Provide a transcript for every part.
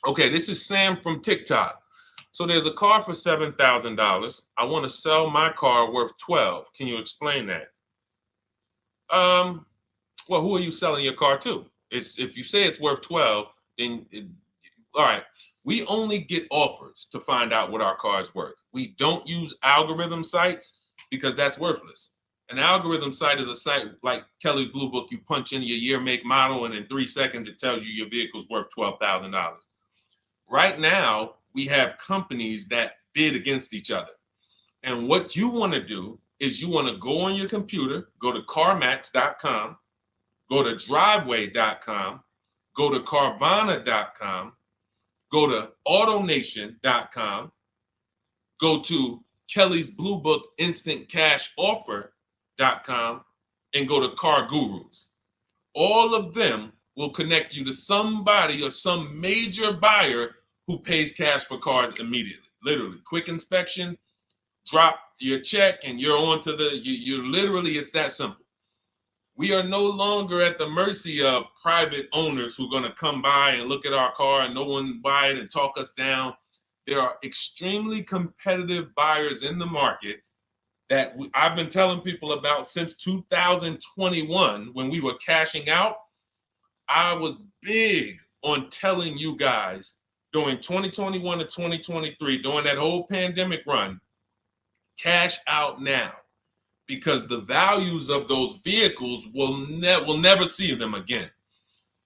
Okay, this is Sam from TikTok. So there's a car for $7,000. I want to sell my car worth 12. Can you explain that? Um, well, who are you selling your car to? It's if you say it's worth 12, then all right. We only get offers to find out what our car is worth. We don't use algorithm sites because that's worthless. An algorithm site is a site like Kelly's Blue Book. You punch in your year, make, model, and in 3 seconds it tells you your vehicle's worth $12,000. Right now, we have companies that bid against each other. And what you want to do is you want to go on your computer, go to CarMax.com, go to Driveway.com, go to Carvana.com, go to AutoNation.com, go to Kelly's Blue Book Instant Cash Offer.com, and go to Car Gurus. All of them will connect you to somebody or some major buyer who pays cash for cars immediately. Literally, quick inspection, drop your check, and you're on to you literally, it's that simple. We are no longer at the mercy of private owners who are going to come by and look at our car and no one buy it and talk us down. There are extremely competitive buyers in the market that I've been telling people about since 2021 when we were cashing out. I was big on telling you guys during 2021 to 2023, during that whole pandemic run, cash out now, because the values of those vehicles will never see them again.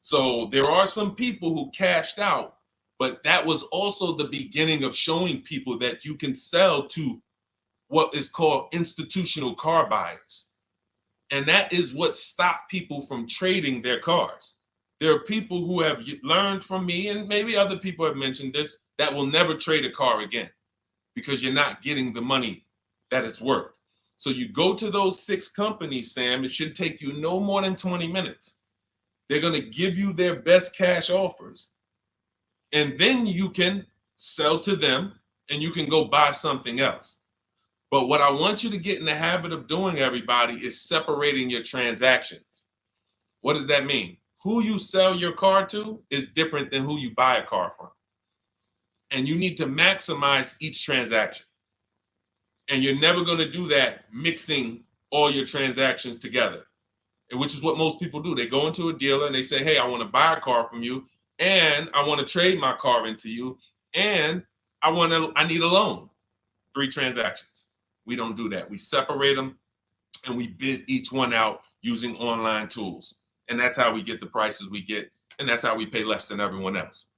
So there are some people who cashed out, but that was also the beginning of showing people that you can sell to what is called institutional car buyers. And that is what stopped people from trading their cars. There are people who have learned from me, and maybe other people have mentioned this, that will never trade a car again because you're not getting the money that it's worth. So you go to those 6 companies, Sam, it should take you no more than 20 minutes. They're going to give you their best cash offers. And then you can sell to them and you can go buy something else. But what I want you to get in the habit of doing, everybody, is separating your transactions. What does that mean? Who you sell your car to is different than who you buy a car from. And you need to maximize each transaction. And you're never going to do that mixing all your transactions together, which is what most people do. They go into a dealer and they say, hey, I want to buy a car from you, and I want to trade my car into you, and I need a loan. 3 transactions. We don't do that. We separate them and we bid each one out using online tools. And that's how we get the prices we get. And that's how we pay less than everyone else.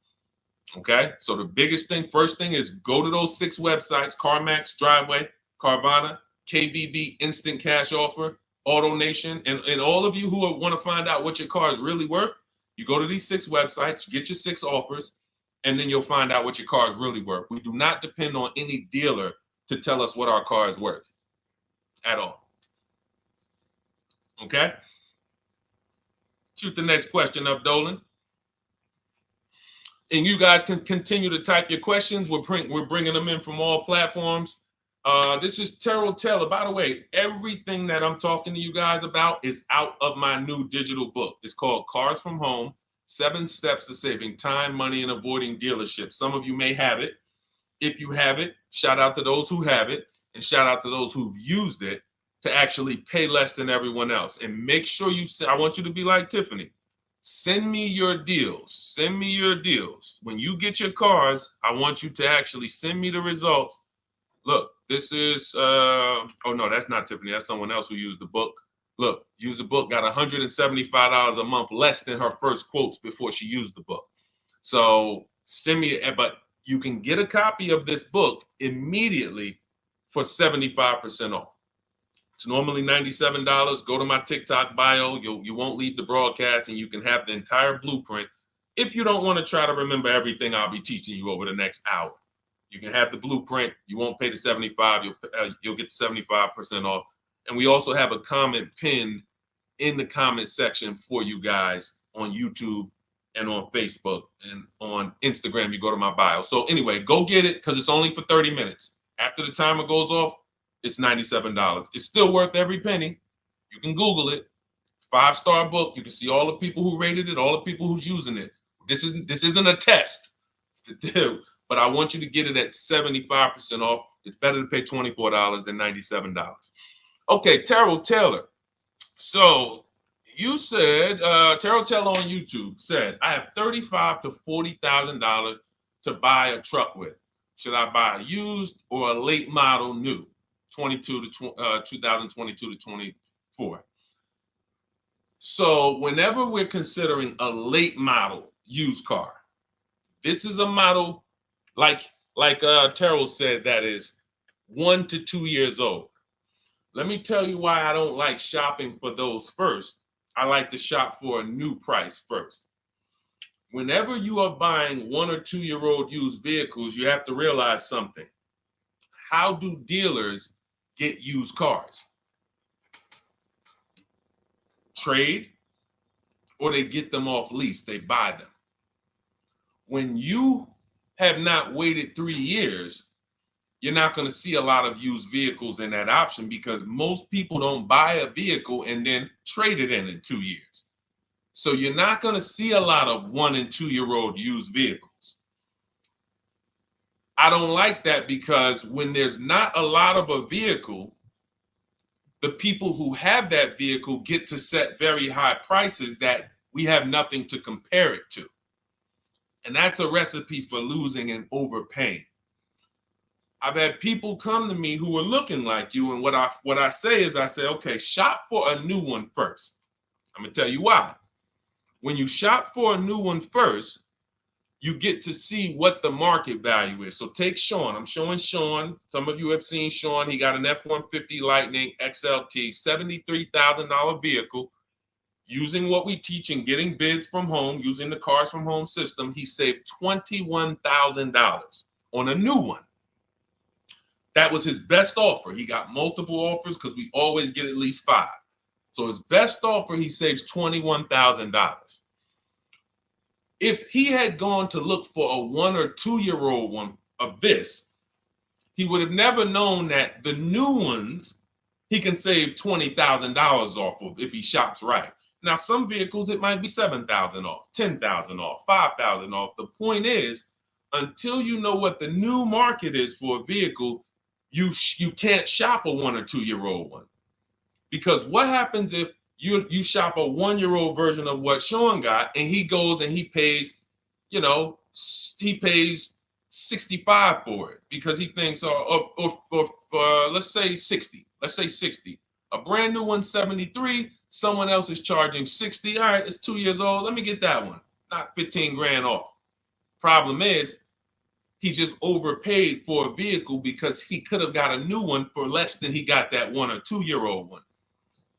Okay. So the biggest thing, first thing, is go to those 6 websites: CarMax, Driveway, Carvana, KBB, Instant Cash Offer, AutoNation. And all of you who want to find out what your car is really worth, you go to these 6 websites, get your 6 offers, and then you'll find out what your car is really worth. We do not depend on any dealer to tell us what our car is worth at all. Okay? Shoot the next question up, Dolan. And you guys can continue to type your questions. We're bringing them in from all platforms. This is Terrell Taylor. By the way, everything that I'm talking to you guys about is out of my new digital book. It's called Cars from Home: 7 Steps to Saving Time, Money, and Avoiding Dealerships. Some of you may have it. If you have it, shout out to those who have it, and shout out to those who've used it to actually pay less than everyone else. And make sure I want you to be like Tiffany. Send me your deals. Send me your deals. When you get your cars, I want you to actually send me the results. Look, this is, oh no, that's not Tiffany. That's someone else who used the book. Look, used the book, got $175 a month less than her first quotes before she used the book. So send me, but you can get a copy of this book immediately for 75% off. It's normally $97. Go to my TikTok bio. You won't leave the broadcast, and you can have the entire blueprint. If you don't want to try to remember everything I'll be teaching you over the next hour, you can have the blueprint. You won't pay the $75. You'll get the 75% off. And we also have a comment pinned in the comment section for you guys on YouTube and on Facebook, and on Instagram. You go to my bio. So anyway, go get it, because it's only for 30 minutes. After the timer goes off, it's $97. It's still worth every penny. You can Google it. 5-star book. You can see all the people who rated it, all the people who's using it. This isn't a test. to do, but I want you to get it at 75% off. It's better to pay $24 than $97. Okay, Terrell Taylor. So you said, Terrell Taylor on YouTube said, I have $35,000 to $40,000 to buy a truck with. Should I buy a used or a late model new, 2022 to 24? So whenever we're considering a late model used car, this is a model like Terrell said that is 1 to 2 years old. Let me tell you why I don't like shopping for those first. I like to shop for a new price first. Whenever you are buying 1 or 2 year old used vehicles, you have to realize something. How do dealers get used cars? Trade, or they get them off lease, they buy them. When you have not waited 3 years, you're not going to see a lot of used vehicles in that option because most people don't buy a vehicle and then trade it in 2 years. So you're not going to see a lot of 1 and 2 year old used vehicles. I don't like that because when there's not a lot of a vehicle, the people who have that vehicle get to set very high prices that we have nothing to compare it to. And that's a recipe for losing and overpaying. I've had people come to me who are looking like you, and what I say is, I say, okay, shop for a new one first. I'm gonna tell you why. When you shop for a new one first, you get to see what the market value is. So take Sean. I'm showing Sean. Some of you have seen Sean. He got an F-150 Lightning XLT, $73,000 vehicle. Using what we teach and getting bids from home, using the Cars from Home system, he saved $21,000 on a new one. That was his best offer. He got multiple offers because we always get at least 5. So his best offer, he saves $21,000. If he had gone to look for a 1 or 2 year old one of this, he would have never known that the new ones he can save $20,000 off of if he shops right. Now, some vehicles, it might be $7,000 off, $10,000 off, $5,000 off. The point is, until you know what the new market is for a vehicle, you can't shop a 1 or 2 year old one. Because what happens if you shop a 1 year old version of what Sean got and he goes and he pays, he pays 65 for it because he thinks, or let's say 60. Let's say 60. A brand new one, 73. Someone else is charging 60. All right, it's 2 years old. Let me get that one. Not 15 grand off. Problem is, he just overpaid for a vehicle because he could have got a new one for less than he got that 1 or 2 year old one.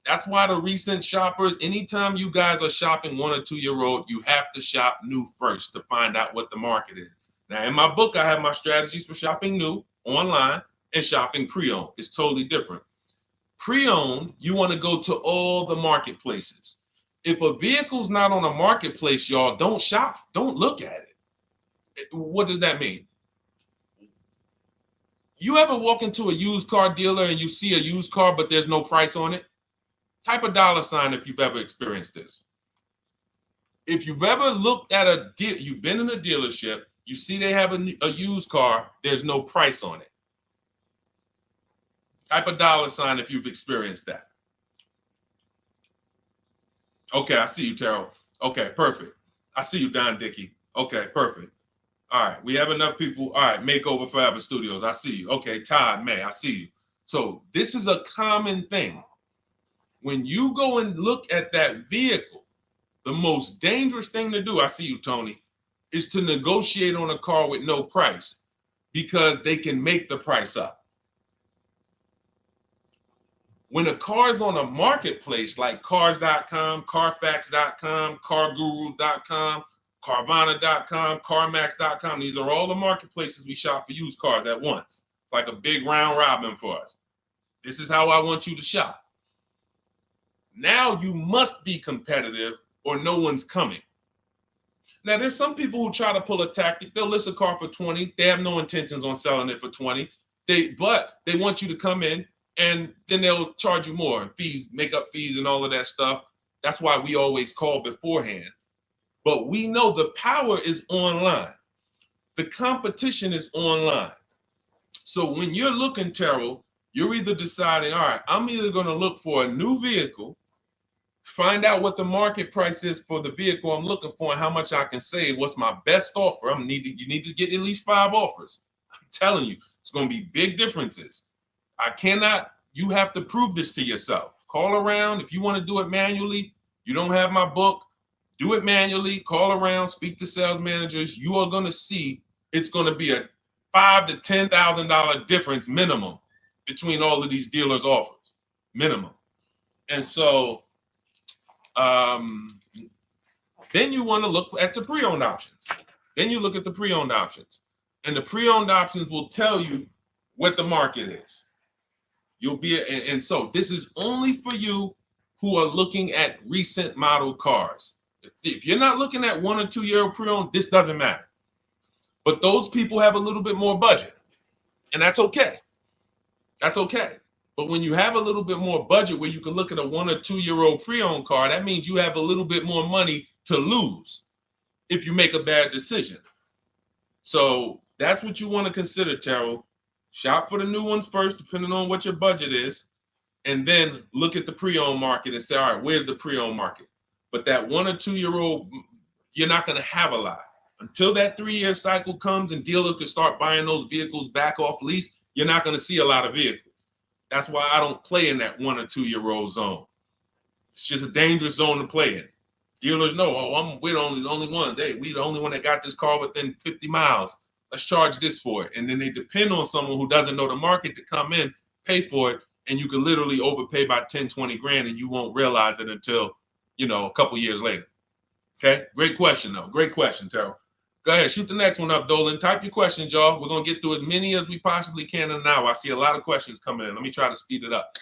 That's why the recent shoppers, anytime you guys are shopping 1 or 2 year old, you have to shop new first to find out what the market is. Now, in my book, I have my strategies for shopping new online and shopping pre-owned. It's totally different. Pre-owned, you want to go to all the marketplaces. If a vehicle's not on a marketplace, y'all, don't shop. Don't look at it. What does that mean? You ever walk into a used car dealer and you see a used car, but there's no price on it? Type a $ if you've ever experienced this. If you've ever looked at a deal, you've been in a dealership, you see they have a used car, there's no price on it. Type a $ if you've experienced that. Okay, I see you, Terrell. Okay, perfect. I see you, Don Dickey. Okay, perfect. All right, we have enough people. All right, Makeover Forever Studios. I see you. Okay, Todd May, I see you. So this is a common thing. When you go and look at that vehicle, the most dangerous thing to do, I see you, Tony, is to negotiate on a car with no price because they can make the price up. When a car is on a marketplace like cars.com, carfax.com, carguru.com, carvana.com, carmax.com, these are all the marketplaces we shop for used cars at once. It's like a big round robin for us. This is how I want you to shop. Now you must be competitive or no one's coming. Now there's some people who try to pull a tactic. They'll list a car for 20. They have no intentions on selling it for 20. But they want you to come in and then they'll charge you more, fees, makeup fees and all of that stuff. That's why we always call beforehand. But we know the power is online. The competition is online. So when you're looking, Terrell, you're either deciding, all right, I'm either going to look for a new vehicle, find out what the market price is for the vehicle I'm looking for and how much I can save. What's my best offer? You need to get at least 5 offers. I'm telling you, it's going to be big differences. You have to prove this to yourself. Call around. If you want to do it manually, you don't have my book, do it manually, call around, speak to sales managers. You are going to see it's going to be a $5,000 to $10,000 difference minimum between all of these dealers' offers, minimum. And so then you want to look at the pre-owned options. Then you look at the pre-owned options. And the pre-owned options will tell you what the market is. And so this is only for you who are looking at recent model cars. If you're not looking at 1 or 2 year old pre-owned, this doesn't matter. But those people have a little bit more budget, and that's okay. That's okay. But when you have a little bit more budget where you can look at a 1 or 2 year old pre-owned car, that means you have a little bit more money to lose if you make a bad decision. So that's what you want to consider, Terrell. Shop for the new ones first, depending on what your budget is, and then look at the pre-owned market and say, all right, where's the pre-owned market? But that 1 or 2 year old, you're not going to have a lot. Until that 3 year cycle comes and dealers can start buying those vehicles back off lease, you're not going to see a lot of vehicles. That's why I don't play in that 1 or 2 year old zone. It's just a dangerous zone to play in. Dealers know, we're the only ones. Hey, we the only one that got this car within 50 miles. Let's charge this for it. And then they depend on someone who doesn't know the market to come in, pay for it, and you can literally overpay by 10, 20 grand and you won't realize it until, a couple years later. Okay, great question though. Great question, Terrell. Go ahead, shoot the next one up, Dolan. Type your questions, y'all. We're going to get through as many as we possibly can in an hour. I see a lot of questions coming in. Let me try to speed it up.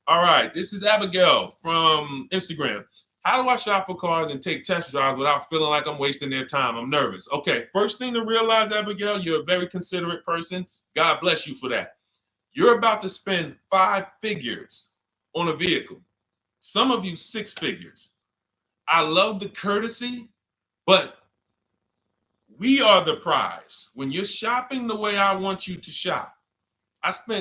All right, this is Abigail from Instagram. How do I shop for cars and take test drives without feeling like I'm wasting their time? I'm nervous. Okay, first thing to realize, Abigail, you're a very considerate person. God bless you for that. You're about to spend 5 figures on a vehicle. Some of you 6 figures. I love the courtesy, but we are the prize. When you're shopping the way I want you to shop,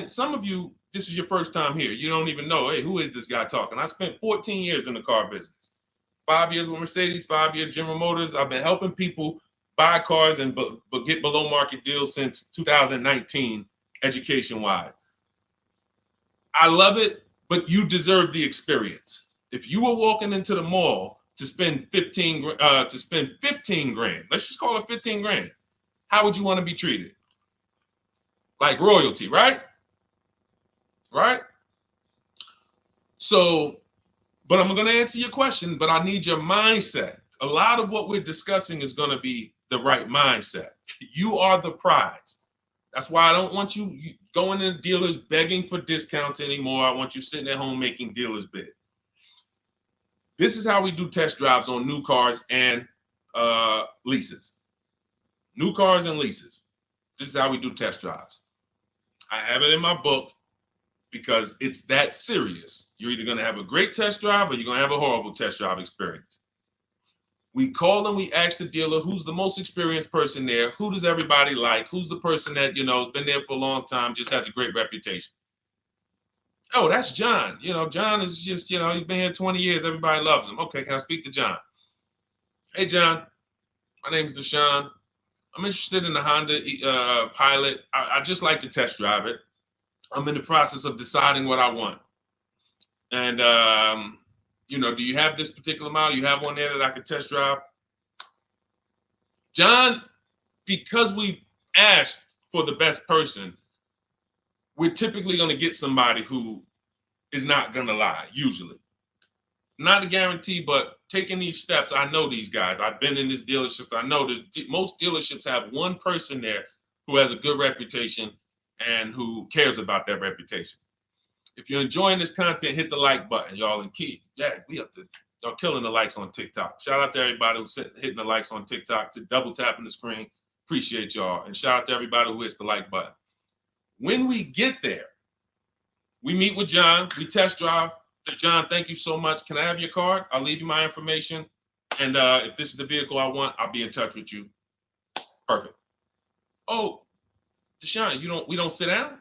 some of you, this is your first time here. You don't even know, hey, who is this guy talking? I spent 14 years in the car business. 5 years with Mercedes, 5 years General Motors. I've been helping people buy cars and get below market deals since 2019, education-wise. I love it, but you deserve the experience. If you were walking into the mall to spend 15 grand, let's just call it 15 grand. How would you want to be treated? Like royalty, right? Right? So, but I'm going to answer your question, but I need your mindset. A lot of what we're discussing is going to be the right mindset. You are the prize. That's why I don't want you going to dealers begging for discounts anymore. I want you sitting at home making dealers bid. This is how we do test drives on new cars and leases. New cars and leases. This is how we do test drives. I have it in my book because it's that serious. You're either going to have a great test drive or you're going to have a horrible test drive experience. We call and we ask the dealer, who's the most experienced person there? Who does everybody like? Who's the person that, has been there for a long time, just has a great reputation? Oh, that's John. John is just, he's been here 20 years. Everybody loves him. Okay, can I speak to John? Hey, John, my name's Deshone. I'm interested in the Honda Pilot. I just like to test drive it. I'm in the process of deciding what I want. And, do you have this particular model? You have one there that I could test drive? John, because we asked for the best person, we're typically going to get somebody who is not going to lie, usually. Not a guarantee, but taking these steps, I know these guys. I've been in this dealership. I know most dealerships have one person there who has a good reputation and who cares about that reputation. If you're enjoying this content, hit the like button, y'all. And Keith, y'all killing the likes on TikTok. Shout out to everybody who's hitting the likes on TikTok, to double tapping the screen. Appreciate y'all. And shout out to everybody who hits the like button. When we get there, we meet with John. We test drive. John, thank you so much. Can I have your card? I'll leave you my information. And if this is the vehicle I want, I'll be in touch with you. Perfect. Oh, Deshone, we don't sit down?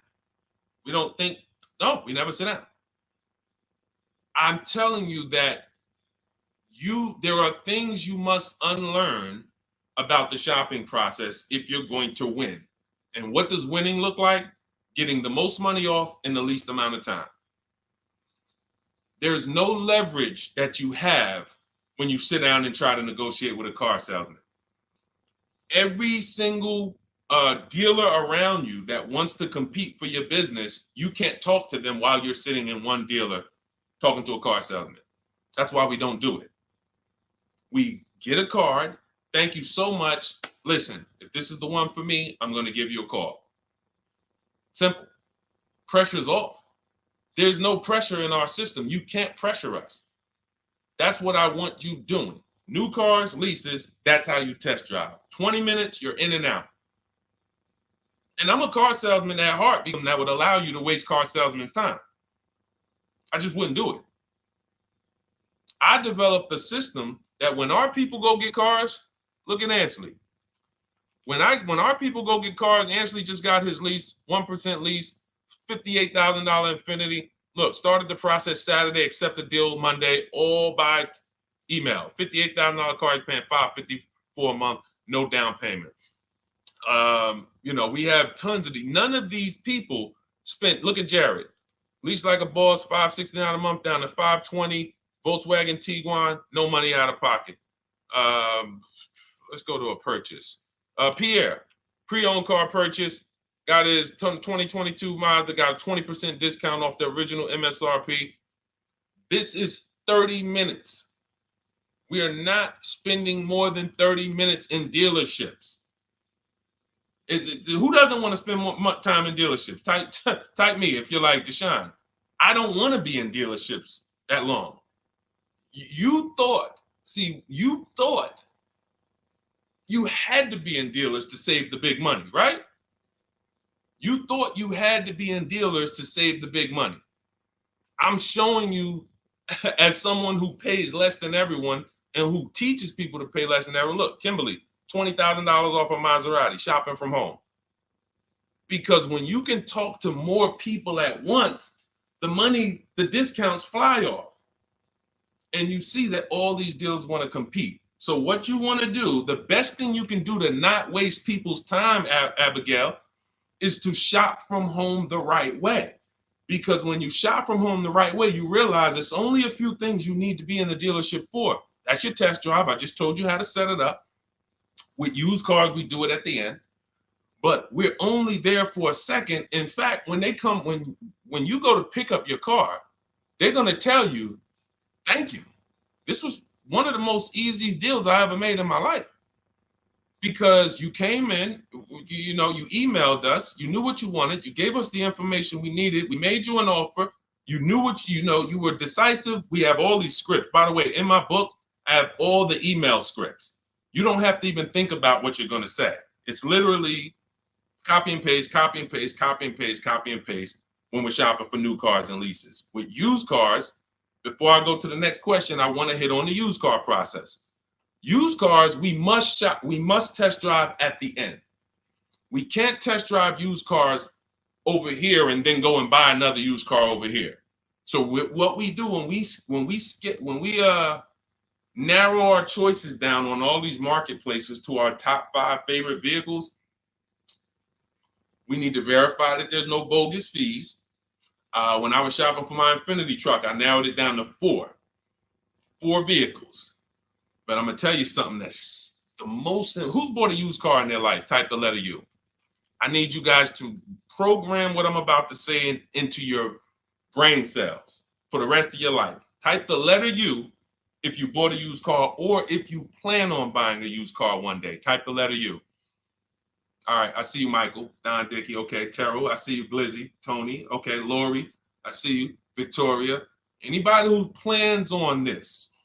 We don't think, no, we never sit down. I'm telling you that there are things you must unlearn about the shopping process if you're going to win. And what does winning look like? Getting the most money off in the least amount of time. There's no leverage that you have when you sit down and try to negotiate with a car salesman. Every single dealer around you that wants to compete for your business, you can't talk to them while you're sitting in one dealer talking to a car salesman. That's why we don't do it. We get a card. Thank you so much. Listen, if this is the one for me, I'm going to give you a call. Simple. Pressure's off. There's no pressure in our system. You can't pressure us. That's what I want you doing. New cars, leases, that's how you test drive. 20 minutes, you're in and out. And I'm a car salesman at heart because that would allow you to waste car salesman's time. I just wouldn't do it. I developed a system that when our people go get cars, look at Ansley. When our people go get cars, Ansley just got his lease, 1% lease, $58,000 Infinity. Look, started the process Saturday, accepted deal Monday, all by email. $58,000 car, he's paying $554 a month, no down payment. We have tons of these. None of these people spent, look at Jared, lease like a boss, $569 a month down to $520, Volkswagen Tiguan, no money out of pocket. Let's go to a purchase. Pierre, pre-owned car purchase, got his 2022 Mazda, got a 20% discount off the original MSRP. This is 30 minutes. We are not spending more than 30 minutes in dealerships. Who doesn't want to spend more time in dealerships? Type me if you're like Deshone. I don't want to be in dealerships that long. You thought you had to be in dealers to save the big money, right? You thought you had to be in dealers to save the big money. I'm showing you as someone who pays less than everyone and who teaches people to pay less than everyone. Look, Kimberly, $20,000 off a Maserati, shopping from home. Because when you can talk to more people at once, the discounts fly off. And you see that all these dealers want to compete. So what you want to do, the best thing you can do to not waste people's time, Abigail, is to shop from home the right way. Because when you shop from home the right way, you realize it's only a few things you need to be in the dealership for. That's your test drive. I just told you how to set it up. With used cars, we do it at the end. But we're only there for a second. In fact, when you go to pick up your car, they're going to tell you, thank you. This was one of the most easiest deals I ever made in my life. Because you came in, you emailed us, you knew what you wanted, you gave us the information we needed, we made you an offer, you knew what you were decisive. We have all these scripts. By the way, in my book, I have all the email scripts. You don't have to even think about what you're going to say. It's literally copy and paste, copy and paste, copy and paste, copy and paste when we're shopping for new cars and leases. With used cars, before I go to the next question, I want to hit on the used car process. Used cars, we must test drive at the end. We can't test drive used cars over here and then go and buy another used car over here. So what we do when we narrow our choices down on all these marketplaces to our top 5 favorite vehicles, we need to verify that there's no bogus fees. When I was shopping for my Infinity truck, I narrowed it down to 4 vehicles. But I'm going to tell you something that's the most, who's bought a used car in their life? Type the letter U. I need you guys to program what I'm about to say into your brain cells for the rest of your life. Type the letter U if you bought a used car or if you plan on buying a used car one day. Type the letter U. All right, I see you, Michael, Don Dickey, okay, Terrell, I see you, Blizzy, Tony, okay, Lori, I see you, Victoria. Anybody who plans on this,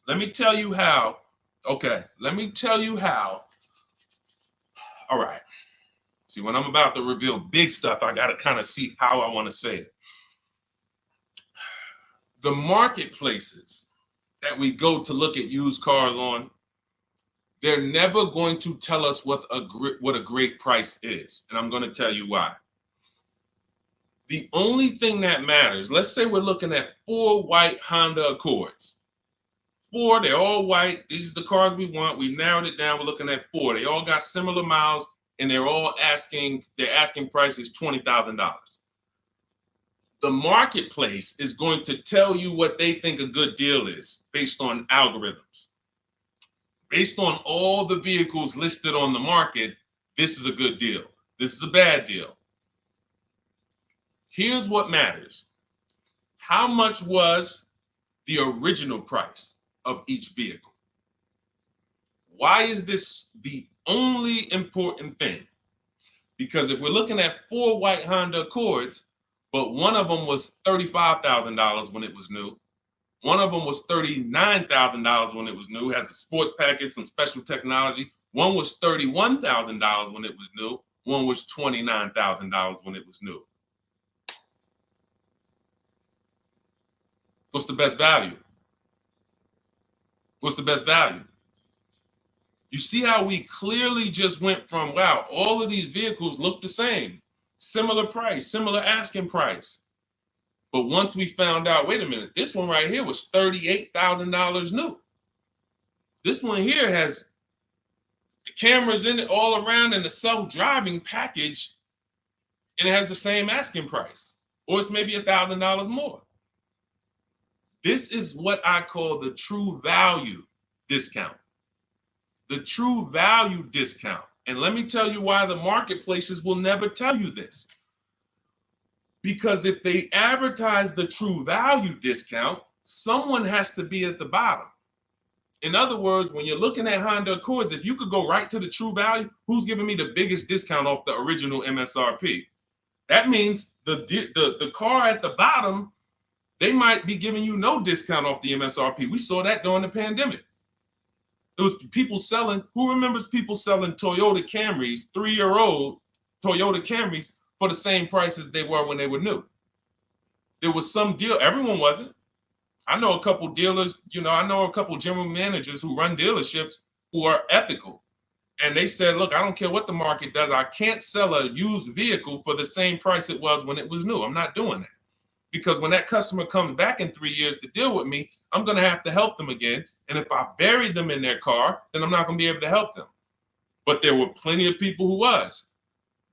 let me tell you how. Okay, let me tell you how. All right. See, when I'm about to reveal big stuff, I got to kind of see how I want to say it. The marketplaces that we go to look at used cars on, They're never going to tell us what a great price is. And I'm going to tell you why. The only thing that matters, let's say we're looking at 4 white Honda Accords. 4, they're all white. These are the cars we want. We've narrowed it down. We're looking at 4. They all got similar miles, and they're asking price is $20,000. The marketplace is going to tell you what they think a good deal is based on algorithms. Based on all the vehicles listed on the market, this is a good deal. This is a bad deal. Here's what matters. How much was the original price of each vehicle? Why is this the only important thing? Because if we're looking at 4 white Honda Accords, but one of them was $35,000 when it was new, one of them was $39,000 when it was new, has a sport package, some special technology. One was $31,000 when it was new, one was $29,000 when it was new. What's the best value? What's the best value? You see how we clearly just went from, wow, all of these vehicles look the same, similar price, similar asking price. But once we found out, wait a minute, this one right here was $38,000 new. This one here has the cameras in it all around and the self-driving package, and it has the same asking price, or it's maybe $1,000 more. This is what I call the true value discount. The true value discount. And let me tell you why the marketplaces will never tell you this. Because if they advertise the true value discount, someone has to be at the bottom. In other words, when you're looking at Honda Accords, if you could go right to the true value, who's giving me the biggest discount off the original MSRP? That means the car at the bottom, they might be giving you no discount off the MSRP. We saw that during the pandemic. It was people selling, who remembers people selling Toyota Camrys, 3-year-old Toyota Camrys, for the same price as they were when they were new? There was some deal, everyone wasn't. I know a couple dealers, I know a couple general managers who run dealerships who are ethical. And they said, look, I don't care what the market does. I can't sell a used vehicle for the same price it was when it was new. I'm not doing that. Because when that customer comes back in 3 years to deal with me, I'm going to have to help them again. And if I bury them in their car, then I'm not going to be able to help them. But there were plenty of people who was.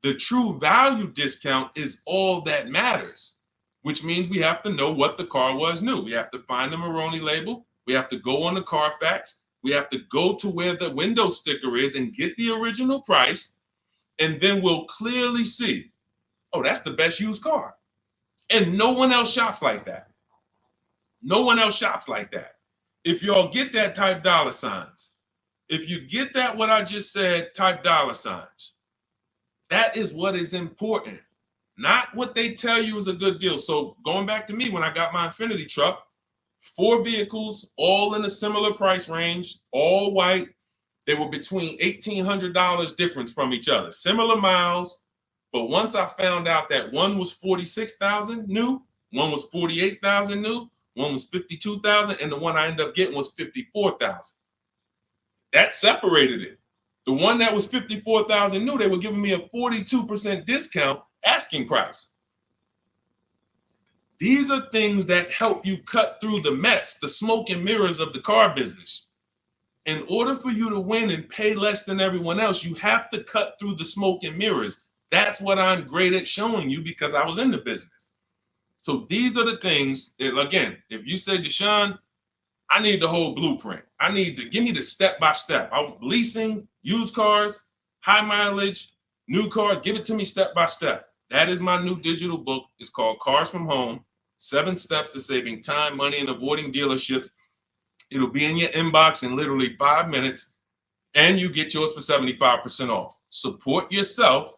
The true value discount is all that matters, which means we have to know what the car was new. We have to find the Maroni label. We have to go on the Carfax. We have to go to where the window sticker is and get the original price. And then we'll clearly see, oh, that's the best used car. And no one else shops like that. No one else shops like that. If y'all get that, type dollar signs. If you get that, what I just said, type dollar signs. That is what is important, not what they tell you is a good deal. So going back to me, when I got my Infiniti truck, 4 vehicles, all in a similar price range, all white. They were between $1,800 difference from each other, similar miles. But once I found out that one was 46,000 new, one was 48,000 new, one was 52,000, and the one I ended up getting was 54,000. That separated it. The one that was 54,000 new, they were giving me a 42% discount asking price. These are things that help you cut through the mess, the smoke and mirrors of the car business. In order for you to win and pay less than everyone else, you have to cut through the smoke and mirrors. That's what I'm great at showing you because I was in the business. So these are the things that, again, if you say, Deshone, I need the whole blueprint. I need to give me the step-by-step. I'm leasing, used cars, high mileage, new cars. Give it to me step-by-step. That is my new digital book. It's called Cars from Home, 7 Steps to Saving Time, Money, and Avoiding Dealerships. It'll be in your inbox in literally 5 minutes, and you get yours for 75% off. Support yourself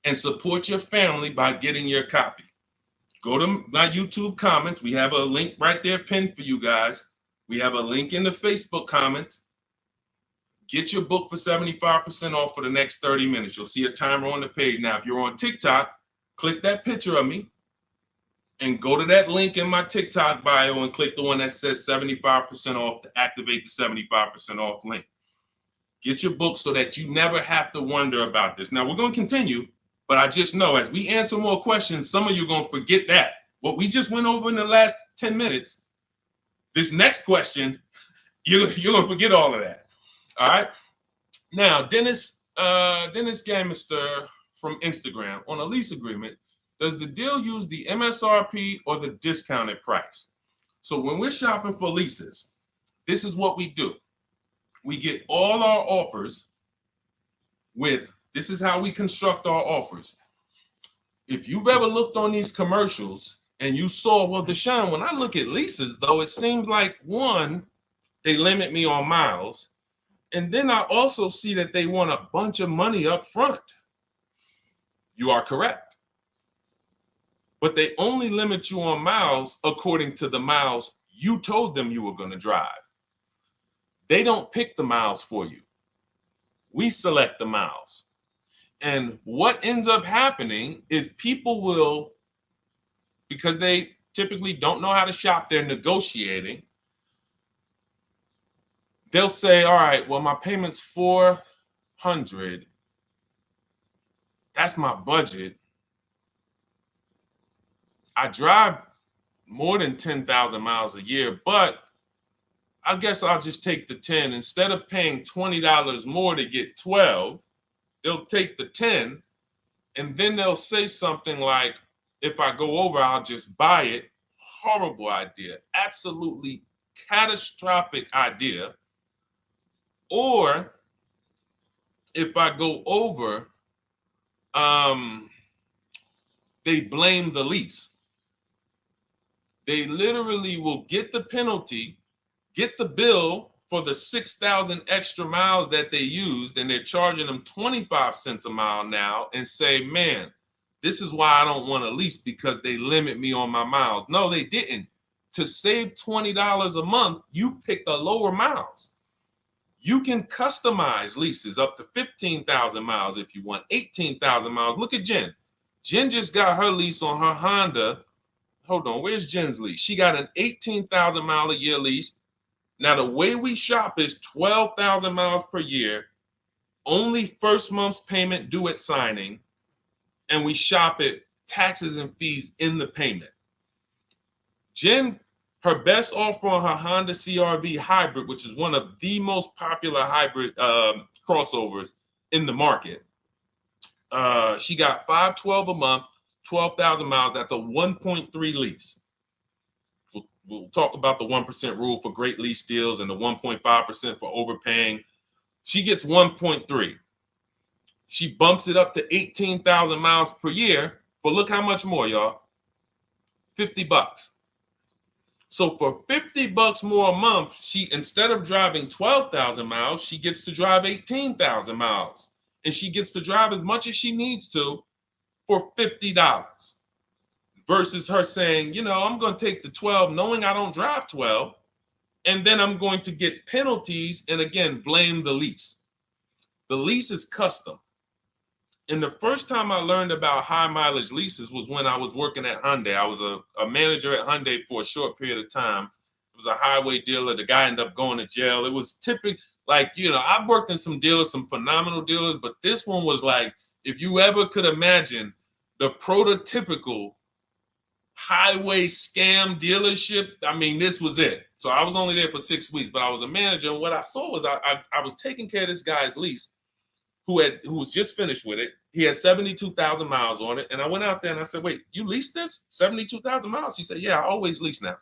and support your family by getting your copy. Go to my YouTube comments. We have a link right there pinned for you guys. We have a link in the Facebook comments. Get your book for 75% off for the next 30 minutes. You'll see a timer on the page. Now, if you're on TikTok, click that picture of me and go to that link in my TikTok bio and click the one that says 75% off to activate the 75% off link. Get your book so that you never have to wonder about this. Now, we're going to continue, but I just know as we answer more questions, some of you are going to forget that. What we just went over in the last 10 minutes, this next question, you're going to forget all of that. All right? Now, Dennis Gamister from Instagram, on a lease agreement, does the deal use the MSRP or the discounted price? So when we're shopping for leases, this is what we do. We get all our offers this is how we construct our offers. If you've ever looked on these commercials and you saw, well, Deshone, when I look at leases, though, it seems like, one, they limit me on miles. And then I also see that they want a bunch of money up front. You are correct. But they only limit you on miles according to the miles you told them you were going to drive. They don't pick the miles for you. We select the miles. And what ends up happening is people will, because they typically don't know how to shop, they're negotiating. They'll say, all right, well, my payment's $400. That's my budget. I drive more than 10,000 miles a year, but I guess I'll just take the 10. Instead of paying $20 more to get 12, they'll take the 10, and then they'll say something like, if I go over, I'll just buy it. Horrible idea. Absolutely catastrophic idea. Or if I go over, they blame the lease. They literally will get the penalty, get the bill for the 6,000 extra miles that they used, and they're charging them 25 cents a mile now, and say, man, this is why I don't want to lease, because they limit me on my miles. No, they didn't. To save $20 a month, you pick the lower miles. You can customize leases up to 15,000 miles if you want, 18,000 miles. Look at Jen. Jen just got her lease on her Honda. Hold on, where's Jen's lease? She got an 18,000 mile a year lease. Now, the way we shop is 12,000 miles per year, only first month's payment due at signing, and we shop it taxes and fees in the payment. Jen, her best offer on her Honda CR-V hybrid, which is one of the most popular hybrid crossovers in the market, she got $512 a month, 12,000 miles. That's a 1.3 lease. We'll talk about the 1% rule for great lease deals and the 1.5% for overpaying. She gets 1.3. She bumps it up to 18,000 miles per year. But look how much more, y'all. $50. So for $50 more a month, she, instead of driving 12,000 miles, she gets to drive 18,000 miles. And she gets to drive as much as she needs to for $50. Versus her saying, you know, I'm going to take the 12 knowing I don't drive 12, and then I'm going to get penalties and, again, blame the lease. The lease is custom. And the first time I learned about high mileage leases was when I was working at Hyundai. I was a manager at Hyundai for a short period of time. It was a highway dealer. The guy ended up going to jail. It was typical, like, you know, I've worked in some dealers, some phenomenal dealers, but this one was like, if you ever could imagine the prototypical highway scam dealership, I mean, this was it. So I was only there for 6 weeks, but I was a manager. And what I saw was I was taking care of this guy's lease who was just finished with it. He had 72,000 miles on it. And I went out there and I said, wait, you leased this? 72,000 miles? He said, yeah, I always lease now.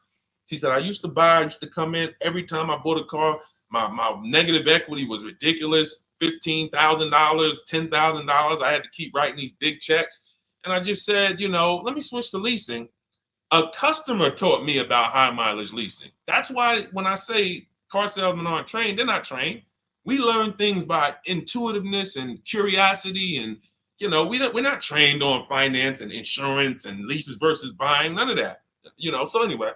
He said, I used to come in every time I bought a car. My negative equity was ridiculous. $15,000, $10,000. I had to keep writing these big checks. And I just said, you know, let me switch to leasing. A customer taught me about high mileage leasing. That's why when I say car salesmen aren't trained, they're not trained. We learn things by intuitiveness and curiosity, and you know, we're not trained on finance and insurance and leases versus buying, none of that. You know, so anyway,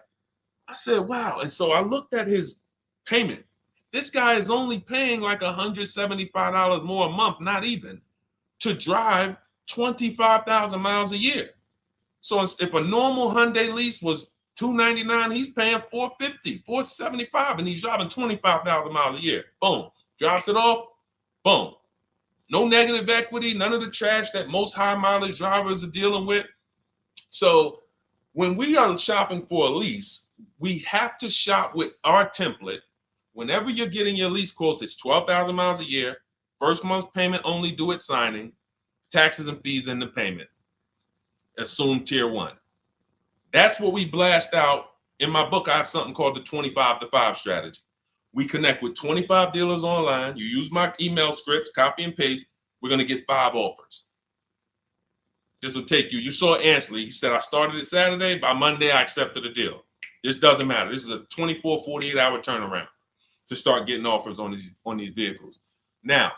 I said, wow. And so I looked at his payment. This guy is only paying like $175 more a month, not even, to drive 25,000 miles a year. So if a normal Hyundai lease was $299, he's paying $450, $475, and he's driving 25,000 miles a year. Boom, drops it off. Boom. No negative equity, none of the trash that most high mileage drivers are dealing with. So when we are shopping for a lease, we have to shop with our template. Whenever you're getting your lease quotes, it's 12,000 miles a year, first month's payment only due at signing, taxes and fees in the payment. Assume tier 1. That's what we blast out. In my book, I have something called the 25 to 5 strategy. We connect with 25 dealers online. You use my email scripts, copy and paste. We're going to get 5 offers. This will take you. You saw Ansley. He said, I started it Saturday. By Monday, I accepted a deal. This doesn't matter. This is a 24, 48-hour turnaround to start getting offers on these vehicles. Now,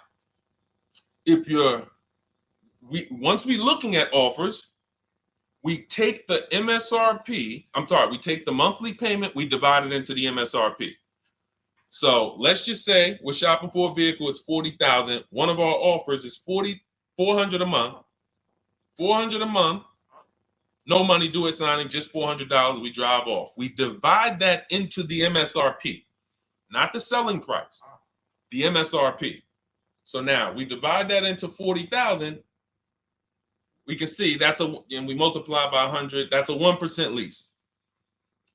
once we're looking at offers, we take the MSRP. We take the monthly payment. We divide it into the MSRP. So let's just say we're shopping for a vehicle. It's $40,000. One of our offers is $400 a month. $400 a month. No money due at signing, just $400. We drive off. We divide that into the MSRP, not the selling price, the MSRP. So now we divide that into 40,000. We can see and we multiply by 100. That's a 1% lease.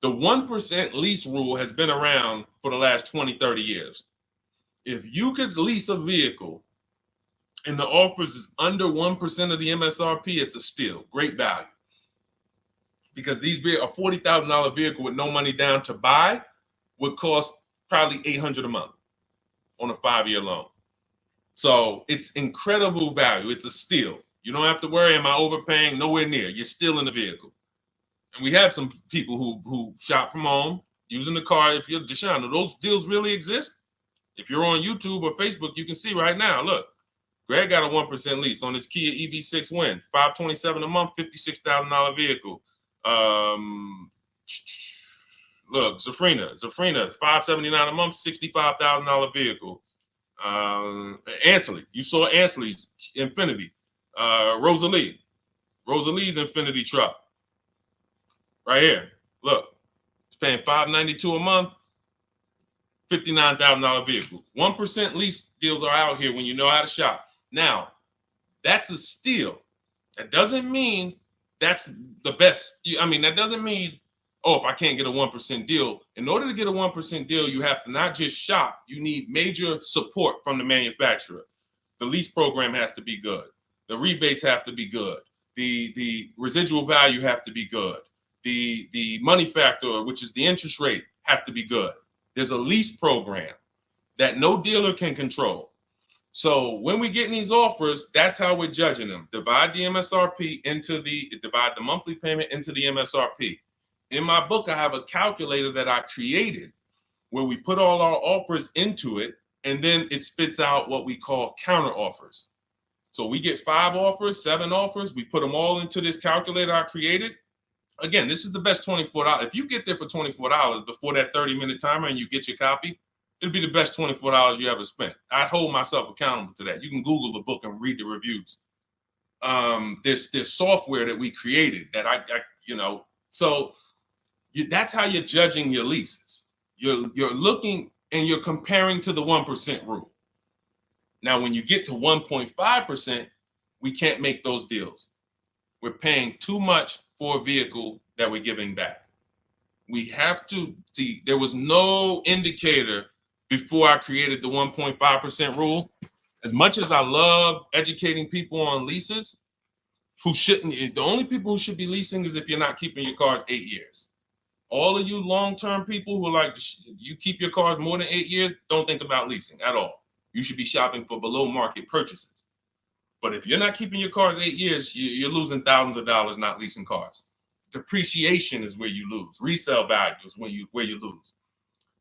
The 1% lease rule has been around for the last 20, 30 years. If you could lease a vehicle and the offers is under 1% of the MSRP, it's a steal. Great value. Because a $40,000 vehicle with no money down to buy would cost probably $800 a month on a 5-year loan. So it's incredible value. It's a steal. You don't have to worry, am I overpaying? Nowhere near. You're still in the vehicle. And we have some people who shop from home using the car. If you're Deshone, do those deals really exist? If you're on YouTube or Facebook, you can see right now, look, Greg got a 1% lease on his Kia EV6 Win, $527 a month, $56,000 vehicle. Look, Zafrina, $579 a month, $65,000 vehicle. Ansley, you saw Ansley's Infinity. Rosalie's Infinity truck. Right here. Look, it's paying $592 a month, $59,000 vehicle. 1% lease deals are out here when you know how to shop. Now, that's a steal. That doesn't mean that's the best. That doesn't mean, if I can't get a 1% deal. In order to get a 1% deal, you have to not just shop. You need major support from the manufacturer. The lease program has to be good. The rebates have to be good. The residual value have to be good. The money factor, which is the interest rate, have to be good. There's a lease program that no dealer can control. So when we get these offers, that's how we're judging them. Divide the monthly payment into the MSRP. In my book, I have a calculator that I created where we put all our offers into it, and then it spits out what we call counter offers. So we get 5 offers, 7 offers. We put them all into this calculator I created. Again, this is the best $24. If you get there for $24 before that 30-minute timer and you get your copy, it'll be the best $24 you ever spent. I hold myself accountable to that. You can Google the book and read the reviews. There's software that we created that that's how you're judging your leases. You're looking and you're comparing to the 1% rule. Now, when you get to 1.5%, we can't make those deals. We're paying too much for a vehicle that we're giving back. We have to see, there was no indicator before I created the 1.5% rule. As much as I love educating people on leases, the only people who should be leasing is if you're not keeping your cars 8 years. All of you long-term people who are like, you keep your cars more than 8 years, don't think about leasing at all. You should be shopping for below market purchases. But if you're not keeping your cars 8 years, you're losing thousands of dollars not leasing cars. Depreciation is where you lose. Resale value is where you lose.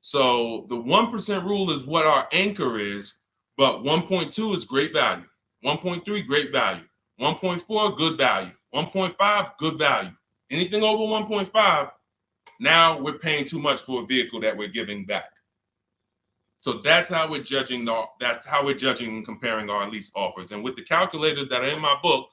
So the 1% rule is what our anchor is, but 1.2 is great value. 1.3, great value. 1.4, good value. 1.5, good value. Anything over 1.5, now we're paying too much for a vehicle that we're giving back. So that's how we're judging. That's how we're judging and comparing our lease offers. And with the calculators that are in my book,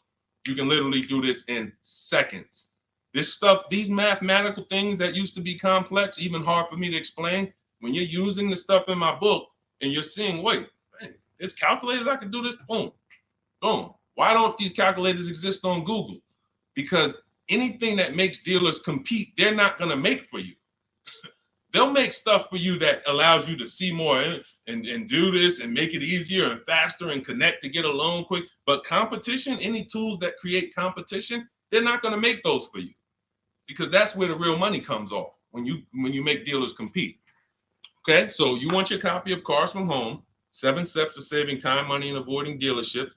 you can literally do this in seconds. This stuff, these mathematical things that used to be complex, even hard for me to explain, when you're using the stuff in my book and you're seeing, wait, There's calculators I can do this. Boom, boom. Why don't these calculators exist on Google? Because anything that makes dealers compete, they're not going to make for you. They'll make stuff for you that allows you to see more and do this and make it easier and faster and connect to get a loan quick. But competition, any tools that create competition, they're not going to make those for you, because that's where the real money comes off when you make dealers compete. Okay, so you want your copy of Cars from Home, 7 Steps to Saving Time, Money, and Avoiding Dealerships.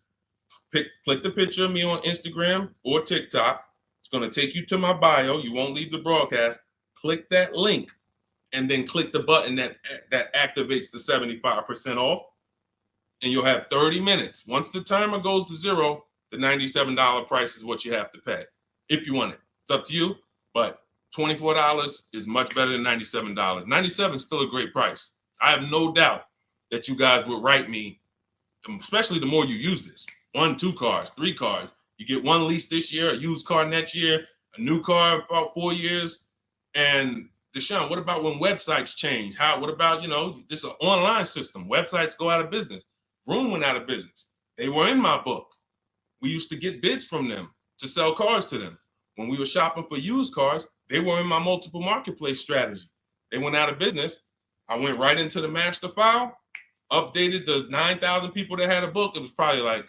Click the picture of me on Instagram or TikTok. It's going to take you to my bio. You won't leave the broadcast. Click that link and then click the button that activates the 75% off. And you'll have 30 minutes. Once the timer goes to 0, the $97 price is what you have to pay if you want it. It's up to you, but $24 is much better than $97. $97 is still a great price. I have no doubt that you guys would write me, especially the more you use this. 1, 2 cars, 3 cars. You get one lease this year, a used car next year, a new car about 4 years. And Deshone, what about when websites change? What about, this is an online system. Websites go out of business. Vroom went out of business. They were in my book. We used to get bids from them to sell cars to them. When we were shopping for used cars, they were in my multiple marketplace strategy. They went out of business. I went right into the master file, updated the 9,000 people that had a book. It was probably like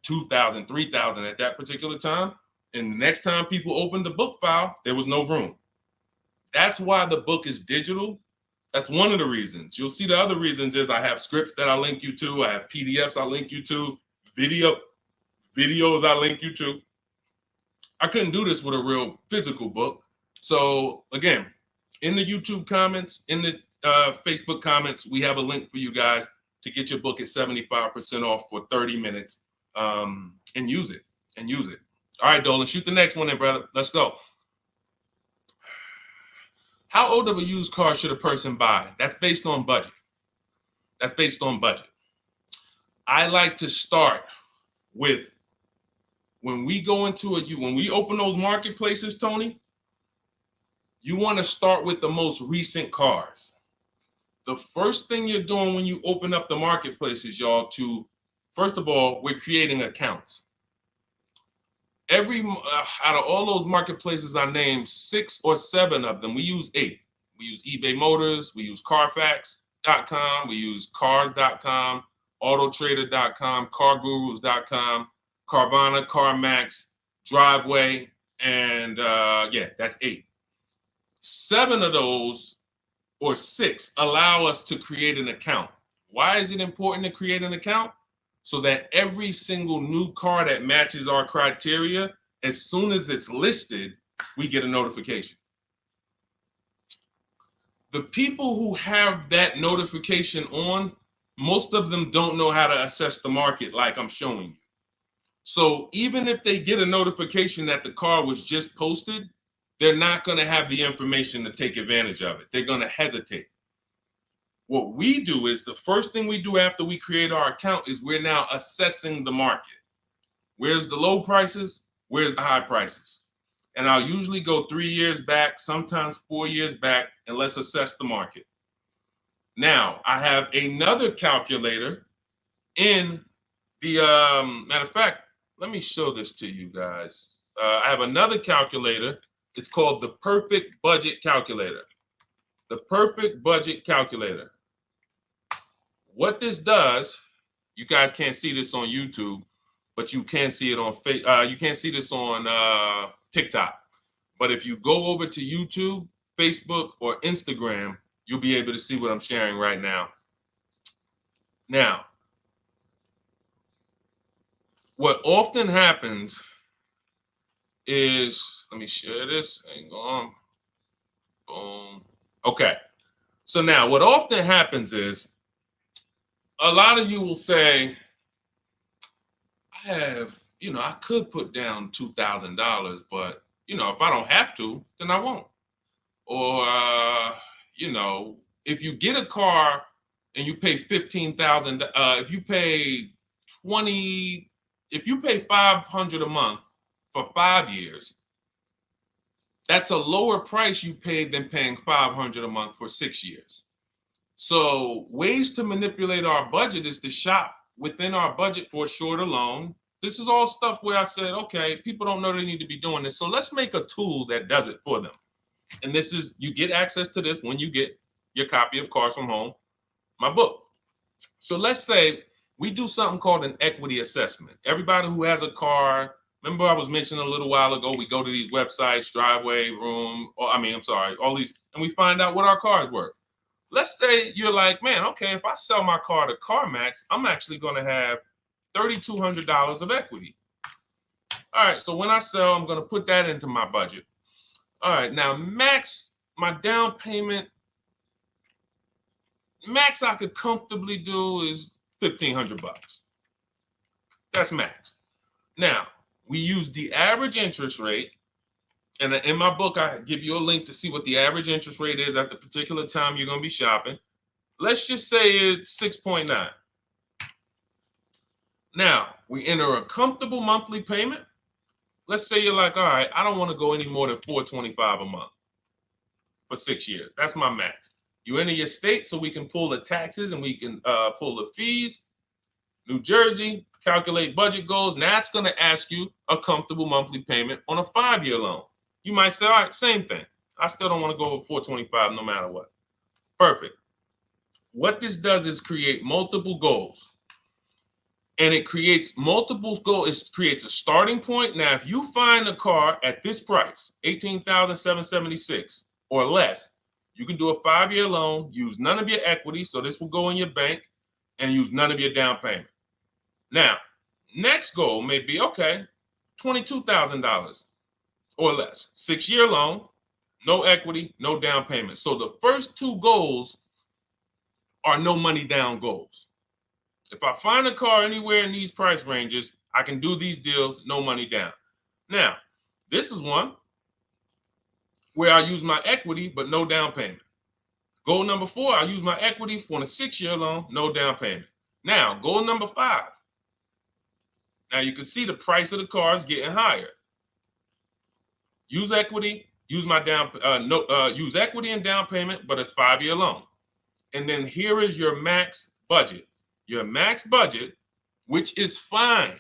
2,000, 3,000 at that particular time. And the next time people opened the book file, there was no room. That's why the book is digital. That's one of the reasons. You'll see the other reasons is I have scripts that I link you to. I have PDFs I link you to. Videos I link you to. I couldn't do this with a real physical book. So again, in the YouTube comments, in the Facebook comments, we have a link for you guys to get your book at 75% off for 30 minutes and use it. All right, Dolan, shoot the next one then, brother. Let's go. How old of a used car should a person buy? That's based on budget. I like to start with, when we open those marketplaces, Tony, you want to start with the most recent cars. The first thing you're doing when you open up the marketplaces, y'all, first of all, we're creating accounts. Out of all those marketplaces I named, 6 or 7 of them, we use 8. We use eBay Motors, we use Carfax.com, we use Cars.com, Autotrader.com, CarGurus.com, Carvana, CarMax, Driveway, and that's 8. 7 of those, or 6, allow us to create an account. Why is it important to create an account? So that every single new car that matches our criteria, as soon as it's listed, we get a notification. The people who have that notification on, most of them don't know how to assess the market like I'm showing you. So even if they get a notification that the car was just posted, they're not going to have the information to take advantage of it. They're going to hesitate. What we do is, the first thing we do after we create our account is we're now assessing the market. Where's the low prices? Where's the high prices? And I'll usually go 3 years back, sometimes 4 years back, and let's assess the market. Now, I have another calculator in the, matter of fact, let me show this to you guys. I have another calculator. It's called the Perfect Budget Calculator. The Perfect Budget Calculator. What this does, you guys can't see this on YouTube, but you can see it on you can see this on TikTok. But if you go over to YouTube, Facebook, or Instagram, you'll be able to see what I'm sharing right now. Now, what often happens is, let me share this. Hang on. Boom. Okay. So now what often happens is, a lot of you will say, I could put down $2,000, but, if I don't have to, then I won't. Or, if you get a car and you pay $15,000, if you pay $500 a month for 5 years, that's a lower price you paid than paying $500 a month for 6 years. So ways to manipulate our budget is to shop within our budget for a shorter loan. This is all stuff where I said, okay, people don't know they need to be doing this. So let's make a tool that does it for them. And this is, you get access to this when you get your copy of Cars from Home, my book. So let's say we do something called an equity assessment. Everybody who has a car, remember I was mentioning a little while ago, we go to these websites, Driveway, Room, all these, and we find out what our car is worth. Let's say you're like, man, okay, if I sell my car to CarMax, I'm actually going to have $3,200 of equity. All right, so when I sell, I'm going to put that into my budget. All right, now max, my down payment, max I could comfortably do is $1,500. That's max. Now, we use the average interest rate, and in my book, I give you a link to see what the average interest rate is at the particular time you're going to be shopping. Let's just say it's 6.9. Now, we enter a comfortable monthly payment. Let's say you're like, all right, I don't want to go any more than $425 a month for 6 years. That's my max. You enter your state so we can pull the taxes and we can pull the fees. New Jersey, calculate budget goals. Now it's going to ask you a comfortable monthly payment on a 5-year loan. You might say, all right, same thing. I still don't want to go over $425 no matter what. Perfect. What this does is create multiple goals. And it creates multiple goals. It creates a starting point. Now, if you find a car at this price, $18,776 or less, you can do a 5-year loan, use none of your equity, so this will go in your bank, and use none of your down payment. Now, next goal may be, okay, $22,000 or less. 6-year loan, no equity, no down payment. So the first two goals are no money down goals. If I find a car anywhere in these price ranges, I can do these deals, no money down. Now, this is one where I use my equity, but no down payment. Goal number 4, I use my equity for a 6-year loan, no down payment. Now, goal number 5. Now you can see the price of the car is getting higher. Use equity, use my use equity and down payment, but it's 5-year loan. And then here is your max budget. Your max budget, which is fine.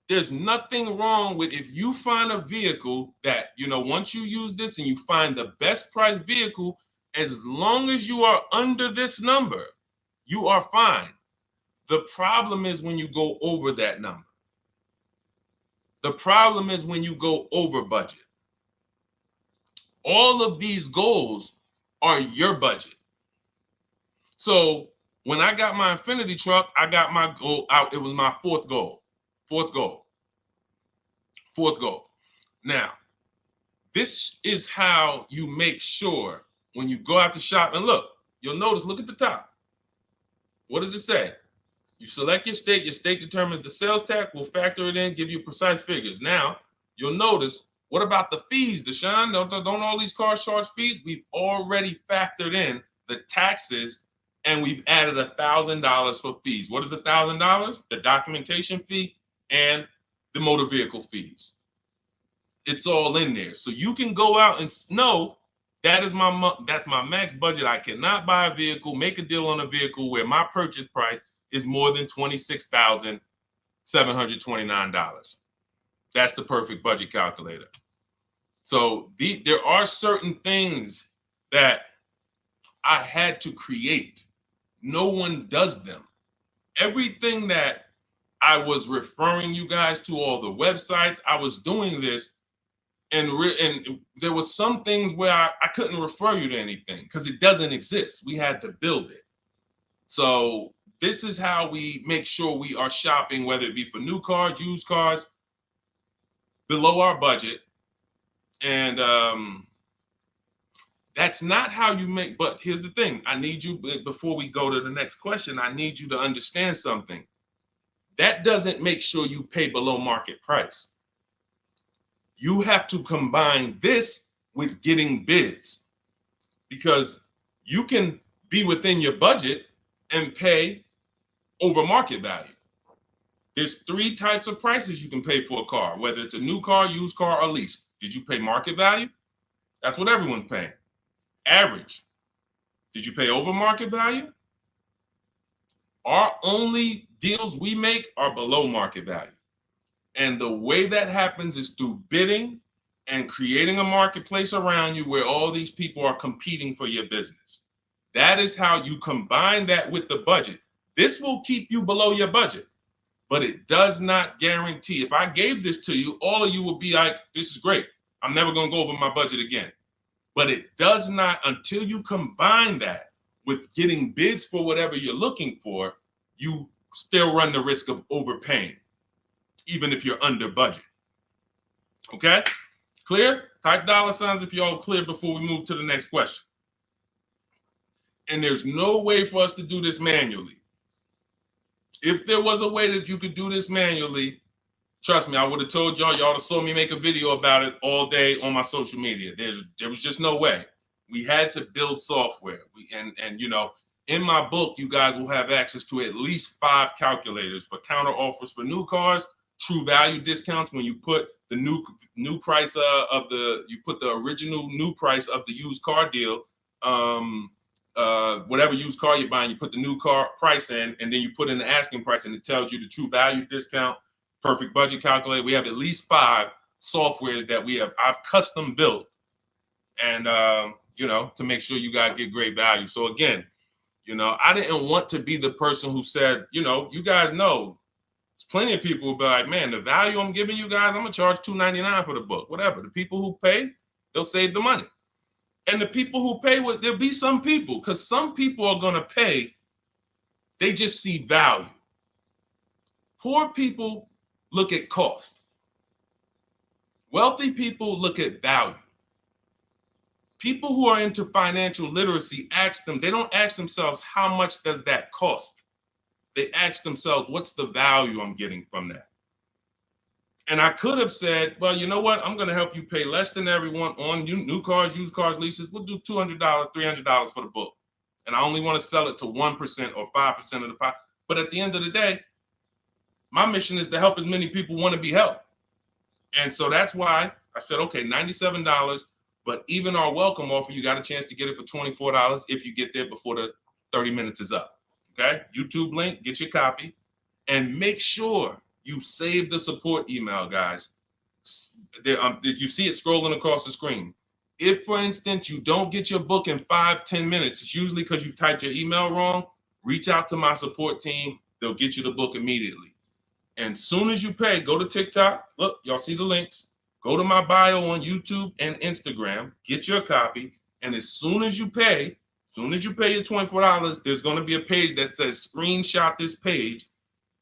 There's nothing wrong with if you find a vehicle that, once you use this and you find the best price vehicle, as long as you are under this number, you are fine. The problem is when you go over that number. The problem is when you go over budget. All of these goals are your budget. So when I got my Infinity truck, I got my goal out. It was my fourth goal. Now, this is how you make sure when you go out to shop, and look, you'll notice, look at the top. What does it say? You select your state determines the sales tax, will factor it in, give you precise figures. Now, you'll notice, what about the fees, Deshone? Don't all these cars charge fees? We've already factored in the taxes, and we've added $1,000 for fees. What is $1,000? The documentation fee and the motor vehicle fees. It's all in there. So you can go out and know that's my max budget. I cannot buy a vehicle, make a deal on a vehicle where my purchase price is more than $26,729. That's the perfect budget calculator. So there are certain things that I had to create. No one does them. Everything that I was referring you guys to, all the websites, I was doing this, and there was some things where I couldn't refer you to anything because it doesn't exist. We had to build it. So this is how we make sure we are shopping, whether it be for new cars, used cars, below our budget. And that's not how you make, but here's the thing. I need you, before we go to the next question, I need you to understand something. That doesn't make sure you pay below market price. You have to combine this with getting bids, because you can be within your budget and pay over market value. There's 3 types of prices you can pay for a car, whether it's a new car, used car, or lease. Did you pay market value? That's what everyone's paying. Average. Did you pay over market value? Our only deals we make are below market value. And the way that happens is through bidding and creating a marketplace around you where all these people are competing for your business. That is how you combine that with the budget. This will keep you below your budget, but it does not guarantee. If I gave this to you, all of you will be like, this is great. I'm never going to go over my budget again. But it does not, until you combine that with getting bids for whatever you're looking for, you still run the risk of overpaying, even if you're under budget. Okay? Clear? Type $ if you're all clear before we move to the next question. And there's no way for us to do this manually. If there was a way that you could do this manually, trust me, I would have told y'all to saw me make a video about it all day on my social media. There was just no way. We had to build software. And you know, in my book, you guys will have access to at least 5 calculators for counter offers for new cars, true value discounts when you put the new price you put the original new price of the used car deal, whatever used car you're buying, you put the new car price in, and then you put in the asking price, and it tells you the true value discount, perfect budget calculator. We have at least 5 softwares that I've custom built, and you know, to make sure you guys get great value. So again, you know, I didn't want to be the person who said, you know, you guys know, there's plenty of people who be like, man, the value I'm giving you guys, I'm gonna charge $2.99 for the book. Whatever. The people who pay, they'll save the money. And the people who pay, there'll be some people, because some people are gonna pay, they just see value. Poor people look at cost. Wealthy people look at value. People who are into financial literacy they don't ask themselves, how much does that cost? They ask themselves, what's the value I'm getting from that? And I could have said, well, you know what? I'm going to help you pay less than everyone on new cars, used cars, leases. We'll do $200, $300 for the book. And I only want to sell it to 1% or 5% of the pie. But at the end of the day, my mission is to help as many people want to be helped. And so that's why I said, okay, $97. But even our welcome offer, you got a chance to get it for $24 if you get there before the 30 minutes is up. Okay? YouTube link, get your copy. And make sure you save the support email, guys. If you see it scrolling across the screen. If, for instance, you don't get your book in 5-10 minutes, it's usually because you typed your email wrong. Reach out to my support team. They'll get you the book immediately. And soon as you pay, go to TikTok. Look, y'all see the links. Go to my bio on YouTube and Instagram. Get your copy. And as soon as you pay your $24, there's going to be a page that says screenshot this page.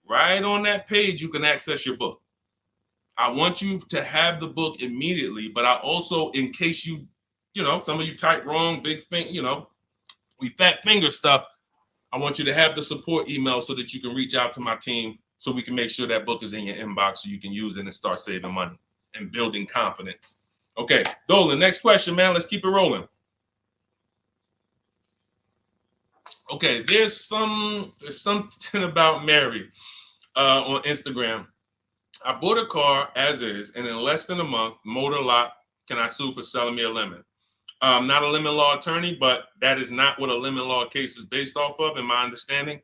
Right on that page, you can access your book. I want you to have the book immediately, but I also, in case you know, some of you type wrong, big thing, you know, we fat finger stuff. I want you to have the support email so that you can reach out to my team so we can make sure that book is in your inbox so you can use it and start saving money and building confidence. Okay, Dolan, next question, man. Let's keep it rolling. Okay, there's something about Mary on Instagram. I bought a car as is, and in less than a month, motor lock, can I sue for selling me a lemon? I'm not a lemon law attorney, but that is not what a lemon law case is based off of, in my understanding.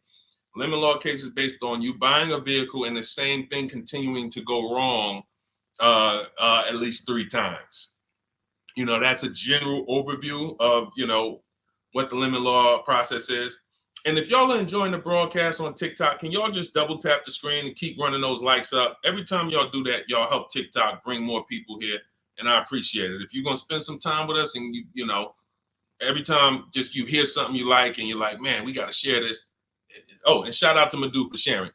Lemon law case is based on you buying a vehicle and the same thing continuing to go wrong at least 3 times. You know, that's a general overview of, you know, what the lemon law process is. And if y'all are enjoying the broadcast on TikTok, can y'all just double tap the screen and keep running those likes up? Every time y'all do that, y'all help TikTok bring more people here, and I appreciate it. If you're going to spend some time with us and, you know, every time just you hear something you like and you're like, man, we got to share this. Oh, and shout out to Madhu for sharing.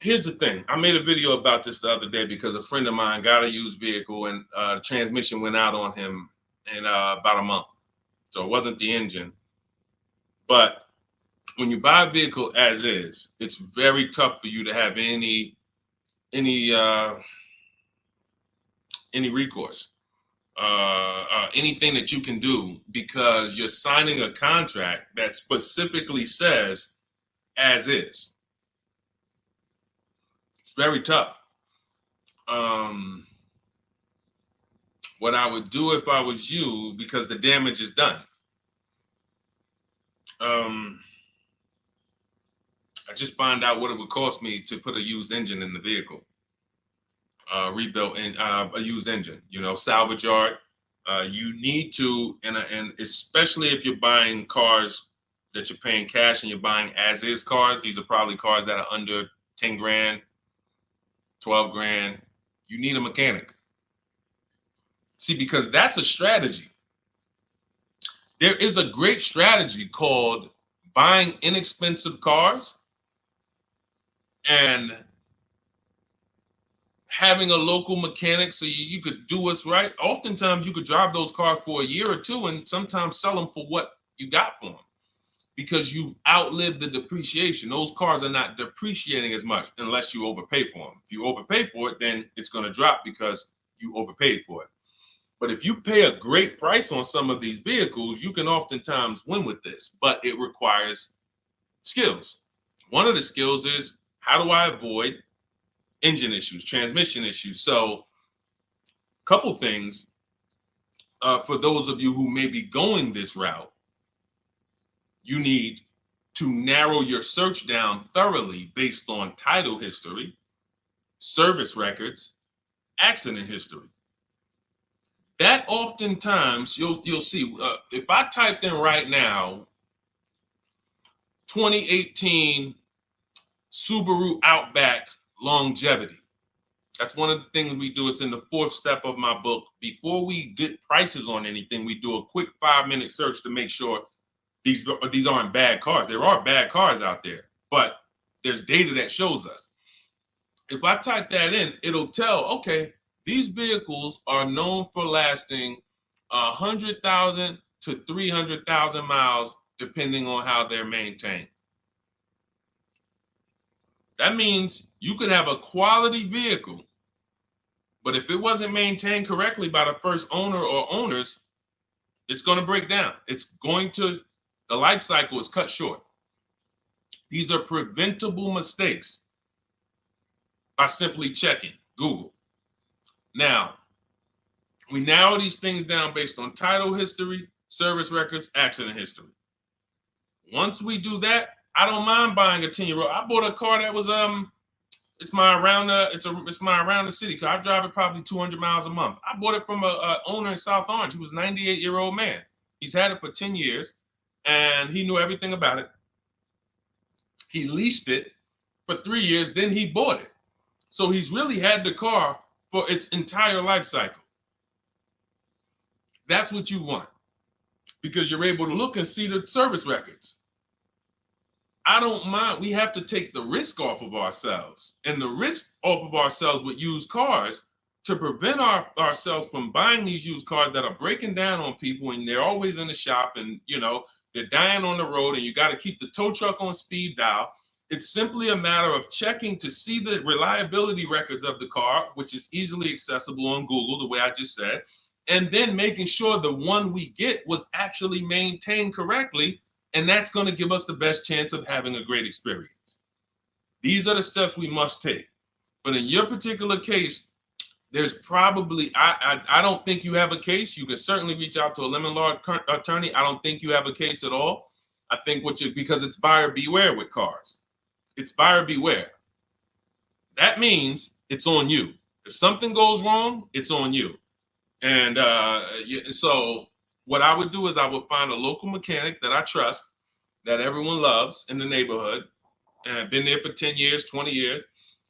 Here's the thing. I made a video about this the other day because a friend of mine got a used vehicle and the transmission went out on him in about a month. So it wasn't the engine. But when you buy a vehicle as is, it's very tough for you to have any recourse, anything that you can do, because you're signing a contract that specifically says as is. It's very tough. What I would do if I was you, because the damage is done. I just find out what it would cost me to put a used engine in the vehicle, rebuilt in a used engine. You know, salvage yard. You need to, and especially if you're buying cars that you're paying cash and you're buying as is cars. These are probably cars that are under 10 grand, 12 grand. You need a mechanic. See, because that's a strategy. There is a great strategy called buying inexpensive cars and having a local mechanic so you could do what's right. Oftentimes you could drive those cars for a year or two and sometimes sell them for what you got for them because you've outlived the depreciation. Those cars are not depreciating as much unless you overpay for them. If you overpay for it, then it's going to drop because you overpaid for it. But if you pay a great price on some of these vehicles, you can oftentimes win with this, but it requires skills. One of the skills is, how do I avoid engine issues, transmission issues? So a couple things for those of you who may be going this route, you need to narrow your search down thoroughly based on title history, service records, accident history. That oftentimes you'll see, if I typed in right now 2018 Subaru Outback longevity. That's one of the things we do. It's in the 4th step of my book. Before we get prices on anything, we do a quick 5-minute search to make sure these aren't bad cars. There are bad cars out there, but there's data that shows us. If I type that in, it'll tell, okay, these vehicles are known for lasting 100,000 to 300,000 miles, depending on how they're maintained. That means you could have a quality vehicle, but if it wasn't maintained correctly by the first owner or owners, it's going to break down. The life cycle is cut short. These are preventable mistakes by simply checking Google. Now, we narrow these things down based on title history, service records, accident history. Once we do that, I don't mind buying a 10-year-old. I bought a car that was it's my around the city car. I drive it probably 200 miles a month. I bought it from a owner in South Orange. He was a 98-year-old man. He's had it for 10 years and he knew everything about it. He leased it for 3 years, then he bought it. So he's really had the car for its entire life cycle. That's what you want because you're able to look and see the service records. I don't mind. We have to take the risk off of ourselves, and the risk off of ourselves with used cars to prevent ourselves from buying these used cars that are breaking down on people and they're always in the shop and, you know, they're dying on the road and you got to keep the tow truck on speed dial. It's simply a matter of checking to see the reliability records of the car, which is easily accessible on Google, the way I just said, and then making sure the one we get was actually maintained correctly. And that's going to give us the best chance of having a great experience. These are the steps we must take. But in your particular case, there's probably, I don't think you have a case. You can certainly reach out to a lemon law attorney. I don't think you have a case at all. I think because it's buyer beware with cars. It's buyer beware. That means it's on you. If something goes wrong, it's on you. And so what I would do is I would find a local mechanic that I trust, that everyone loves in the neighborhood, and I've been there for 10 years, 20 years.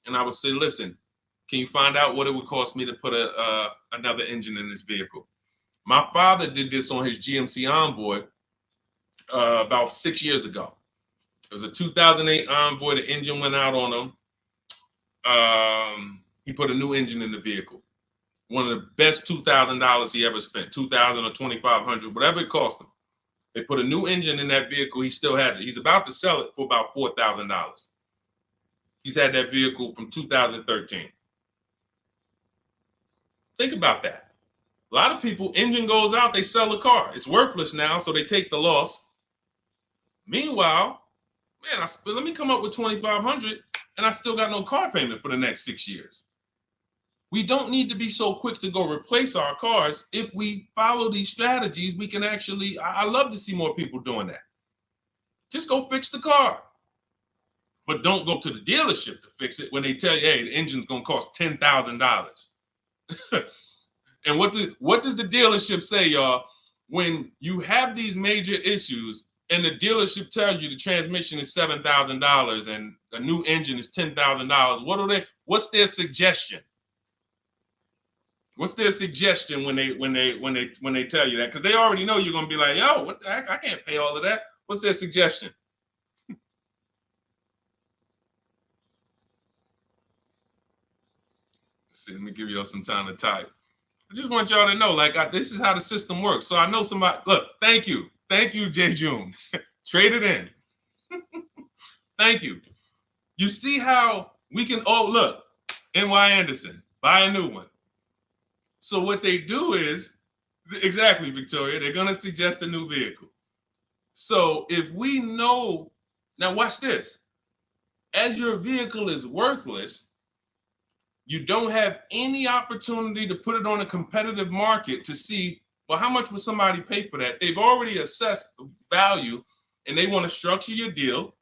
And I would say, listen, can you find out what it would cost me to put another engine in this vehicle? My father did this on his GMC Envoy about 6 years ago. It was a 2008 Envoy. The engine went out on him. He put a new engine in the vehicle. One of the best $2,000 he ever spent, $2,000 or $2,500, whatever it cost him. They put a new engine in that vehicle. He still has it. He's about to sell it for about $4,000. He's had that vehicle from 2013. Think about that. A lot of people, engine goes out, they sell the car. It's worthless now, so they take the loss. Meanwhile, man, let me come up with $2,500, and I still got no car payment for the next 6 years. We don't need to be so quick to go replace our cars. If we follow these strategies, we can actually, I love to see more people doing that. Just go fix the car. But don't go to the dealership to fix it when they tell you, hey, the engine's gonna cost $10,000. And what does the dealership say, y'all? When you have these major issues and the dealership tells you the transmission is $7,000 and a new engine is $10,000, what's their suggestion? What's their suggestion when they tell you that? Because they already know you're gonna be like, yo, what the heck? I can't pay all of that. What's their suggestion? See, let me give y'all some time to type. I just want y'all to know, like, this is how the system works. So I know somebody. Look, thank you, J. June. Trade it in. Thank you. You see how we can? Oh, look, N.Y. Anderson, buy a new one. So what they do is, exactly, Victoria, they're gonna suggest a new vehicle. So if we know, now watch this. As your vehicle is worthless, you don't have any opportunity to put it on a competitive market to see, well, how much would somebody pay for that? They've already assessed the value and they want to structure your deal,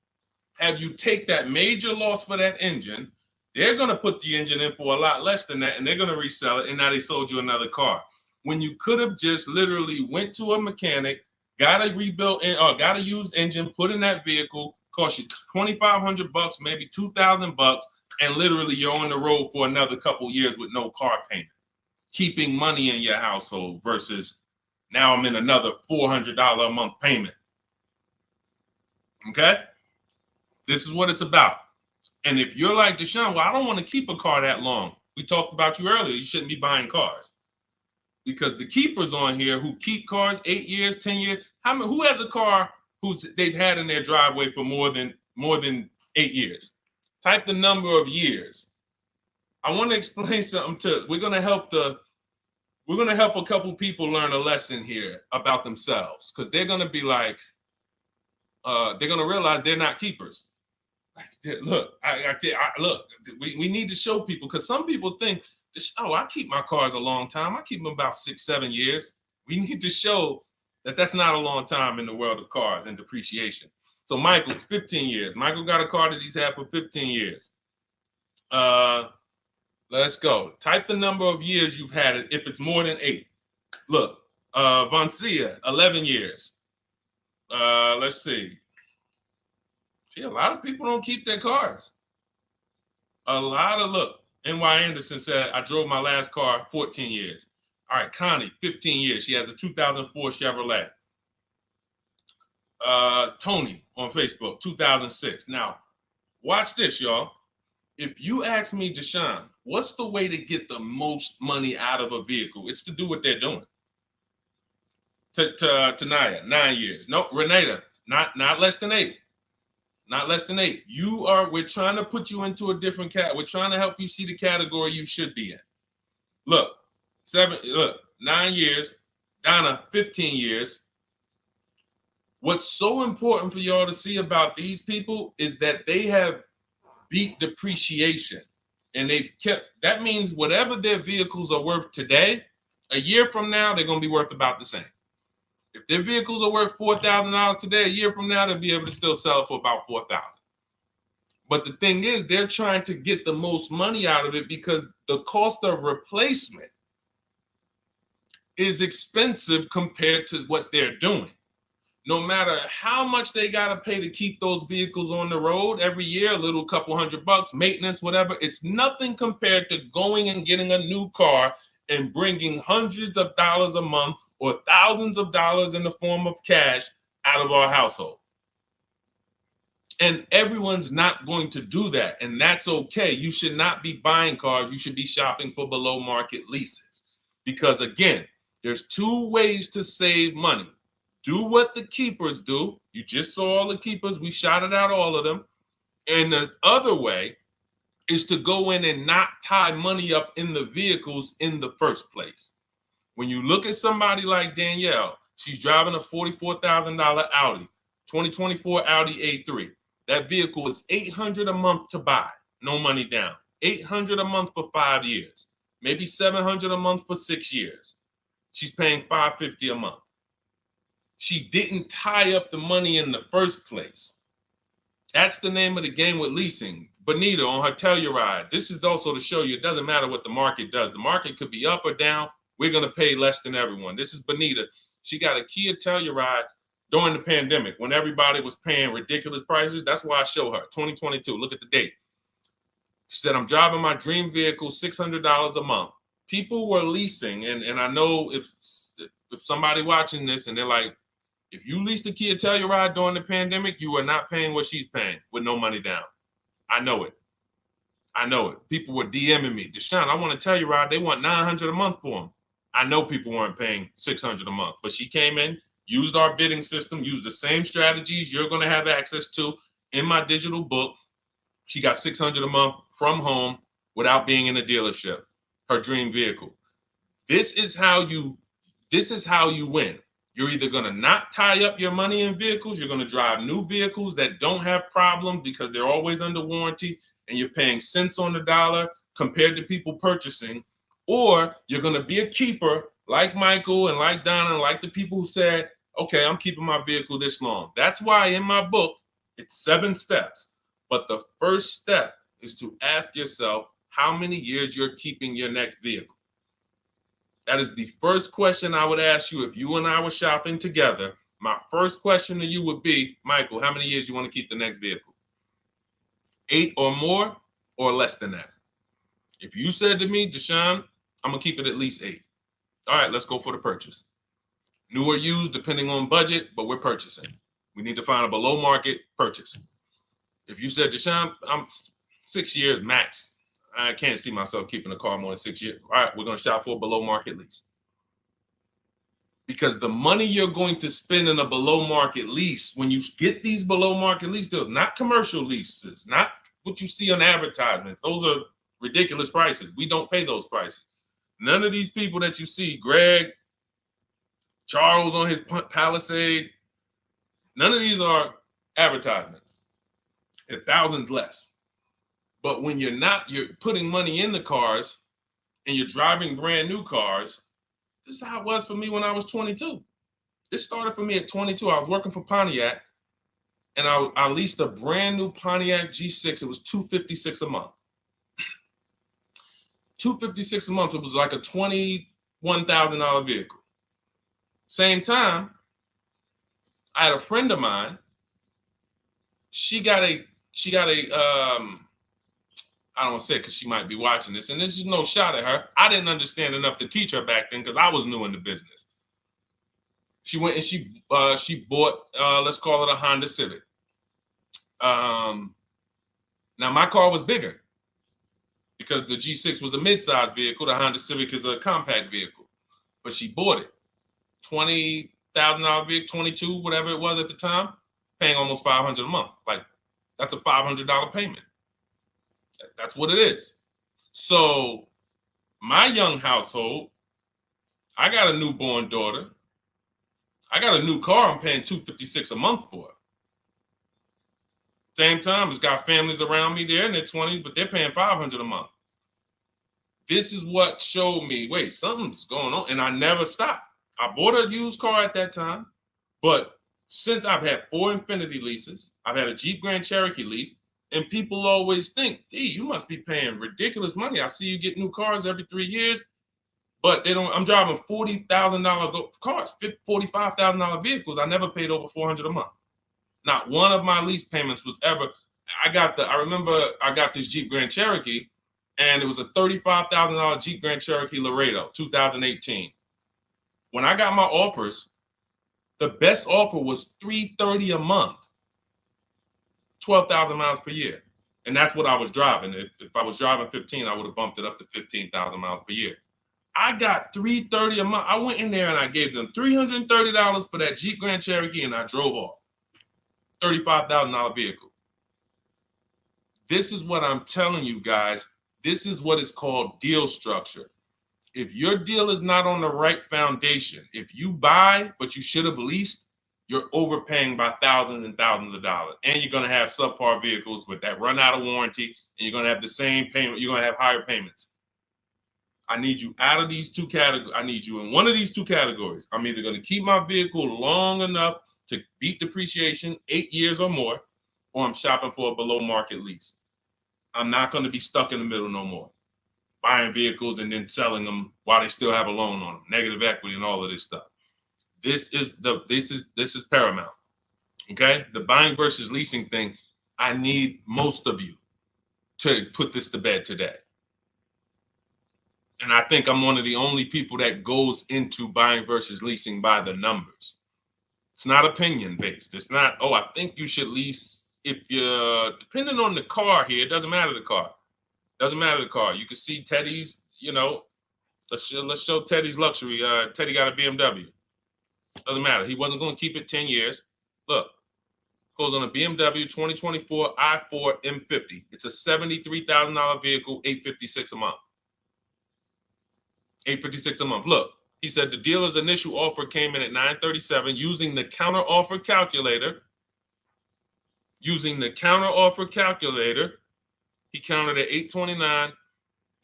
have you take that major loss for that engine. They're going to put the engine in for a lot less than that and they're going to resell it. And now they sold you another car. When you could have just literally went to a mechanic, got a rebuilt or got a used engine, put in that vehicle, cost you $2,500, maybe $2,000, and literally you're on the road for another couple years with no car payment, keeping money in your household versus now I'm in another $400 a month payment. Okay? This is what it's about. And if you're like Deshone, well, I don't want to keep a car that long. We talked about you earlier. You shouldn't be buying cars. Because the keepers on here who keep cars 8 years, 10 years, who has a car they've had in their driveway for more than 8 years? Type the number of years. I want to explain something we're gonna help a couple people learn a lesson here about themselves, because they're gonna be like, they're gonna realize they're not keepers. Look, look, we need to show people, because some people think, oh, I keep my cars a long time. I keep them about 6-7 years. We need to show that that's not a long time in the world of cars and depreciation. So Michael, 15 years. Michael got a car that he's had for 15 years. Let's go. Type the number of years you've had it if it's more than 8. Look, Vancia, 11 years. Let's see. See, a lot of people don't keep their cars. Look, N.Y. Anderson said, I drove my last car 14 years. All right, Connie, 15 years. She has a 2004 Chevrolet. Tony on Facebook, 2006. Now, watch this, y'all. If you ask me, Deshone, what's the way to get the most money out of a vehicle? It's to do what they're doing. Tanaya, 9 years. No, Renata, not less than 8. Not less than 8. We're trying to put you into a different cat. We're trying to help you see the category you should be in. Look, 9 years. Donna, 15 years. What's so important for y'all to see about these people is that they have beat depreciation. And that means whatever their vehicles are worth today, a year from now, they're going to be worth about the same. If their vehicles are worth $4,000 today, a year from now, they'll be able to still sell it for about $4,000. But the thing is, they're trying to get the most money out of it because the cost of replacement is expensive compared to what they're doing. No matter how much they got to pay to keep those vehicles on the road every year, a little couple $100, maintenance, whatever, it's nothing compared to going and getting a new car and bringing hundreds of dollars a month or thousands of dollars in the form of cash out of our household. And everyone's not going to do that. And that's okay. You should not be buying cars. You should be shopping for below market leases. Because again, there's 2 ways to save money. Do what the keepers do. You just saw all the keepers. We shouted out all of them. And the other way is to go in and not tie money up in the vehicles in the first place. When you look at somebody like Danielle, she's driving a $44,000 Audi, 2024 Audi A3. That vehicle is $800 a month to buy, no money down. $800 a month for 5 years, maybe $700 a month for 6 years. She's paying $550 a month. She didn't tie up the money in the first place. That's the name of the game with leasing. Bonita on her Telluride. This is also to show you it doesn't matter what the market does. The market could be up or down. We're going to pay less than everyone. This is Bonita. She got a Kia Telluride during the pandemic when everybody was paying ridiculous prices. That's why I show her 2022. Look at the date. She said, I'm driving my dream vehicle, $600 a month. People were leasing. And I know if somebody watching this and they're like, if you leased a Kia Telluride during the pandemic, you are not paying what she's paying with no money down. I know it. I know it. People were DMing me, Deshone, I want a Telluride. They want $900 a month for them. I know people weren't paying $600 a month, but she came in, used our bidding system, used the same strategies you're going to have access to in my digital book. She got $600 a month from home without being in a dealership. Her dream vehicle. This is how you win. You're either going to not tie up your money in vehicles, you're going to drive new vehicles that don't have problems because they're always under warranty and you're paying cents on the dollar compared to people purchasing, or you're going to be a keeper like Michael and like Donna and like the people who said, okay, I'm keeping my vehicle this long. That's why in my book, it's 7 steps. But the first step is to ask yourself how many years you're keeping your next vehicle. That is the first question I would ask you if you and I were shopping together. My first question to you would be, Michael, how many years you want to keep the next vehicle? 8 or more or less than that? If you said to me, Deshone, I'm going to keep it at least 8. All right, let's go for the purchase. New or used, depending on budget, but we're purchasing. We need to find a below market purchase. If you said, Deshone, I'm 6 years max. I can't see myself keeping a car more than 6 years. All right, we're going to shop for a below market lease. Because the money you're going to spend in a below market lease, when you get these below market lease deals, not commercial leases, not what you see on advertisements. Those are ridiculous prices. We don't pay those prices. None of these people that you see, Greg, Charles on his Palisade, none of these are advertisements. And thousands less. But when you're putting money in the cars and you're driving brand new cars, this is how it was for me when I was 22. This started for me at 22. I was working for Pontiac and I leased a brand new Pontiac G6. It was $256 a month. $256 a month. It was like a $21,000 vehicle. Same time, I had a friend of mine. She got a I don't want to say it because she might be watching this, and this is no shot at her. I didn't understand enough to teach her back then because I was new in the business. She went and she bought, let's call it a Honda Civic. Now my car was bigger because the G6 was a mid-sized vehicle. The Honda Civic is a compact vehicle, but she bought it. $20,000 vehicle, 22, whatever it was at the time, paying almost $500 a month. Like that's a $500 payment. That's what it is. So my young household, I got a newborn daughter. I got a new car I'm paying $256 a month for. Same time, it's got families around me there in their 20s, but they're paying $500 a month. This is what showed me, wait, something's going on. And I never stopped. I bought a used car at that time, but since I've had 4 Infiniti leases, I've had a Jeep Grand Cherokee lease, and people always think, D, you must be paying ridiculous money. I see you get new cars every 3 years, but they don't. I'm driving $40,000 cars, $45,000 vehicles. I never paid over $400 a month. Not one of my lease payments was ever. I remember I got this Jeep Grand Cherokee, and it was a $35,000 Jeep Grand Cherokee Laredo, 2018. When I got my offers, the best offer was $330 a month. 12,000 miles per year. And that's what I was driving. If I was driving 15, I would have bumped it up to 15,000 miles per year. I got $330 a month. I went in there and I gave them $330 for that Jeep Grand Cherokee and I drove off. $35,000 vehicle. This is what I'm telling you guys. This is what is called deal structure. If your deal is not on the right foundation, if you buy, but you should have leased, you're overpaying by thousands and thousands of dollars. And you're going to have subpar vehicles with that run out of warranty, and you're going to have the same payment. You're going to have higher payments. I need you out of these two categories. I need you in one of these two categories. I'm either going to keep my vehicle long enough to beat depreciation, 8 years or more, or I'm shopping for a below market lease. I'm not going to be stuck in the middle no more, buying vehicles and then selling them while they still have a loan on them, negative equity and all of this stuff. This is paramount. Okay, the buying versus leasing thing. I need most of you to put this to bed today. And I think I'm one of the only people that goes into buying versus leasing by the numbers. It's not opinion based. It's not, oh, I think you should lease if you're depending on the car here. It doesn't matter the car. Doesn't matter the car. You can see Teddy's, let's show Teddy's luxury. Teddy got a BMW. Doesn't matter. He wasn't going to keep it 10 years. Look, goes on a BMW 2024 i4 M50. It's a $73,000 vehicle, $856 a month. $856 a month. Look, he said the dealer's initial offer came in at $937 using the counter offer calculator. Using the counter offer calculator, he counted at $829,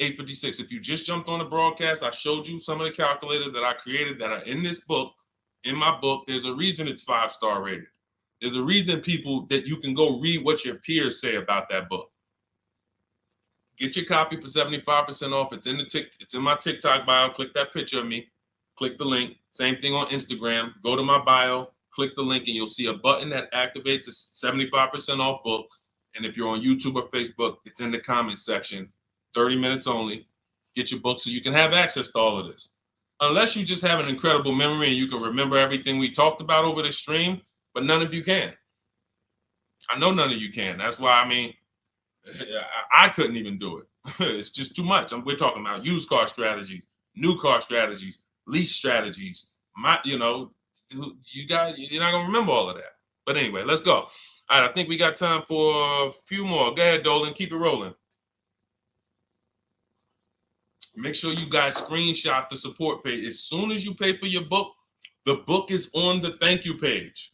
$856. If you just jumped on the broadcast, I showed you some of the calculators that I created that are in this book. In my book, there's a reason it's 5-star rated. There's a reason people that you can go read what your peers say about that book. Get your copy for 75% off. It's in my TikTok bio. Click that picture of me. Click the link. Same thing on Instagram. Go to my bio. Click the link, and you'll see a button that activates a 75% off book. And if you're on YouTube or Facebook, it's in the comments section. 30 minutes only. Get your book so you can have access to all of this. Unless you just have an incredible memory and you can remember everything we talked about over the stream, but none of you can. I know none of you can. That's why, I couldn't even do it. It's just too much. We're talking about used car strategies, new car strategies, lease strategies. You guys, you're not gonna remember all of that. But anyway, let's go. All right, I think we got time for a few more. Go ahead, Dolan, keep it rolling. Make sure you guys screenshot the support page. As soon as you pay for your book, the book is on the thank you page.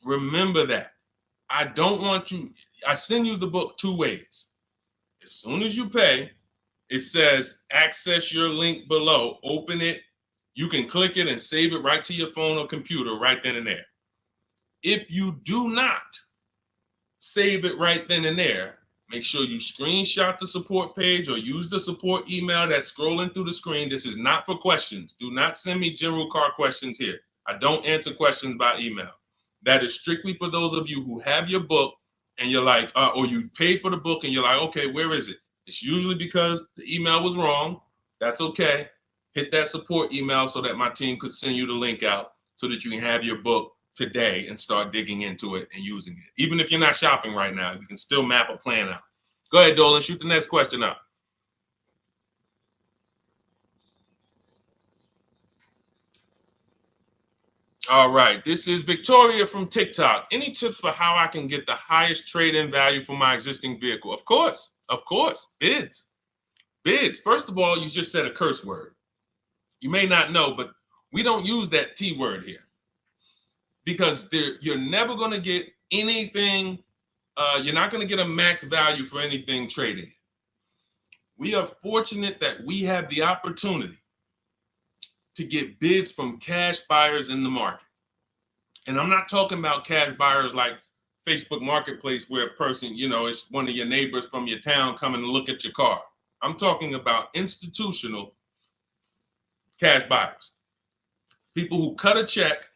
Remember that. I don't want you, I send you the book 2 ways. As soon as you pay, it says access your link below, open it. You can click it and save it right to your phone or computer right then and there. If you do not save it right then and there, make sure you screenshot the support page or use the support email that's scrolling through the screen. This is not for questions. Do not send me general car questions here. I don't answer questions by email. That is strictly for those of you who have your book and you're like, or you paid for the book and you're like, okay, where is it? It's usually because the email was wrong. That's okay. Hit that support email so that my team could send you the link out so that you can have your book today and start digging into it and using it. Even if you're not shopping right now, you can still map a plan out. Go ahead, Dolan, shoot the next question up. All right, this is Victoria from TikTok. Any tips for how I can get the highest trade-in value for my existing vehicle? Of course, bids. First of all, you just said a curse word. You may not know, but we don't use that T word here because you're never going to get anything. You're not going to get a max value for anything traded. We are fortunate that we have the opportunity to get bids from cash buyers in the market. And I'm not talking about cash buyers like Facebook Marketplace where a person, it's one of your neighbors from your town coming to look at your car. I'm talking about institutional cash buyers. People who cut a check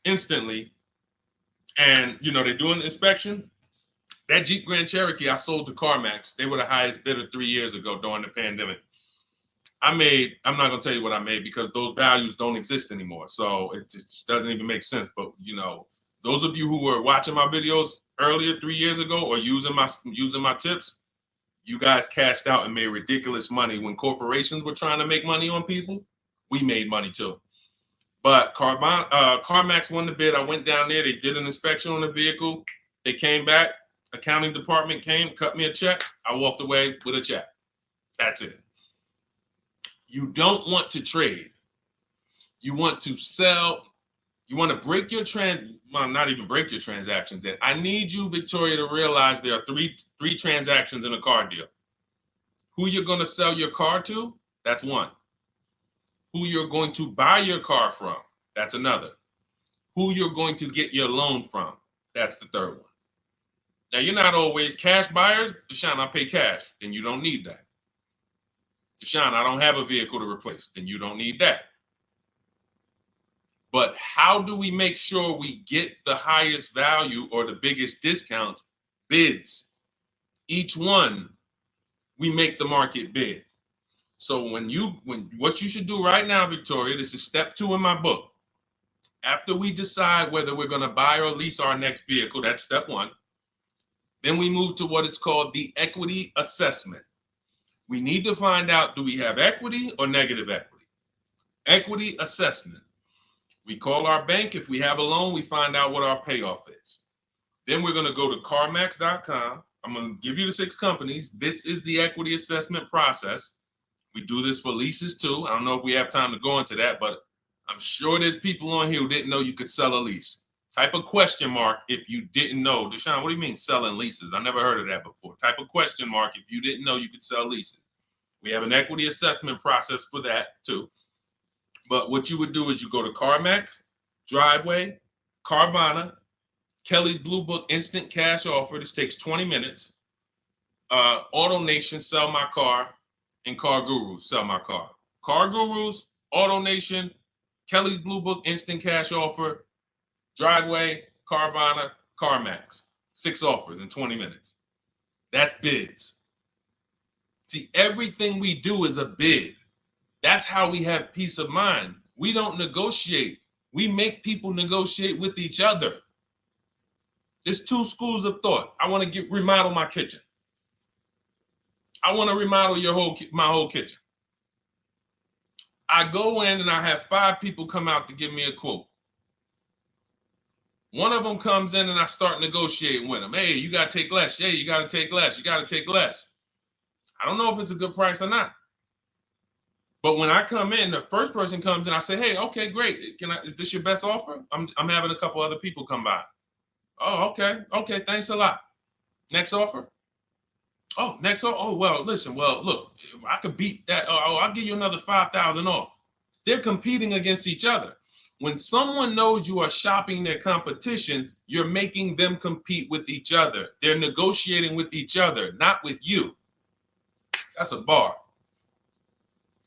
instantly and, they do an inspection. That Jeep Grand Cherokee I sold to CarMax, they were the highest bidder 3 years ago during the pandemic. I'm not going to tell you what I made because those values don't exist anymore. So it just doesn't even make sense. But, those of you who were watching my videos earlier 3 years ago or using my tips, you guys cashed out and made ridiculous money. When corporations were trying to make money on people, we made money too. But CarMax won the bid. I went down there. They did an inspection on the vehicle. They came back. Accounting department came, cut me a check. I walked away with a check. That's it. You don't want to trade. You want to sell. You want to break your not even break your transactions. I need you, Victoria, to realize there are three transactions in a car deal. Who you're going to sell your car to That's one. Who you're going to buy your car from. That's another. Who you're going to get your loan from. That's the third one. Now, you're not always cash buyers. Deshone, I pay cash. Then you don't need that. Deshone, I don't have a vehicle to replace. Then you don't need that. But how do we make sure we get the highest value or the biggest discount? Bids. Each one, we make the market bid. So what you should do right now, Victoria, this is step 2 in my book. After we decide whether we're going to buy or lease our next vehicle, that's step 1. Then we move to what is called the equity assessment. We need to find out, do we have equity or negative equity? Equity assessment. We call our bank. If we have a loan, we find out what our payoff is. Then we're going to go to CarMax.com. I'm going to give you the 6 companies. This is the equity assessment process. We do this for leases too. I don't know if we have time to go into that, but I'm sure there's people on here who didn't know you could sell a lease. Type a question mark if you didn't know. Deshone, what do you mean selling leases? I never heard of that before. Type a question mark if you didn't know you could sell leases. We have an equity assessment process for that too. But what you would do is you go to CarMax, Driveway, Carvana, Kelly's Blue Book Instant Cash Offer. This takes 20 minutes. Auto Nation, Sell My Car, and Car Gurus, Sell My Car. Car Gurus, Auto Nation, Kelly's Blue Book Instant Cash Offer, Driveway, Carvana, CarMax. 6 offers in 20 minutes. That's bids. See, everything we do is a bid. That's how we have peace of mind. We don't negotiate. We make people negotiate with each other. There's 2 schools of thought. I want to remodel my kitchen. I want to remodel my whole kitchen. I go in and I have 5 people come out to give me a quote. One of them comes in and I start negotiating with them. Hey, you got to take less. Hey, you got to take less. You got to take less. I don't know if it's a good price or not. But when I come in, the first person comes in, I say, hey, okay, great. Is this your best offer? I'm having a couple other people come by. Oh, okay. Okay, thanks a lot. Next offer? Oh, next offer? Oh, well, listen, look, I could beat that. Oh, I'll give you another 5,000 off. They're competing against each other. When someone knows you are shopping their competition, you're making them compete with each other. They're negotiating with each other, not with you. That's a bar.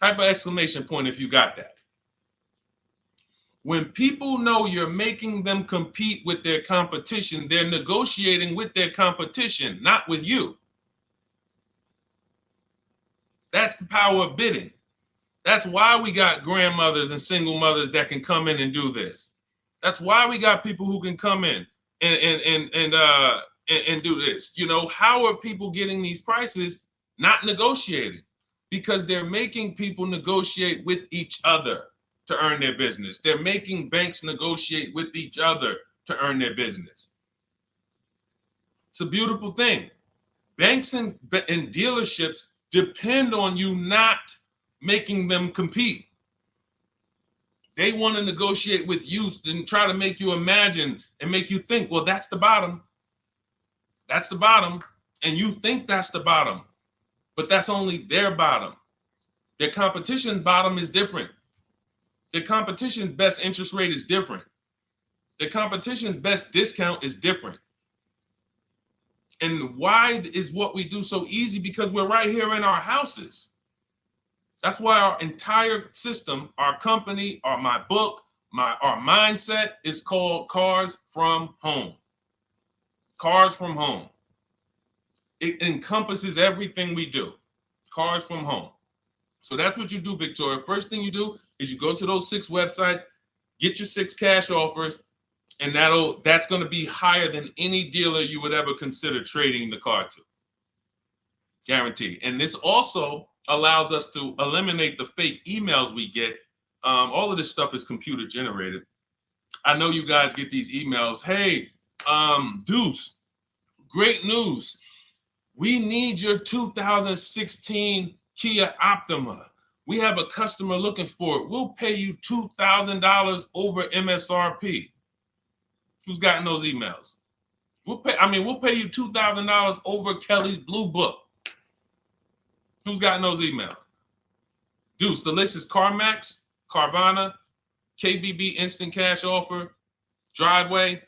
Type of exclamation point if you got that. When people know you're making them compete with their competition, they're negotiating with their competition, not with you. That's the power of bidding. That's why we got grandmothers and single mothers that can come in and do this. That's why we got people who can come in and do this. You know, how are people getting these prices? Not negotiating, because they're making people negotiate with each other to earn their business. They're making banks negotiate with each other to earn their business. It's a beautiful thing. Banks and dealerships depend on you not making them compete. They want to negotiate with you and try to make you imagine and make you think, well, that's the bottom. That's the bottom. And you think that's the bottom, but that's only their bottom. Their competition's bottom is different. Their competition's best interest rate is different. Their competition's best discount is different. And why is what we do so easy? Because we're right here in our houses. That's why our entire system, our company, my book, our mindset is called Cars from Home. Cars from Home. It encompasses everything we do. Cars from Home. So that's what you do, Victoria. First thing you do is you go to those 6 websites, get your 6 cash offers, and that's going to be higher than any dealer you would ever consider trading the car to. Guaranteed. And this also allows us to eliminate the fake emails we get. All of this stuff is computer generated. I know you guys get these emails. Hey, Deuce, great news. We need your 2016 Kia Optima. We have a customer looking for it. We'll pay you $2,000 over MSRP. Who's gotten those emails? We'll pay you $2,000 over Kelly's Blue Book. Who's gotten those emails? Deuce, the list is CarMax, Carvana, KBB Instant Cash Offer, Driveway,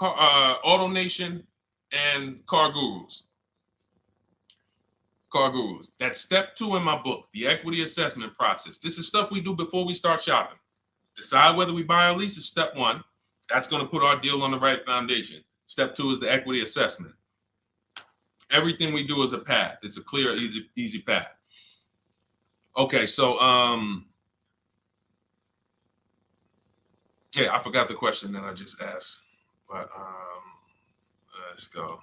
Auto Nation, and Car Gurus. Car Gurus. That's step 2 in my book, the equity assessment process. This is stuff we do before we start shopping. Decide whether we buy or lease is step 1. That's going to put our deal on the right foundation. Step 2 is the equity assessment. Everything we do is a path. It's a clear, easy path. Okay, so yeah, I forgot the question that I just asked, but let's go.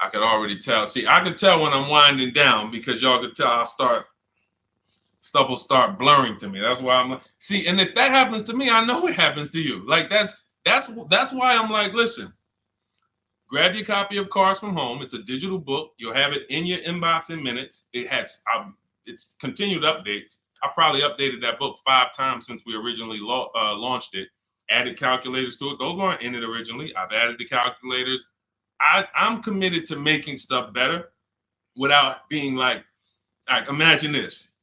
I could already tell. See, I could tell when I'm winding down because y'all could tell stuff will start blurring to me. That's why I'm like, see, and if that happens to me, I know it happens to you. Like that's why I'm like, listen, grab your copy of Cars from Home. It's a digital book. You'll have it in your inbox in minutes. It has it's continued updates. I probably updated that book 5 times since we originally launched it. Added calculators to it. Those weren't in it originally. I've added the calculators. I'm committed to making stuff better without being like imagine this.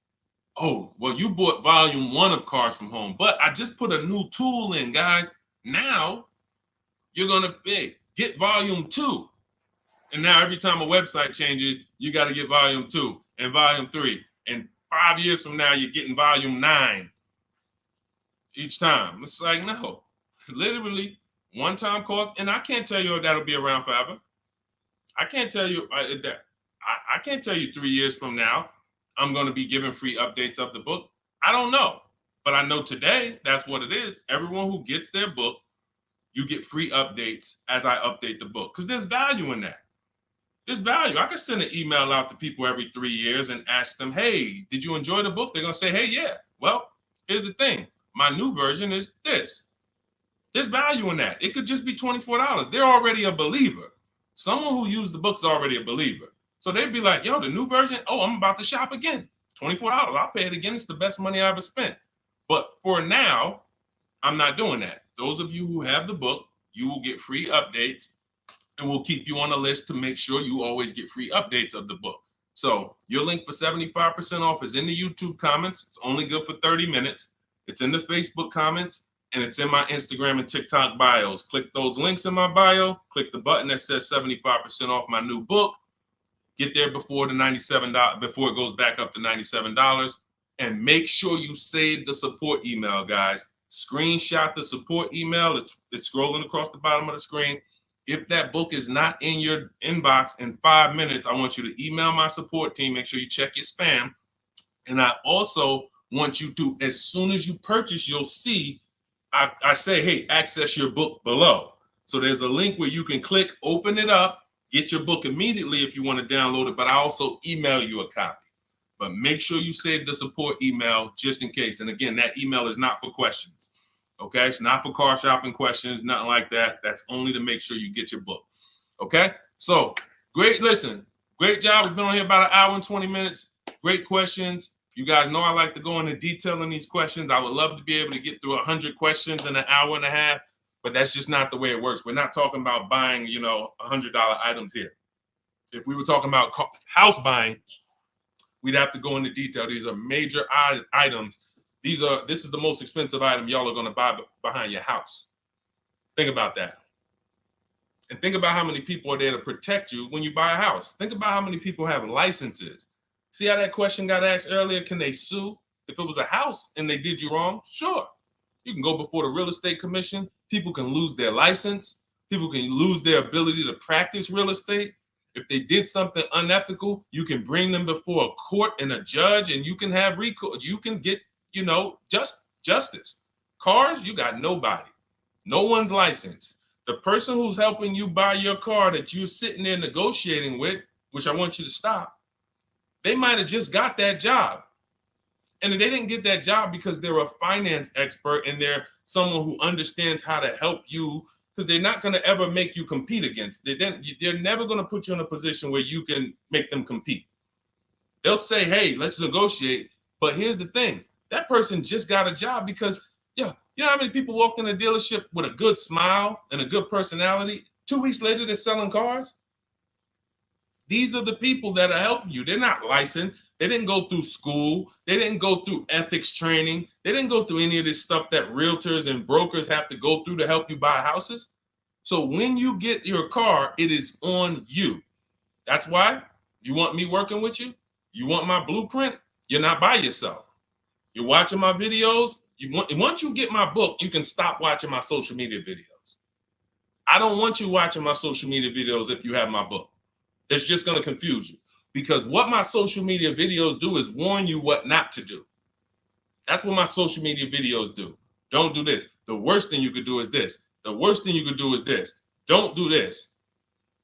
Oh, well, you bought volume 1 of Cars from Home, but I just put a new tool in, guys. Now you're going to get volume 2. And now every time a website changes, you got to get volume 2 and volume 3. And 5 years from now, you're getting volume 9 each time. It's like, no, literally one-time cost. And I can't tell you if that'll be around forever. I can't tell you that. I can't tell you 3 years from now, I'm going to be giving free updates of the book. I don't know. But I know today, that's what it is. Everyone who gets their book, you get free updates as I update the book. Because there's value in that. There's value. I can send an email out to people every 3 years and ask them, hey, did you enjoy the book? They're going to say, hey, yeah. Well, here's the thing. My new version is this. There's value in that. It could just be $24. They're already a believer. Someone who used the book's already a believer. So they'd be like, yo, the new version, oh, I'm about to shop again. $24. I'll pay it again. It's the best money I ever spent. But for now, I'm not doing that. Those of you who have the book, you will get free updates, and we'll keep you on the list to make sure you always get free updates of the book. So your link for 75% off is in the YouTube comments. It's only good for 30 minutes. It's in the Facebook comments, and it's in my Instagram and TikTok bios. Click those links in my bio. Click the button that says 75% off my new book. Get there before the $97, before it goes back up to $97. And make sure you save the support email, guys. Screenshot the support email. It's scrolling across the bottom of the screen. If that book is not in your inbox in 5 minutes, I want you to email my support team. Make sure you check your spam. And I also want you to, as soon as you purchase, you'll see, I say, hey, access your book below. So there's a link where you can click, open it up, get your book immediately if you want to download it, but I also email you a copy. But make sure you save the support email just in case. And again, that email is not for questions. Okay, it's not for car shopping questions, nothing like that. That's only to make sure you get your book. Okay, so great. Listen, great job. We've been on here about 1 hour and 20 minutes. Great questions. You guys know I like to go into detail in these questions. I would love to be able to get through 100 questions in 1.5 hours, but that's just not the way it works. We're not talking about buying, $100 items here. If we were talking about house buying, we'd have to go into detail. These are major items. This is the most expensive item y'all are going to buy behind your house. Think about that. And think about how many people are there to protect you when you buy a house. Think about how many people have licenses. See how that question got asked earlier? Can they sue if it was a house and they did you wrong? Sure. You can go before the real estate commission. People can lose their license. People can lose their ability to practice real estate. If they did something unethical, you can bring them before a court and a judge, and you can have recourse. You can get, justice. Cars, you got nobody. No one's licensed. The person who's helping you buy your car that you're sitting there negotiating with, which I want you to stop, they might have just got that job. And they didn't get that job because they're a finance expert and they're someone who understands how to help you, because they're not going to ever make you compete against. They're never going to put you in a position where you can make them compete. They'll say, hey, let's negotiate. But here's the thing. That person just got a job because, you know how many people walked in a dealership with a good smile and a good personality? 2 weeks later, they're selling cars. These are the people that are helping you. They're not licensed. They didn't go through school. They didn't go through ethics training. They didn't go through any of this stuff that realtors and brokers have to go through to help you buy houses. So when you get your car, it is on you. That's why you want me working with you. You want my blueprint. You're not by yourself. You're watching my videos. Once you get my book, you can stop watching my social media videos. I don't want you watching my social media videos if you have my book. It's just going to confuse you, because what my social media videos do is warn you what not to do. That's what my social media videos do. Don't do this. The worst thing you could do is this. The worst thing you could do is this. Don't do this.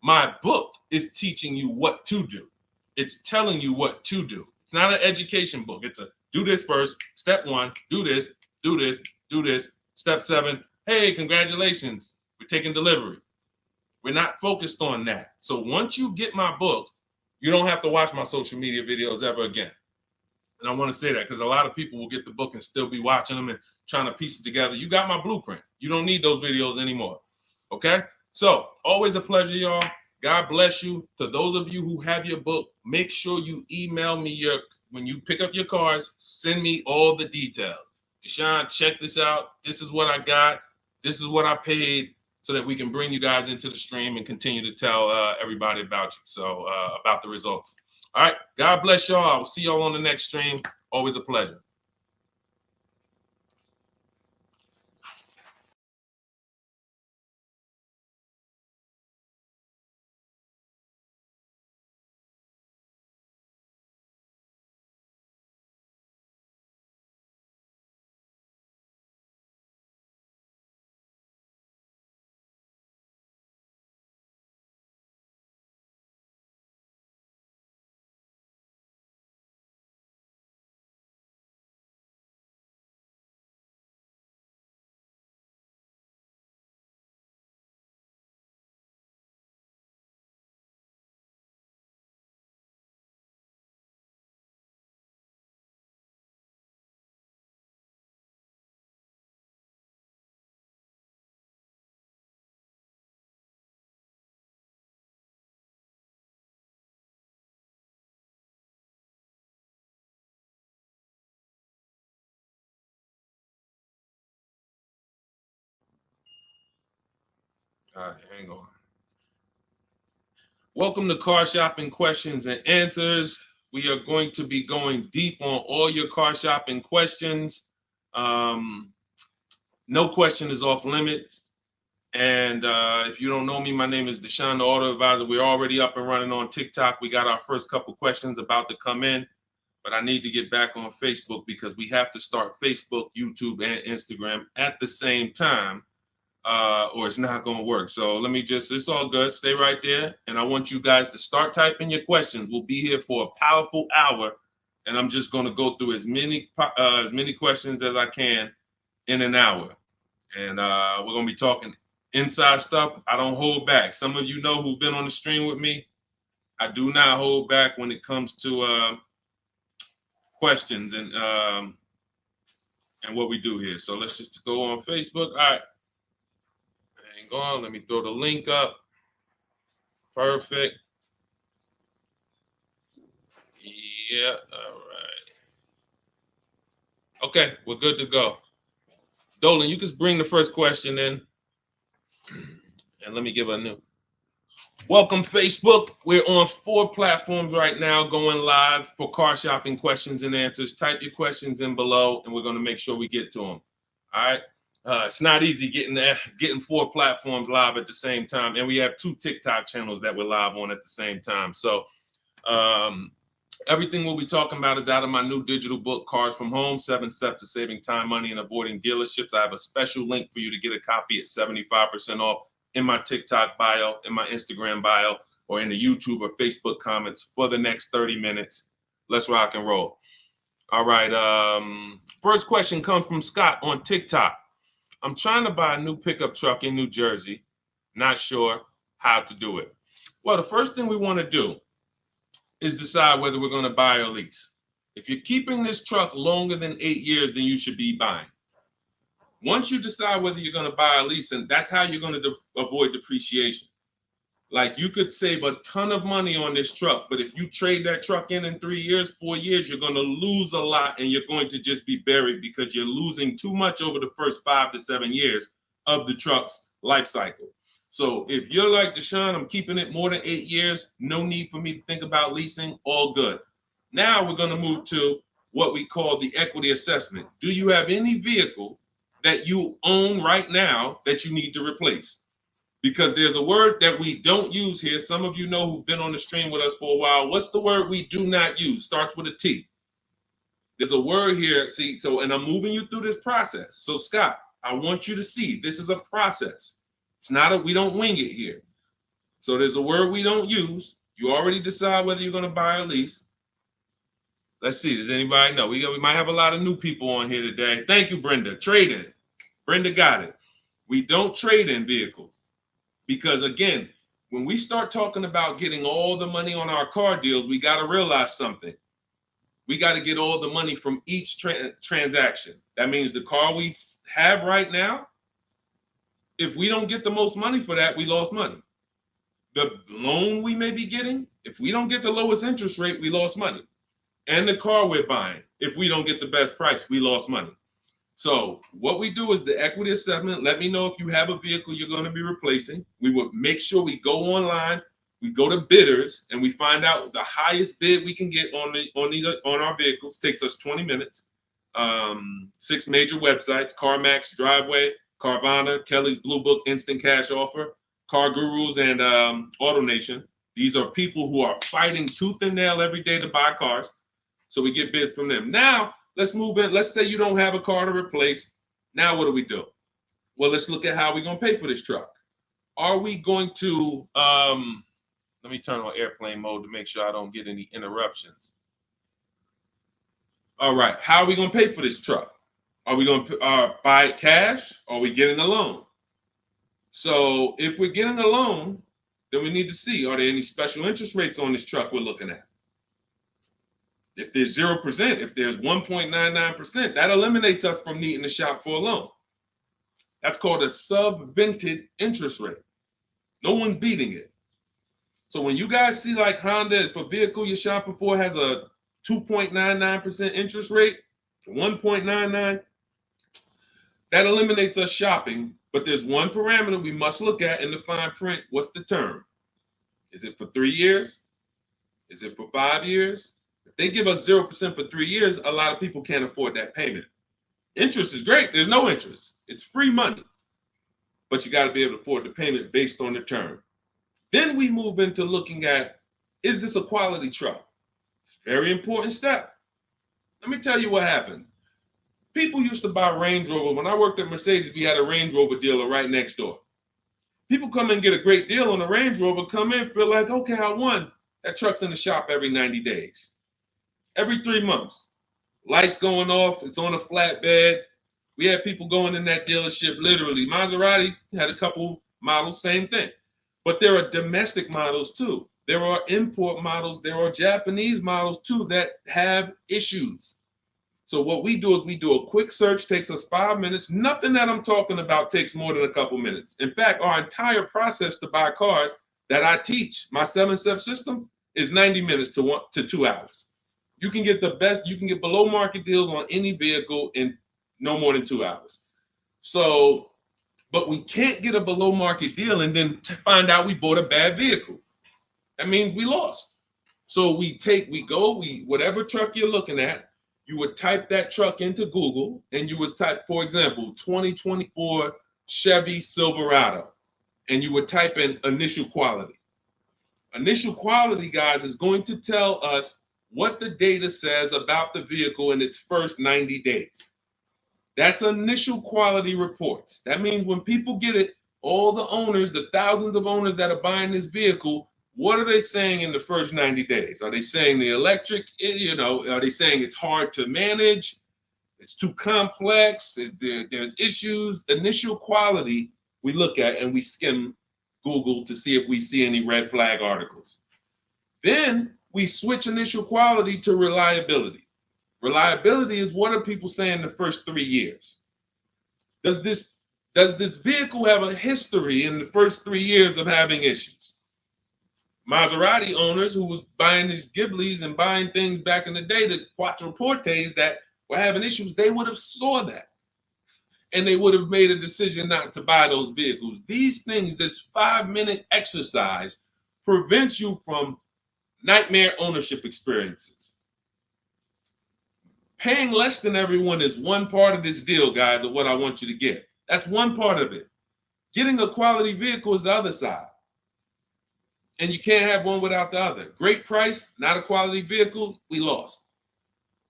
My book is teaching you what to do. It's telling you what to do. It's not an education book. It's a do this first. Step 1, do this, do this, do this. Step 7, hey, congratulations, we're taking delivery. We're not focused on that. So once you get my book, you don't have to watch my social media videos ever again. And I want to say that because a lot of people will get the book and still be watching them and trying to piece it together. You got my blueprint. You don't need those videos anymore. Okay? So always a pleasure, y'all. God bless you. To those of you who have your book, make sure you email me when you pick up your cars, send me all the details. Deshone, check this out. This is what I got. This is what I paid, so that we can bring you guys into the stream and continue to tell everybody about you. So about the results. All right. God bless y'all. I will see y'all on the next stream. Always a pleasure. All right, hang on. Welcome to Car Shopping Questions and Answers. We are going to be going deep on all your car shopping questions. No question is off limits. And if you don't know me, my name is Deshone the Auto Advisor. We're already up and running on TikTok. We got our first couple questions about to come in, but I need to get back on Facebook because we have to start Facebook, YouTube, and Instagram at the same time, or it's not going to work. So let me it's all good. Stay right there. And I want you guys to start typing your questions. We'll be here for a powerful hour, and I'm just going to go through as many questions as I can in an hour. And we're going to be talking inside stuff. I don't hold back. Some of you know who've been on the stream with me. I do not hold back when it comes to questions and what we do here. So let's just go on Facebook. All right. Hang on. Let me throw the link up. Perfect. Yeah. All right. Okay. We're good to go. Dolan, you can bring the first question in. And let me give a new. Welcome, Facebook. We're on 4 platforms right now going live for car shopping questions and answers. Type your questions in below, and we're going to make sure we get to them. All right. It's not easy getting 4 platforms live at the same time. And we have 2 TikTok channels that we're live on at the same time. So everything we'll be talking about is out of my new digital book, Cars from Home, 7 Steps to Saving Time, Money, and Avoiding Dealerships. I have a special link for you to get a copy at 75% off in my TikTok bio, in my Instagram bio, or in the YouTube or Facebook comments for the next 30 minutes. Let's rock and roll. All right. First question comes from Scott on TikTok. I'm trying to buy a new pickup truck in New Jersey. Not sure how to do it. Well, the first thing we want to do is decide whether we're going to buy or lease. If you're keeping this truck longer than 8 years, then you should be buying. Once you decide whether you're going to buy or lease, and that's how you're going to avoid depreciation. Like you could save a ton of money on this truck, but if you trade that truck in 3 years, 4 years, you're going to lose a lot and you're going to just be buried because you're losing too much over the first 5 to 7 years of the truck's life cycle. So if you're like Deshone, I'm keeping it more than 8 years, no need for me to think about leasing, all good. Now we're going to move to what we call the equity assessment. Do you have any vehicle that you own right now that you need to replace? Because there's a word that we don't use here. Some of you know who've been on the stream with us for a while. What's the word we do not use? Starts with a T. There's a word here. See, so, and I'm moving you through this process. So Scott, I want you to see this is a process. It's not we don't wing it here. So there's a word we don't use. You already decide whether you're going to buy or lease. Let's see. Does anybody know? We might have a lot of new people on here today. Thank you, Brenda. Trade in. Brenda got it. We don't trade in vehicles. Because again, when we start talking about getting all the money on our car deals, we got to realize something. We got to get all the money from each transaction. That means the car we have right now, if we don't get the most money for that, we lost money. The loan we may be getting, if we don't get the lowest interest rate, we lost money. And the car we're buying, if we don't get the best price, we lost money. So what we do is the equity assessment. Let me know if you have a vehicle you're going to be replacing. We would make sure we go online, we go to bidders, and we find out the highest bid we can get on our vehicles. Takes us 20 minutes. 6 major websites: CarMax, Driveway, Carvana, Kelly's Blue Book, Instant Cash Offer, Car Gurus, and AutoNation. These are people who are fighting tooth and nail every day to buy cars. So we get bids from them. Now, let's move in. Let's say you don't have a car to replace. Now, what do? Well, let's look at how we're going to pay for this truck. Are we going to, let me turn on airplane mode to make sure I don't get any interruptions. All right. How are we going to pay for this truck? Are we going to buy it cash? Or are we getting a loan? So if we're getting a loan, then we need to see, are there any special interest rates on this truck we're looking at? If there's 0%, if there's 1.99%, that eliminates us from needing to shop for a loan. That's called a subvented interest rate. No one's beating it. So when you guys see like Honda, if a vehicle you're shopping for has a 2.99% interest rate, 1.99, that eliminates us shopping. But there's one parameter we must look at in the fine print. What's the term? Is it for 3 years? Is it for 5 years? If they give us 0% for 3 years, a lot of people can't afford that payment. Interest is great. There's no interest. It's free money. But you got to be able to afford the payment based on the term. Then we move into looking at, is this a quality truck? It's a very important step. Let me tell you what happened. People used to buy Range Rover. When I worked at Mercedes, we had a Range Rover dealer right next door. People come and get a great deal on a Range Rover, come in, feel like, okay, I won. That truck's in the shop every 90 days. Every 3 months, lights going off, it's on a flatbed. We had people going in that dealership, literally. Maserati had a couple models, same thing. But there are domestic models too. There are import models. There are Japanese models too that have issues. So what we do is we do a quick search, takes us 5 minutes. Nothing that I'm talking about takes more than a couple minutes. In fact, our entire process to buy cars that I teach, my 7-step system, is 90 minutes to 2 hours. You can get the best, you can get below market deals on any vehicle in no more than 2 hours. So, but we can't get a below market deal and then find out we bought a bad vehicle. That means we lost. So whatever truck you're looking at, you would type that truck into Google and you would type, for example, 2024 Chevy Silverado, and you would type in initial quality. Initial quality, guys, is going to tell us what the data says about the vehicle in its first 90 days. That's initial quality reports. That means when people get it, all the owners, the thousands of owners that are buying this vehicle, what are they saying in the first 90 days? Are they saying the electric, are they saying it's hard to manage? It's too complex, there's issues. Initial quality we look at and we skim Google to see if we see any red flag articles. Then we switch initial quality to reliability. Reliability is what are people saying the first 3 years? Does this vehicle have a history in the first 3 years of having issues? Maserati owners who was buying these Ghiblis and buying things back in the day, the Quattroportes that were having issues, they would have saw that. And they would have made a decision not to buy those vehicles. These things, this 5-minute exercise prevents you from nightmare ownership experiences. Paying less than everyone is one part of this deal, guys, of what I want you to get. That's one part of it. Getting a quality vehicle is the other side. And you can't have one without the other. Great price, not a quality vehicle, we lost.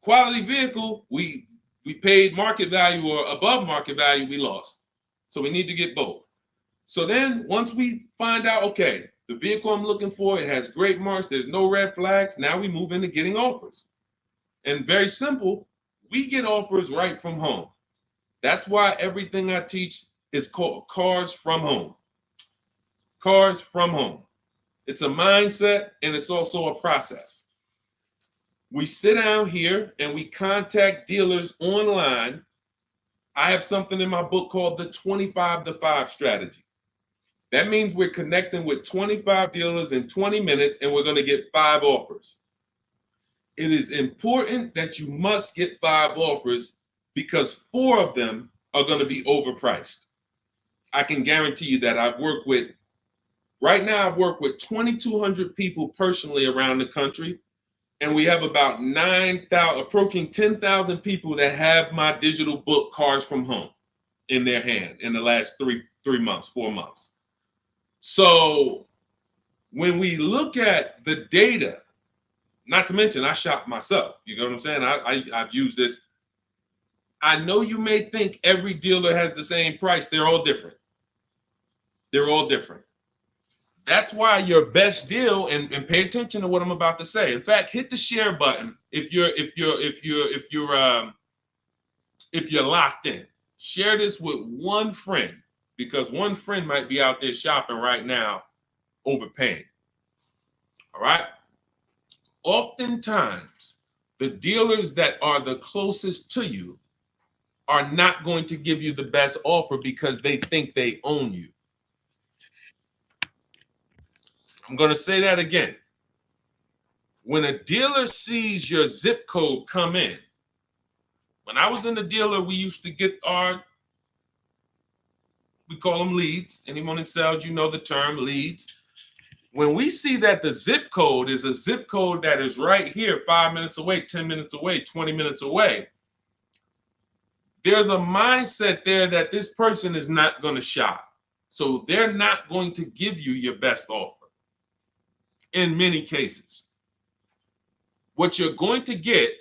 Quality vehicle, we paid market value or above market value, we lost. So we need to get both. So then once we find out, okay, the vehicle I'm looking for, it has great marks, there's no red flags, now we move into getting offers. And very simple, we get offers right from home. That's why everything I teach is called Cars from Home. Cars from Home. It's a mindset and it's also a process. We sit down here and we contact dealers online. I have something in my book called the 25 to 5 strategy. That means we're connecting with 25 dealers in 20 minutes and we're going to get 5 offers. It is important that you must get 5 offers because 4 of them are going to be overpriced. I can guarantee you that. Right now I've worked with 2,200 people personally around the country, and we have about 9,000, approaching 10,000 people that have my digital book Cars from Home in their hand in the last 4 months. So when we look at the data, not to mention I shop myself, you know what I'm saying? I've used this. I know you may think every dealer has the same price. They're all different. They're all different. That's why your best deal, and pay attention to what I'm about to say. In fact, hit the share button if you're locked in. Share this with one friend because one friend might be out there shopping right now, overpaying. All right. Oftentimes, the dealers that are the closest to you are not going to give you the best offer because they think they own you. I'm going to say that again. When a dealer sees your zip code come in, when I was in the dealer, we used to get we call them leads. Anyone that sells, you know the term leads. When we see that the zip code is a zip code that is right here, 5 minutes away, 10 minutes away, 20 minutes away, there's a mindset there that this person is not going to shop. So they're not going to give you your best offer in many cases. What you're going to get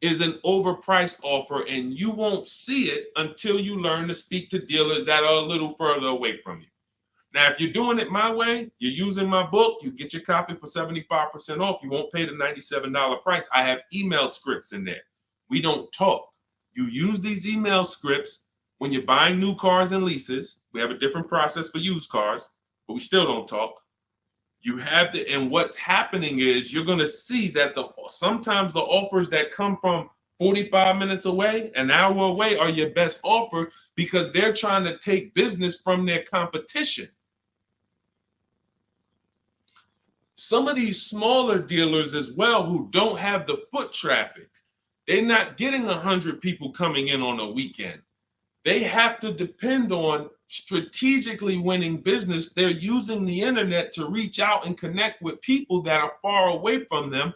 is an overpriced offer, and you won't see it until you learn to speak to dealers that are a little further away from you. Now, if you're doing it my way, you're using my book, you get your copy for 75% off. You won't pay the $97 price. I have email scripts in there. We don't talk. You use these email scripts when you're buying new cars and leases. We have a different process for used cars, but we still don't talk. You have to, and what's happening is you're going to see that sometimes the offers that come from 45 minutes away, an hour away, are your best offer because they're trying to take business from their competition. Some of these smaller dealers as well who don't have the foot traffic, they're not getting 100 people coming in on a weekend. They have to depend on strategically winning business. They're using the internet to reach out and connect with people that are far away from them,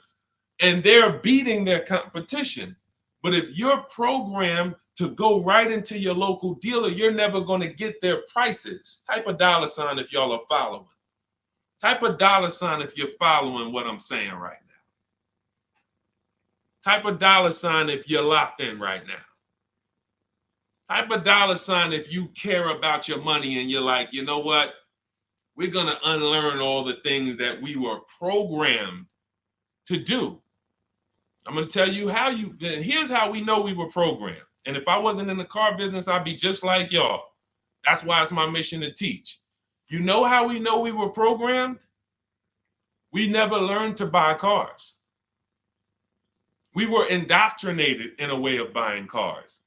and they're beating their competition. But if you're programmed to go right into your local dealer, you're never going to get their prices. Type a $ if y'all are following. Type a $ if you're following what I'm saying right now. Type a $ if you're locked in right now. Type a $ if you care about your money and you're like, you know what? We're going to unlearn all the things that we were programmed to do. I'm going to tell you here's how we know we were programmed. And if I wasn't in the car business, I'd be just like y'all. That's why it's my mission to teach. You know how we know we were programmed? We never learned to buy cars. We were indoctrinated in a way of buying cars.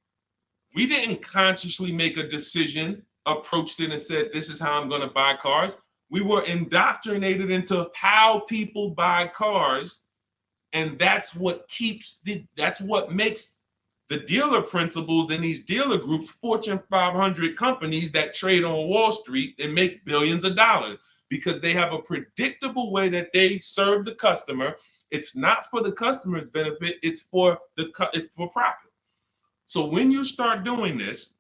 We didn't consciously make a decision, approached it and said, this is how I'm going to buy cars. We were indoctrinated into how people buy cars, and that's what makes the dealer principals in these dealer groups, Fortune 500 companies that trade on Wall Street and make billions of dollars, because they have a predictable way that they serve the customer. It's not for the customer's benefit, it's for profit. So when you start doing this,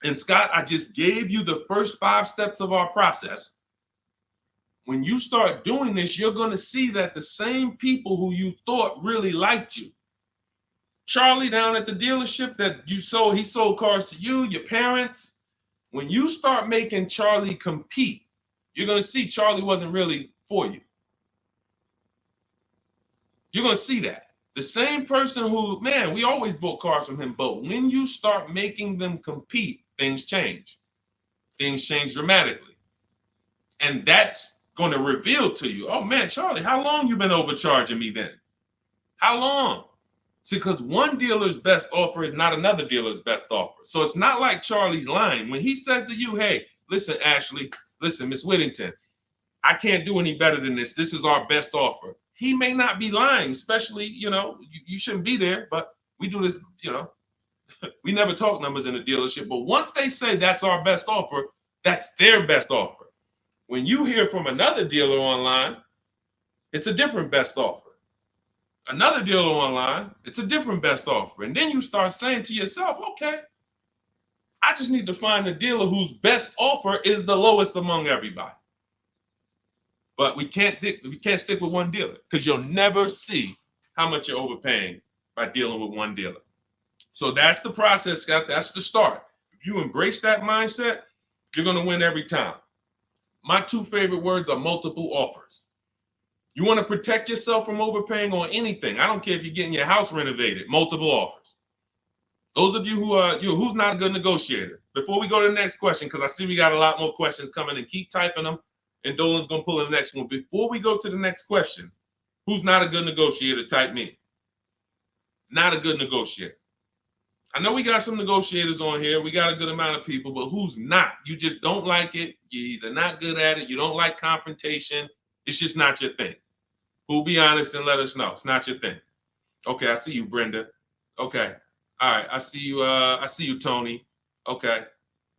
and Scott, I just gave you the first 5 steps of our process. When you start doing this, you're going to see that the same people who you thought really liked you, Charlie down at the dealership that he sold cars to you, your parents. When you start making Charlie compete, you're going to see Charlie wasn't really for you. You're going to see that. The same person who, man, we always bought cars from him, but when you start making them compete, things change. Things change dramatically. And that's going to reveal to you, oh man, Charlie, how long you been overcharging me then? How long? See, because one dealer's best offer is not another dealer's best offer. So it's not like Charlie's lying. When he says to you, hey, listen, Ashley, listen, Miss Whittington, I can't do any better than this. This is our best offer. He may not be lying, especially, you shouldn't be there, but we do this, we never talk numbers in a dealership. But once they say that's our best offer, that's their best offer. When you hear from another dealer online, it's a different best offer. Another dealer online, it's a different best offer. And then you start saying to yourself, okay, I just need to find a dealer whose best offer is the lowest among everybody. But we can't stick with one dealer, because you'll never see how much you're overpaying by dealing with one dealer. So that's the process, Scott. That's the start. If you embrace that mindset, you're going to win every time. My 2 favorite words are multiple offers. You want to protect yourself from overpaying on anything. I don't care if you're getting your house renovated, multiple offers. Those of you who's not a good negotiator. Before we go to the next question, because I see we got a lot more questions coming in, keep typing them, and Dolan's going to pull in the next one. Before we go to the next question, who's not a good negotiator? Type me. Not a good negotiator. I know we got some negotiators on here. We got a good amount of people, but who's not? You just don't like it. You're either not good at it. You don't like confrontation. It's just not your thing. Who'll be honest and let us know. It's not your thing. Okay, I see you, Brenda. Okay. All right, I see you, Tony. Okay.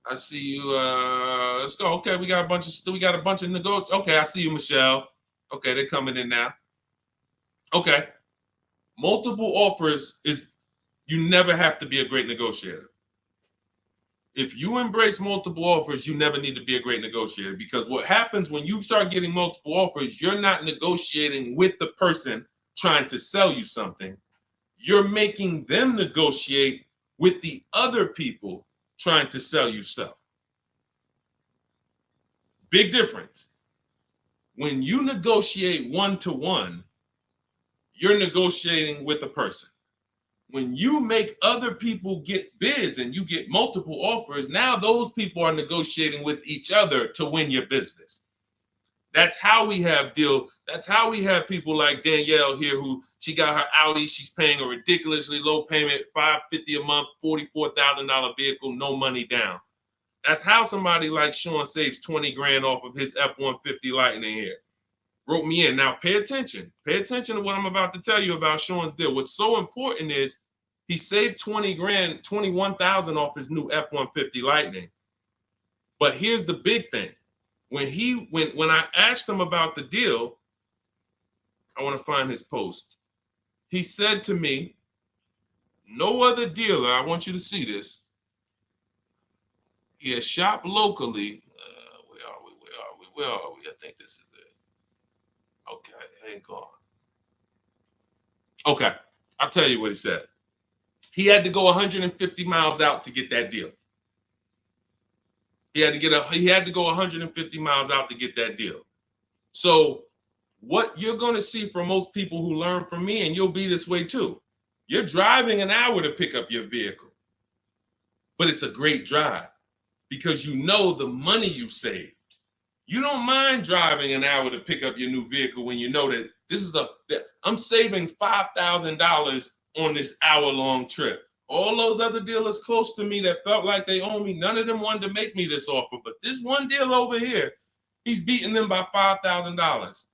I see you. Let's go. Okay, we got a bunch of negotiators. Okay, I see you, Michelle. Okay, they're coming in now. Okay. Multiple offers is, you never have to be a great negotiator. If you embrace multiple offers, you never need to be a great negotiator, because what happens when you start getting multiple offers, you're not negotiating with the person trying to sell you something. You're making them negotiate with the other people trying to sell you stuff. Big difference. When you negotiate one-to-one, you're negotiating with a person. When you make other people get bids and you get multiple offers, now those people are negotiating with each other to win your business. That's how we have deals. That's how we have people like Danielle here, who she got her Audi. She's paying a ridiculously low payment, $550 a month, $44,000 vehicle, no money down. That's how somebody like Sean saves 20 grand off of his F-150 Lightning here. Wrote me in. Now pay attention. Pay attention to what I'm about to tell you about Sean's deal. What's so important is he saved 20 grand, 21,000 off his new F-150 Lightning. But here's the big thing. When I asked him about the deal, I want to find his post. He said to me, no other dealer, I want you to see this. He has shopped locally. Where are we? I think this is it. Okay, hang on. Okay, I'll tell you what he said. He had to go 150 miles out to get that deal. He had to go 150 miles out to get that deal. So what you're going to see from most people who learn from me, and you'll be this way too, you're driving an hour to pick up your vehicle, but it's a great drive because you know the money you saved. You don't mind driving an hour to pick up your new vehicle when you know that I'm saving $5,000 on this hour-long trip. All those other dealers close to me that felt like they owe me, none of them wanted to make me this offer. But this one deal over here, He's beating them by $5,000.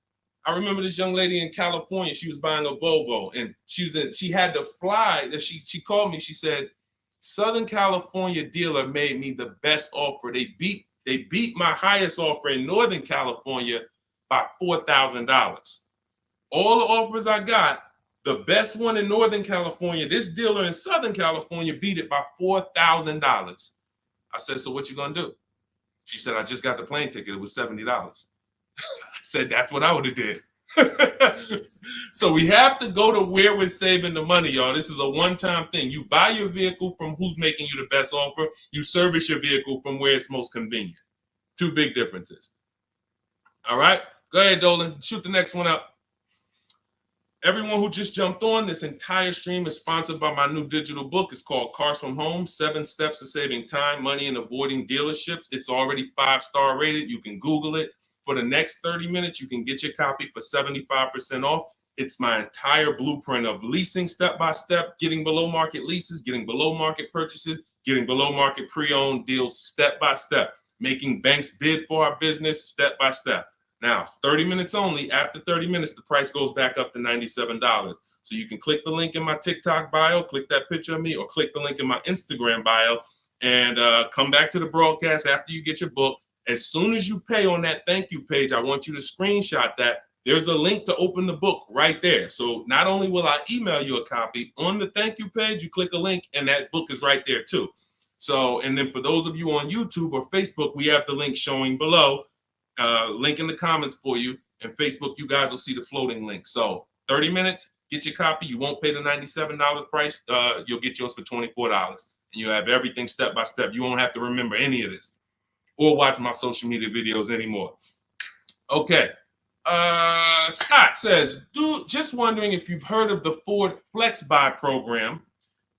I remember this young lady in California. She was buying a Volvo, and she had to fly. She called me. She said, Southern California dealer made me the best offer. They beat my highest offer in Northern California by $4,000. All the offers I got, the best one in Northern California, this dealer in Southern California beat it by $4,000. I said, so what you gonna do? She said, I just got the plane ticket. It was $70. I said, that's what I would have did. So we have to go to where we're saving the money, y'all. This is a one-time thing. You buy your vehicle from who's making you the best offer. You service your vehicle from where it's most convenient. Two big differences. All right, go ahead, Dolan. Shoot the next one up. Everyone who just jumped on, this entire stream is sponsored by my new digital book. It's called Cars from Home, 7 Steps to Saving Time, Money, and Avoiding Dealerships. It's already 5-star rated. You can Google it. For the next 30 minutes, you can get your copy for 75% off. It's my entire blueprint of leasing step-by-step, getting below market leases, getting below market purchases, getting below market pre-owned deals step-by-step, making banks bid for our business step-by-step. Now, 30 minutes only. After 30 minutes, the price goes back up to $97. So you can click the link in my TikTok bio, click that picture of me, or click the link in my Instagram bio, and come back to the broadcast after you get your book. As soon as you pay on that thank you page, I want you to screenshot that. There's a link to open the book right there. So not only will I email you a copy, on the thank you page, you click a link and that book is right there too. So, and then for those of you on YouTube or Facebook, we have the link showing below, link in the comments for you. And Facebook, you guys will see the floating link. So 30 minutes, get your copy. You won't pay the $97 price. You'll get yours for $24. And you have everything step by step. You won't have to remember any of this or watch my social media videos anymore. Okay. Scott says, just wondering if you've heard of the Ford Flex Buy program,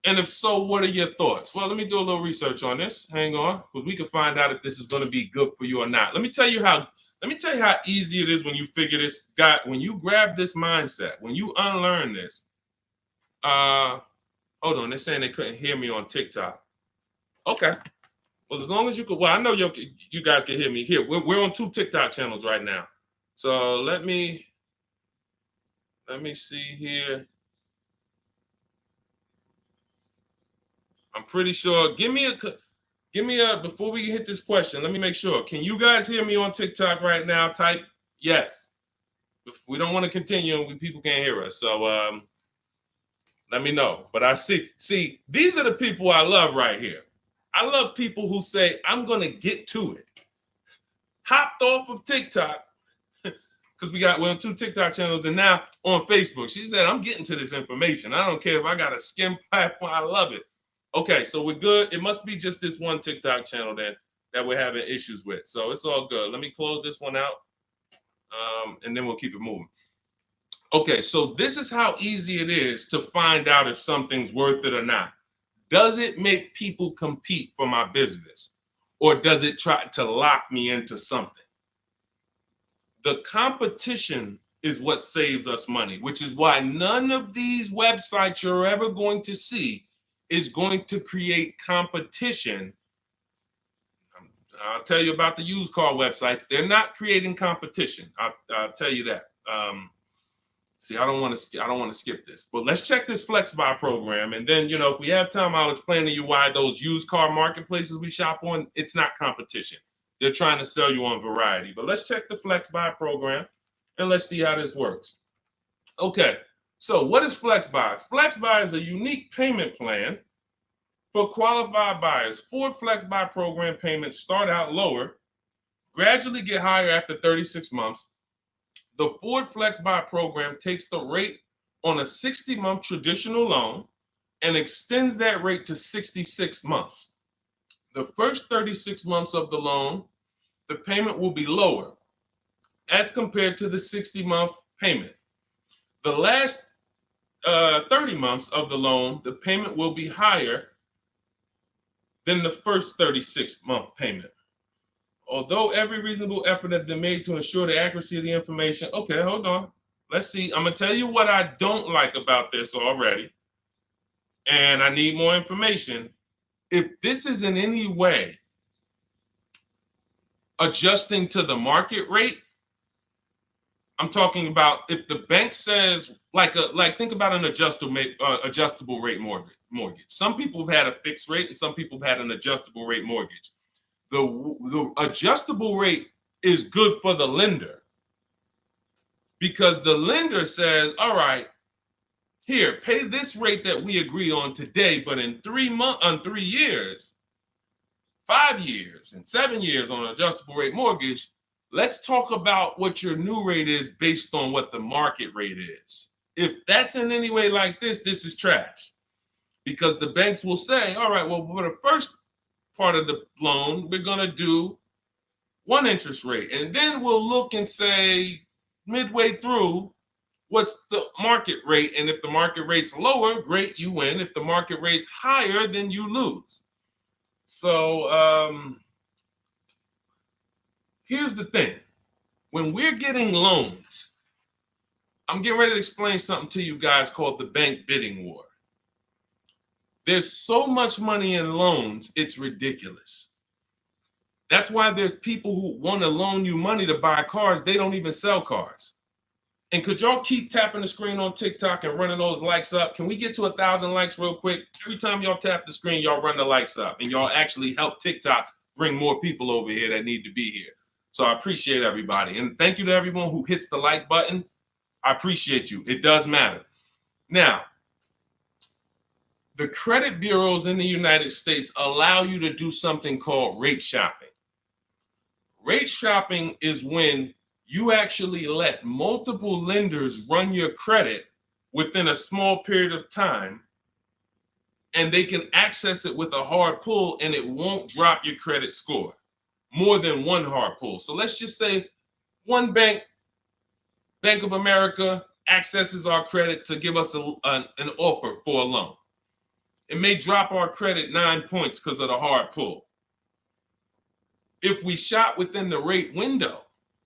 and if so, what are your thoughts? Well, let me do a little research on this. Hang on, because we can find out if this is going to be good for you or not. Let me tell you how easy it is when you figure this, Scott. When you grab this mindset, when you unlearn this. Hold on, they're saying they couldn't hear me on TikTok. Okay. Well, as long as you could, well, I know you guys can hear me here. We're on 2 TikTok channels right now. So let me see here. I'm pretty sure. Give me a before we hit this question. Let me make sure. Can you guys hear me on TikTok right now? Type yes. If we don't want to continue, people can't hear us. So let me know. But I see these are the people I love right here. I love people who say, I'm going to get to it. Hopped off of TikTok, because we're on 2 TikTok channels and now on Facebook. She said, I'm getting to this information. I don't care if I got a skim platform. I love it. Okay, so we're good. It must be just this one TikTok channel then that we're having issues with. So it's all good. Let me close this one out, and then we'll keep it moving. Okay, so this is how easy it is to find out if something's worth it or not. Does it make people compete for my business, or does it try to lock me into something? The competition is what saves us money, which is why none of these websites you're ever going to see is going to create competition. I'll tell you about the used car websites. They're not creating competition. I'll tell you that. See, I don't want to skip this, but let's check this Flex Buy program. And then, if we have time, I'll explain to you why those used car marketplaces we shop on, it's not competition. They're trying to sell you on variety. But let's check the Flex Buy program and let's see how this works. Okay, so what is Flex Buy? Flex Buy is a unique payment plan for qualified buyers. Ford Flex Buy program payments start out lower, gradually get higher after 36 months. The Ford Flex Buy program takes the rate on a 60-month traditional loan and extends that rate to 66 months. The first 36 months of the loan, the payment will be lower as compared to the 60-month payment. The last 30 months of the loan, the payment will be higher than the first 36-month payment. Although every reasonable effort has been made to ensure the accuracy of the information. Okay, hold on. Let's see. I'm going to tell you what I don't like about this already. And I need more information. If this is in any way adjusting to the market rate. I'm talking about if the bank says like think about an adjustable rate mortgage. Some people have had a fixed rate and some people have had an adjustable rate mortgage. The adjustable rate is good for the lender because the lender says, all right, here, pay this rate that we agree on today, but in 3 years, 5 years, and 7 years on an adjustable rate mortgage, let's talk about what your new rate is based on what the market rate is. If that's in any way like this is trash. Because the banks will say, all right, well, for the first part of the loan, we're going to do one interest rate. And then we'll look and say, midway through, what's the market rate? And if the market rate's lower, great, you win. If the market rate's higher, then you lose. So here's the thing. When we're getting loans, I'm getting ready to explain something to you guys called the bank bidding war. There's so much money in loans, it's ridiculous. That's why there's people who want to loan you money to buy cars. They don't even sell cars. And could y'all keep tapping the screen on TikTok and running those likes up? Can we get to 1,000 likes real quick? Every time y'all tap the screen, y'all run the likes up and y'all actually help TikTok bring more people over here that need to be here. So I appreciate everybody. And thank you to everyone who hits the like button. I appreciate you. It does matter. Now, the credit bureaus in the United States allow you to do something called rate shopping. Rate shopping is when you actually let multiple lenders run your credit within a small period of time, and they can access it with a hard pull and it won't drop your credit score. More than one hard pull. So let's just say one bank, Bank of America, accesses our credit to give us an offer for a loan. It may drop our credit 9 points because of the hard pull. If we shop within the rate window,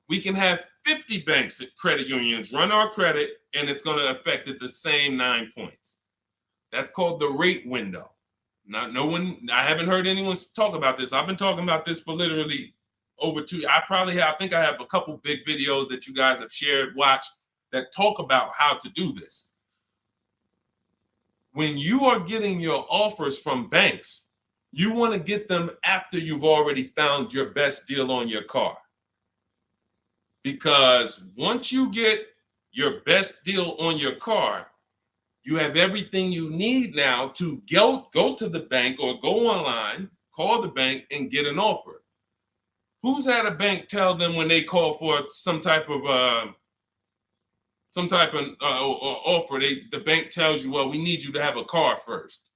we can have 50 banks and credit unions run our credit, and it's going to affect it the same 9 points. That's called the rate window. I haven't heard anyone talk about this. I've been talking about this for literally over 2 years. I think I have a couple big videos that you guys have shared, watched, that talk about how to do this. When you are getting your offers from banks, you want to get them after you've already found your best deal on your car. Because once you get your best deal on your car, you have everything you need now to go to the bank or go online, call the bank and get an offer. Who's had a bank tell them when they call for some type of offer, the bank tells you, well, we need you to have a car first.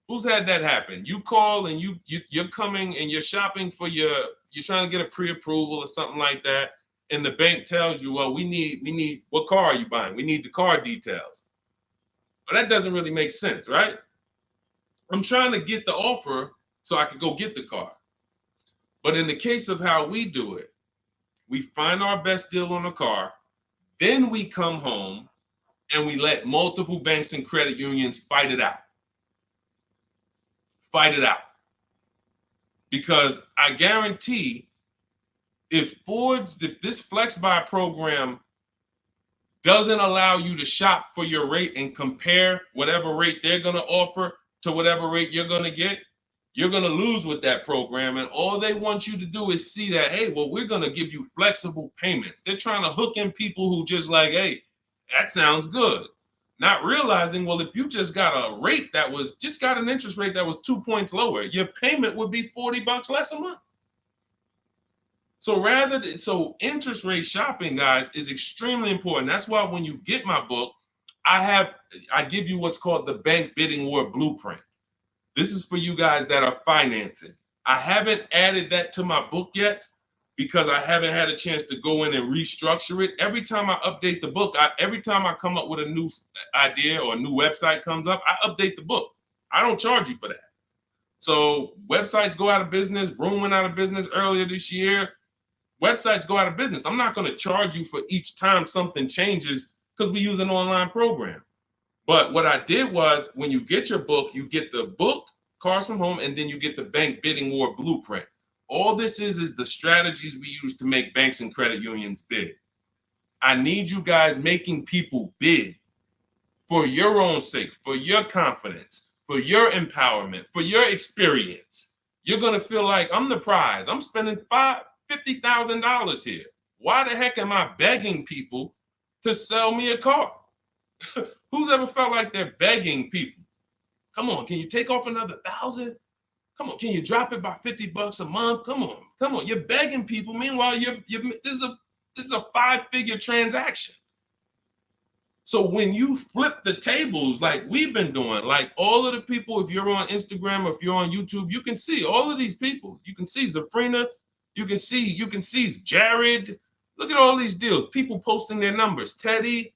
Who's had that happen? You call and you're coming and you're shopping you're trying to get a pre-approval or something like that, and the bank tells you, well, we need what car are you buying? We need the car details. Well, that doesn't really make sense, right? I'm trying to get the offer so I could go get the car. But in the case of how we do it, we find our best deal on a car, then we come home and we let multiple banks and credit unions fight it out. Fight it out. Because I guarantee if this Flex Buy program doesn't allow you to shop for your rate and compare whatever rate they're going to offer to whatever rate you're going to get, you're going to lose with that program. And all they want you to do is see that, hey, well, we're going to give you flexible payments. They're trying to hook in people who just like, hey, that sounds good. Not realizing, well, if you just got an interest rate that was 2 points lower, your payment would be $40 less a month. So interest rate shopping, guys, is extremely important. That's why when you get my book, I give you what's called the Bank Bidding War Blueprint. This is for you guys that are financing. I haven't added that to my book yet because I haven't had a chance to go in and restructure it. Every time I update the book, every time I come up with a new idea or a new website comes up, I update the book. I don't charge you for that. So websites go out of business. Vroom went out of business earlier this year. Websites go out of business. I'm not going to charge you for each time something changes because we use an online program. But what I did was when you get your book, you get the book, Cars from Home, and then you get the Bank Bidding War Blueprint. All this is the strategies we use to make banks and credit unions bid. I need you guys making people bid for your own sake, for your confidence, for your empowerment, for your experience. You're going to feel like I'm the prize. I'm spending $50,000 here. Why the heck am I begging people to sell me a car? Who's ever felt like they're begging people? Come on, can you take off another 1,000? Come on, can you drop it by $50 a month? Come on. You're begging people. Meanwhile, this is a 5-figure transaction. So when you flip the tables like we've been doing, like all of the people, if you're on Instagram or if you're on YouTube, you can see all of these people. You can see Zafrina, you can see Jared. Look at all these deals. People posting their numbers. Teddy,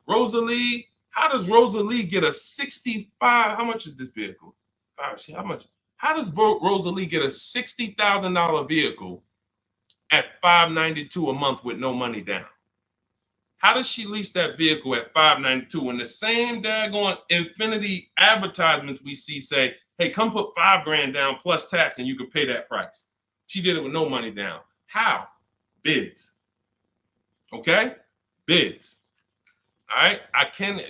Rosalie. How does Rosalie get a 65? How much is this vehicle? How much? How does Rosalie get a $60,000 vehicle at $592 a month with no money down? How does she lease that vehicle at $592 when the same daggone Infinity advertisements we see say, hey, come put $5,000 down plus tax and you can pay that price? She did it with no money down. How? Bids. Okay? Bids. All right.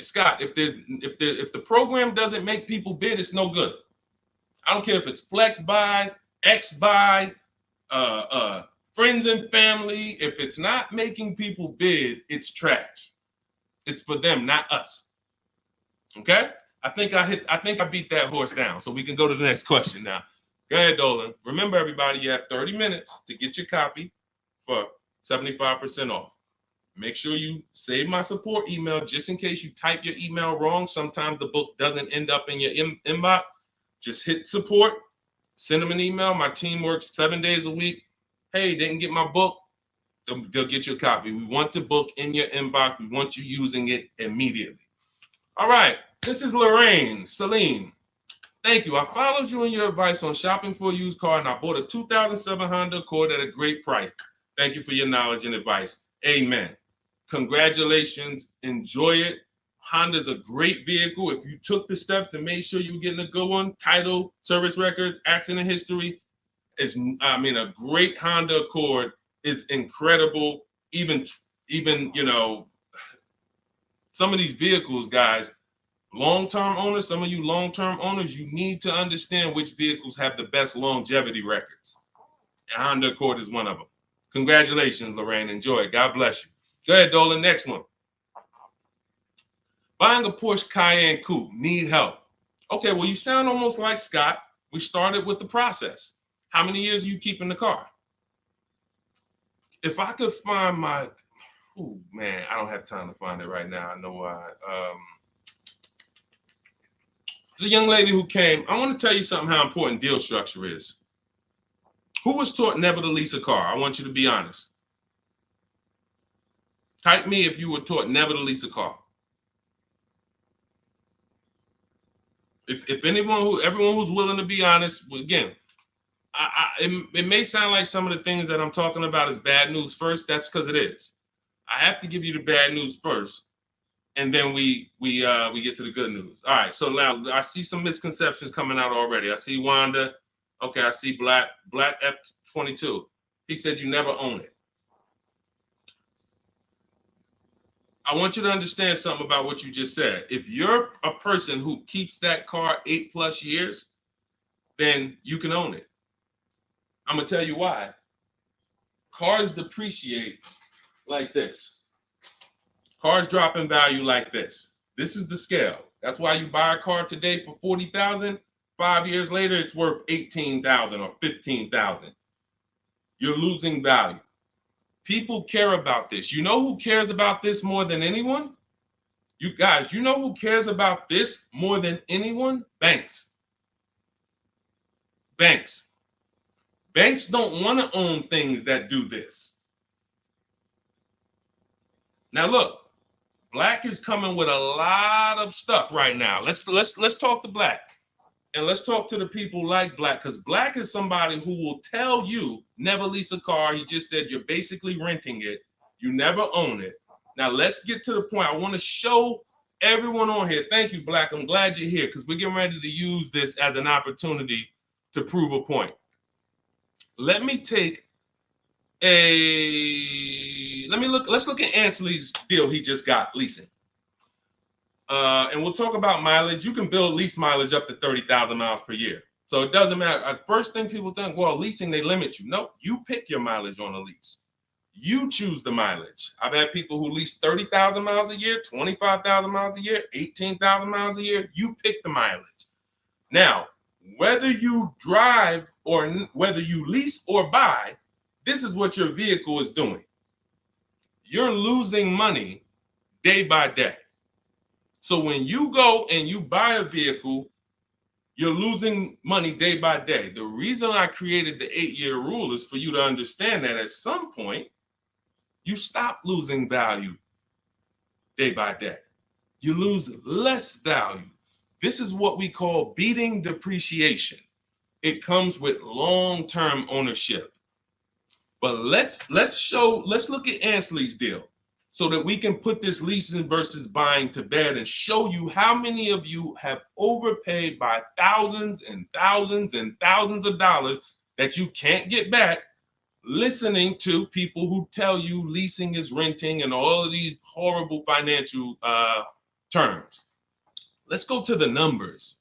Scott, if the program doesn't make people bid, it's no good. I don't care if it's flex buy, X buy, friends and family. If it's not making people bid, it's trash. It's for them, not us. Okay? I think I beat that horse down. So we can go to the next question now. Go ahead, Dolan. Remember, everybody, you have 30 minutes to get your copy for 75% off. Make sure you save my support email just in case you type your email wrong. Sometimes the book doesn't end up in your inbox. Just hit support, send them an email. My team works 7 days a week. Hey, didn't get my book. They'll get your copy. We want the book in your inbox. We want you using it immediately. All right. This is Lorraine Celine. Thank you. I followed you in your advice on shopping for a used car, and I bought a 2007 Honda Accord at a great price. Thank you for your knowledge and advice. Amen. Congratulations. Enjoy it. Honda's a great vehicle. If you took the steps and made sure you were getting a good one, title, service records, accident history, a great Honda Accord is incredible. Even some of these vehicles, guys, long-term owners, some of you long-term owners, you need to understand which vehicles have the best longevity records. And Honda Accord is one of them. Congratulations, Lorraine. Enjoy it. God bless you. Go ahead, Dolan. Next one. Buying a Porsche Cayenne Coupe. Need help. Okay, well, you sound almost like Scott. We started with the process. How many years are you keeping the car? If I could find my, I don't have time to find it right now. I know why. There's a young lady who came. I want to tell you something how important deal structure is. Who was taught never to lease a car? I want you to be honest. Type me if you were taught never to lease a car. If everyone who's willing to be honest, again, it may sound like some of the things that I'm talking about is bad news first. That's because it is. I have to give you the bad news first, and then we get to the good news. All right. So now I see some misconceptions coming out already. I see Wanda. Okay. I see Black F22. He said you never own it. I want you to understand something about what you just said. If you're a person who keeps that car 8+ years, then you can own it. I'm going to tell you why. Cars depreciate like this. Cars drop in value like this. This is the scale. That's why you buy a car today for $40,000. 5 years later, it's worth $18,000 or $15,000. You're losing value. People care about this. You know who cares about this more than anyone? You guys, you know who cares about this more than anyone? Banks. Banks. Banks don't want to own things that do this. Now look, Black is coming with a lot of stuff right now. Let's talk to Black. And let's talk to the people like Black, because Black is somebody who will tell you never lease a car. He just said you're basically renting it. You never own it. Now let's get to the point. I want to show everyone on here. Thank you, Black. I'm glad you're here because we're getting ready to use this as an opportunity to prove a point. let me take let's look at Ansley's deal he just got leasing. And we'll talk about mileage. You can build lease mileage up to 30,000 miles per year. So it doesn't matter. First thing people think, well, leasing, they limit you. No, you pick your mileage on a lease. You choose the mileage. I've had people who lease 30,000 miles a year, 25,000 miles a year, 18,000 miles a year. You pick the mileage. Now, whether you drive or whether you lease or buy, this is what your vehicle is doing. You're losing money day by day. So when you go and you buy a vehicle, you're losing money day by day. The reason I created the 8-year rule is for you to understand that at some point, you stop losing value day by day. You lose less value. This is what we call beating depreciation. It comes with long-term ownership. But let's look at Ansley's deal so that we can put this leasing versus buying to bed and show you how many of you have overpaid by thousands and thousands and thousands of dollars that you can't get back listening to people who tell you leasing is renting and all of these horrible financial terms. Let's go to the numbers.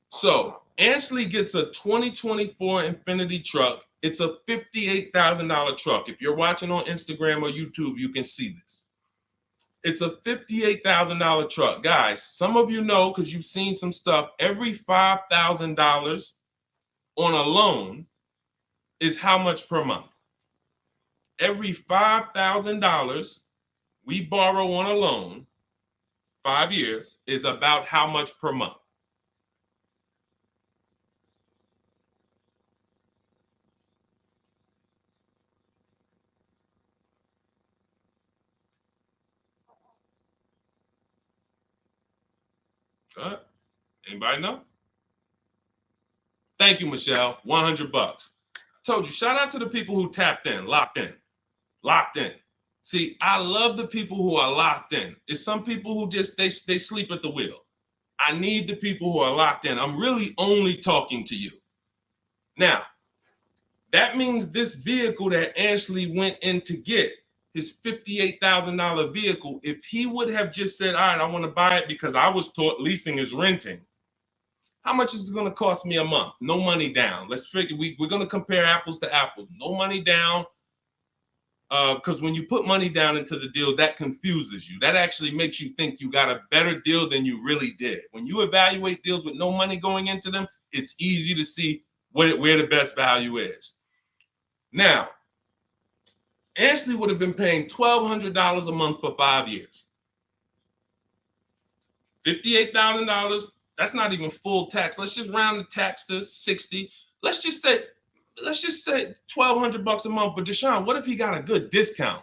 So Ansley gets a 2024 Infiniti truck. It's a $58,000 truck. If you're watching on Instagram or YouTube, you can see this. It's a $58,000 truck. Guys, some of you know because you've seen some stuff, every $5,000 on a loan is how much per month? Every $5,000 we borrow on a loan, 5 years, is about how much per month? Anybody know? Thank you, Michelle. 100 bucks. I told you, shout out to the people who tapped in, locked in. See, I love the people who are locked in. It's some people who just, they sleep at the wheel. I need the people who are locked in. I'm really only talking to you. Now, that means this vehicle that Ashley went in to get, his $58,000 vehicle, if he would have just said, all right, I want to buy it because I was taught leasing is renting, how much is it going to cost me a month? No money down. Let's figure, we're going to compare apples to apples. No money down, because when you put money down into the deal, that confuses you. That actually makes you think you got a better deal than you really did. When you evaluate deals with no money going into them, it's easy to see where the best value is. Now, Ashley would have been paying $1,200 a month for 5 years. $58,000, that's not even full tax. Let's just round the tax to 60. Let's just say $1,200 a month. But Deshone, what if he got a good discount?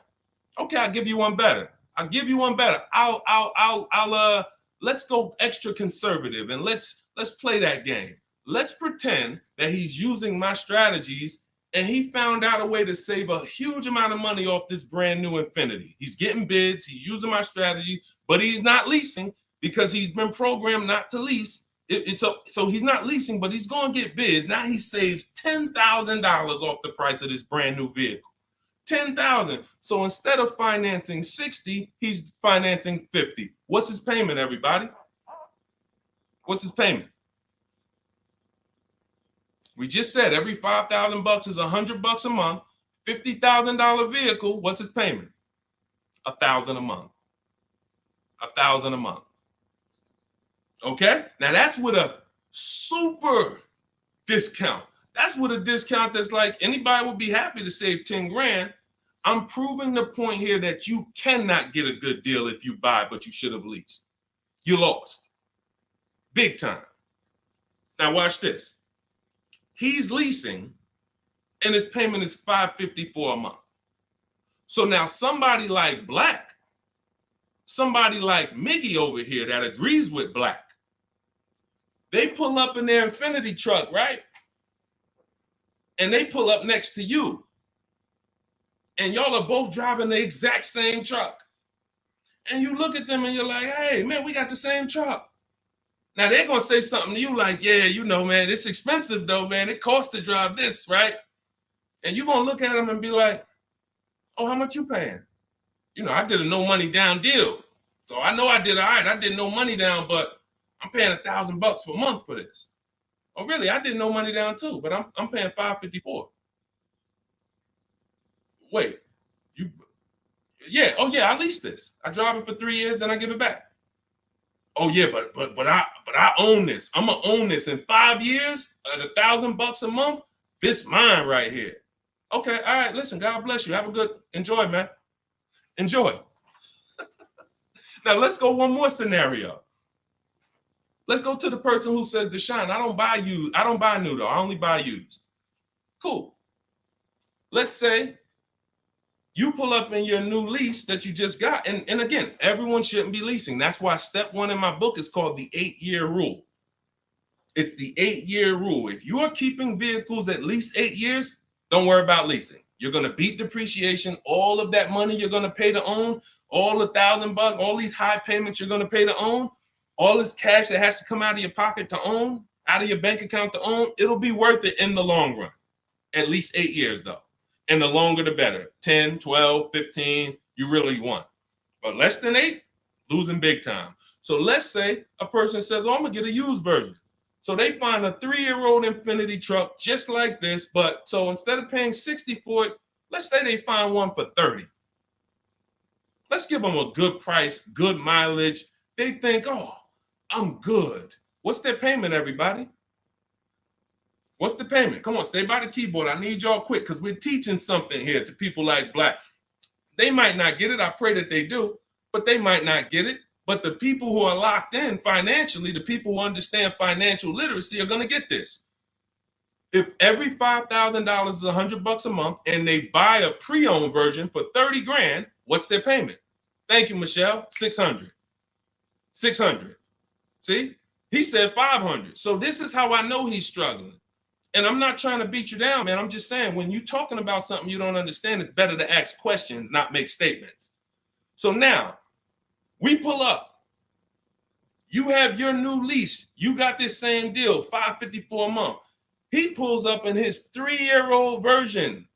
Okay, I'll give you one better. Let's go extra conservative and let's play that game. Let's pretend that he's using my strategies and he found out a way to save a huge amount of money off this brand new Infiniti. He's getting bids, he's using my strategy, but he's not leasing because he's been programmed not to lease. So he's not leasing, but he's going to get bids. Now he saves $10,000 off the price of this brand new vehicle. $10,000. So instead of financing 60, he's financing 50. What's his payment, everybody? What's his payment? We just said every 5,000 bucks is $100 a month. $50,000 vehicle, what's his payment? $1,000 a month. $1,000 a month. Okay? Now that's with a super discount. That's with a discount that's like anybody would be happy to save 10 grand. I'm proving the point here that you cannot get a good deal if you buy, but you should have leased. You lost. Big time. Now watch this. He's leasing and his payment is $554 a month. So now somebody like Black, somebody like Mickey over here that agrees with Black, they pull up in their Infiniti truck, right? And they pull up next to you. And y'all are both driving the exact same truck. And you look at them and you're like, hey, man, we got the same truck. Now they're going to say something to you like, yeah, you know, man, it's expensive though, man. It costs to drive this, right? And you're going to look at them and be like, oh, how much you paying? You know, I did a no money down deal. So I know I did all right. I did no money down, but I'm paying $1,000 per month for this. Oh, really? I did no money down too, but I'm paying $554. Wait, you? Yeah. Oh, yeah. I lease this. I drive it for 3 years, then I give it back. Oh, yeah, but I own this. I'm gonna own this in 5 years at $1,000 a month. This mine right here. Okay. All right. Listen. God bless you. Have a good enjoy, man. Enjoy. Now let's go one more scenario. Let's go to the person who says, Deshone, I don't buy you. I don't buy new though. I only buy used. Cool. Let's say you pull up in your new lease that you just got. And again, everyone shouldn't be leasing. That's why step 1 in my book is called the 8-year rule. It's the 8-year rule. If you are keeping vehicles at least 8 years, don't worry about leasing. You're going to beat depreciation. All of that money you're going to pay to own, all $1,000, all these high payments you're going to pay to own, all this cash that has to come out of your pocket to own, out of your bank account to own, it'll be worth it in the long run. At least 8 years though. And the longer the better. 10, 12, 15, you really want. But less than 8, losing big time. So let's say a person says, oh, I'm going to get a used version. So they find a 3-year-old Infiniti truck just like this, but so instead of paying $60 for it, let's say they find one for $30. Let's give them a good price, good mileage. They think, oh, I'm good. What's their payment, everybody? What's the payment? Come on, stay by the keyboard. I need y'all quick because we're teaching something here to people like Black. They might not get it. I pray that they do, but they might not get it. But the people who are locked in financially, the people who understand financial literacy are going to get this. If every $5,000 is $100 a month and they buy a pre-owned version for 30 grand, what's their payment? Thank you, Michelle. 600. 600. See, he said 500. So this is how I know he's struggling. And I'm not trying to beat you down, man. I'm just saying when you're talking about something you don't understand, it's better to ask questions, not make statements. So now, we pull up. You have your new lease. You got this same deal, $554 a month. He pulls up in his 3-year-old version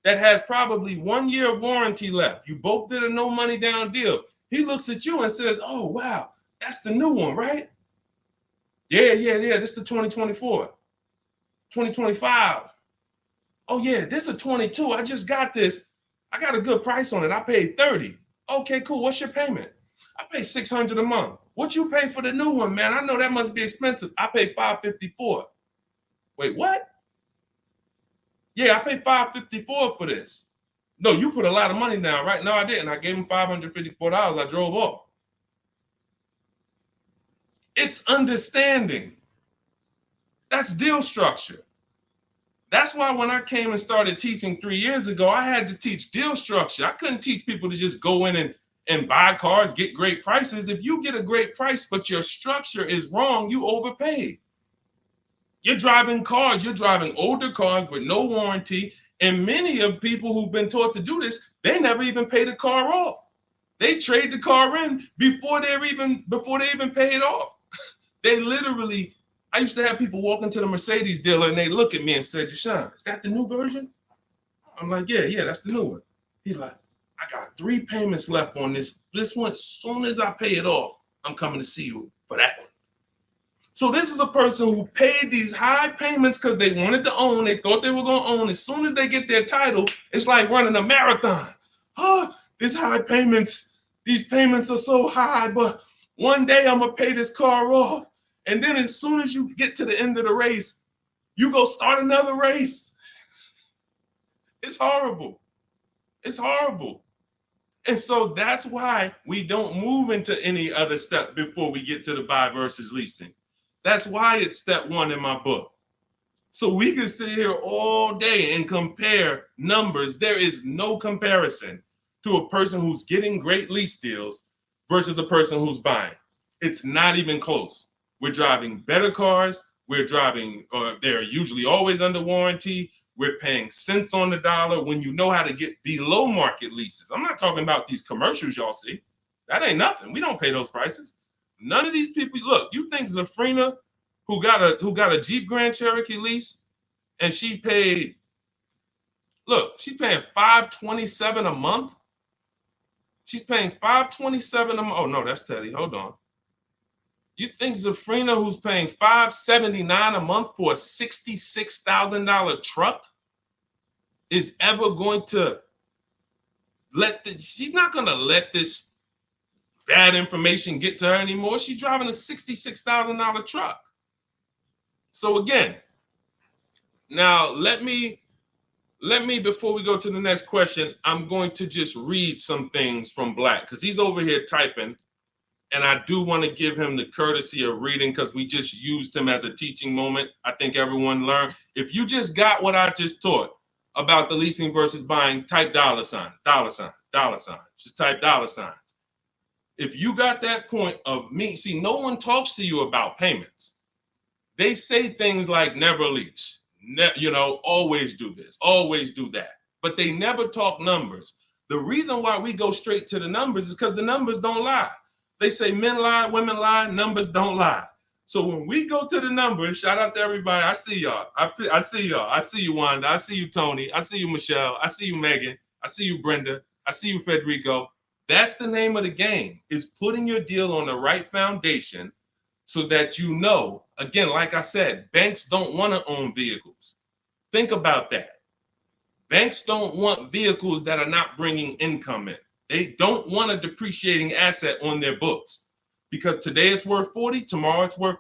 that has probably 1 year of warranty left. You both did a no money down deal. He looks at you and says, oh, wow, that's the new one, right? Yeah. This is the 2024. 2025. Oh, yeah, this is a 22. I just got this. I got a good price on it. I paid 30. Okay, cool. What's your payment? I pay 600 a month. What you pay for the new one, man? I know that must be expensive. I pay 554. Wait, what? Yeah, I paid 554 for this. No, you put a lot of money down, right? No, I didn't. I gave him $554. I drove off. It's understanding. That's deal structure. That's why when I came and started teaching 3 years ago, I had to teach deal structure. I couldn't teach people to just go in and buy cars, get great prices. If you get a great price, but your structure is wrong, you overpaid. You're driving cars, you're driving older cars with no warranty. And many of people who've been taught to do this, they never even pay the car off. They trade the car in before they even pay it off. They literally, I used to have people walk into the Mercedes dealer and they look at me and say, Deshone, is that the new version? I'm like, yeah, that's the new one. He's like, I got 3 payments left on this. This one, as soon as I pay it off, I'm coming to see you for that one. So this is a person who paid these high payments because they wanted to own. They thought they were going to own. As soon as they get their title, it's like running a marathon. Oh, these high payments, these payments are so high, but one day I'm going to pay this car off. And then as soon as you get to the end of the race, you go start another race. It's horrible. It's horrible. And so that's why we don't move into any other step before we get to the buy versus leasing. That's why it's step 1 in my book. So we can sit here all day and compare numbers. There is no comparison to a person who's getting great lease deals versus a person who's buying. It's not even close. We're driving better cars. We're driving, they're usually always under warranty. We're paying cents on the dollar when you know how to get below market leases. I'm not talking about these commercials y'all see. That ain't nothing. We don't pay those prices. None of these people, look, you think Zafrina, who got a Jeep Grand Cherokee lease, and she paid Look, she's paying $527 a month. She's paying $527 a month. Oh no, that's Teddy. Hold on. You think Zafrina, who's paying $579 a month for a $66,000 truck, is ever going to she's not going to let this bad information get to her anymore. She's driving a $66,000 truck. So again, now let me, before we go to the next question, I'm going to just read some things from Black because he's over here typing. And I do want to give him the courtesy of reading because we just used him as a teaching moment. I think everyone learned. If you just got what I just taught about the leasing versus buying, type $sign. Just type $signs. If you got that point of me, see, no one talks to you about payments. They say things like never lease, always do this, always do that. But they never talk numbers. The reason why we go straight to the numbers is because the numbers don't lie. They say men lie, women lie, numbers don't lie. So when we go to the numbers, shout out to everybody. I see y'all. I see y'all. I see you, Wanda. I see you, Tony. I see you, Michelle. I see you, Megan. I see you, Brenda. I see you, Federico. That's the name of the game, is putting your deal on the right foundation so that you know, again, like I said, banks don't want to own vehicles. Think about that. Banks don't want vehicles that are not bringing income in. They don't want a depreciating asset on their books because today it's worth 40, tomorrow it's worth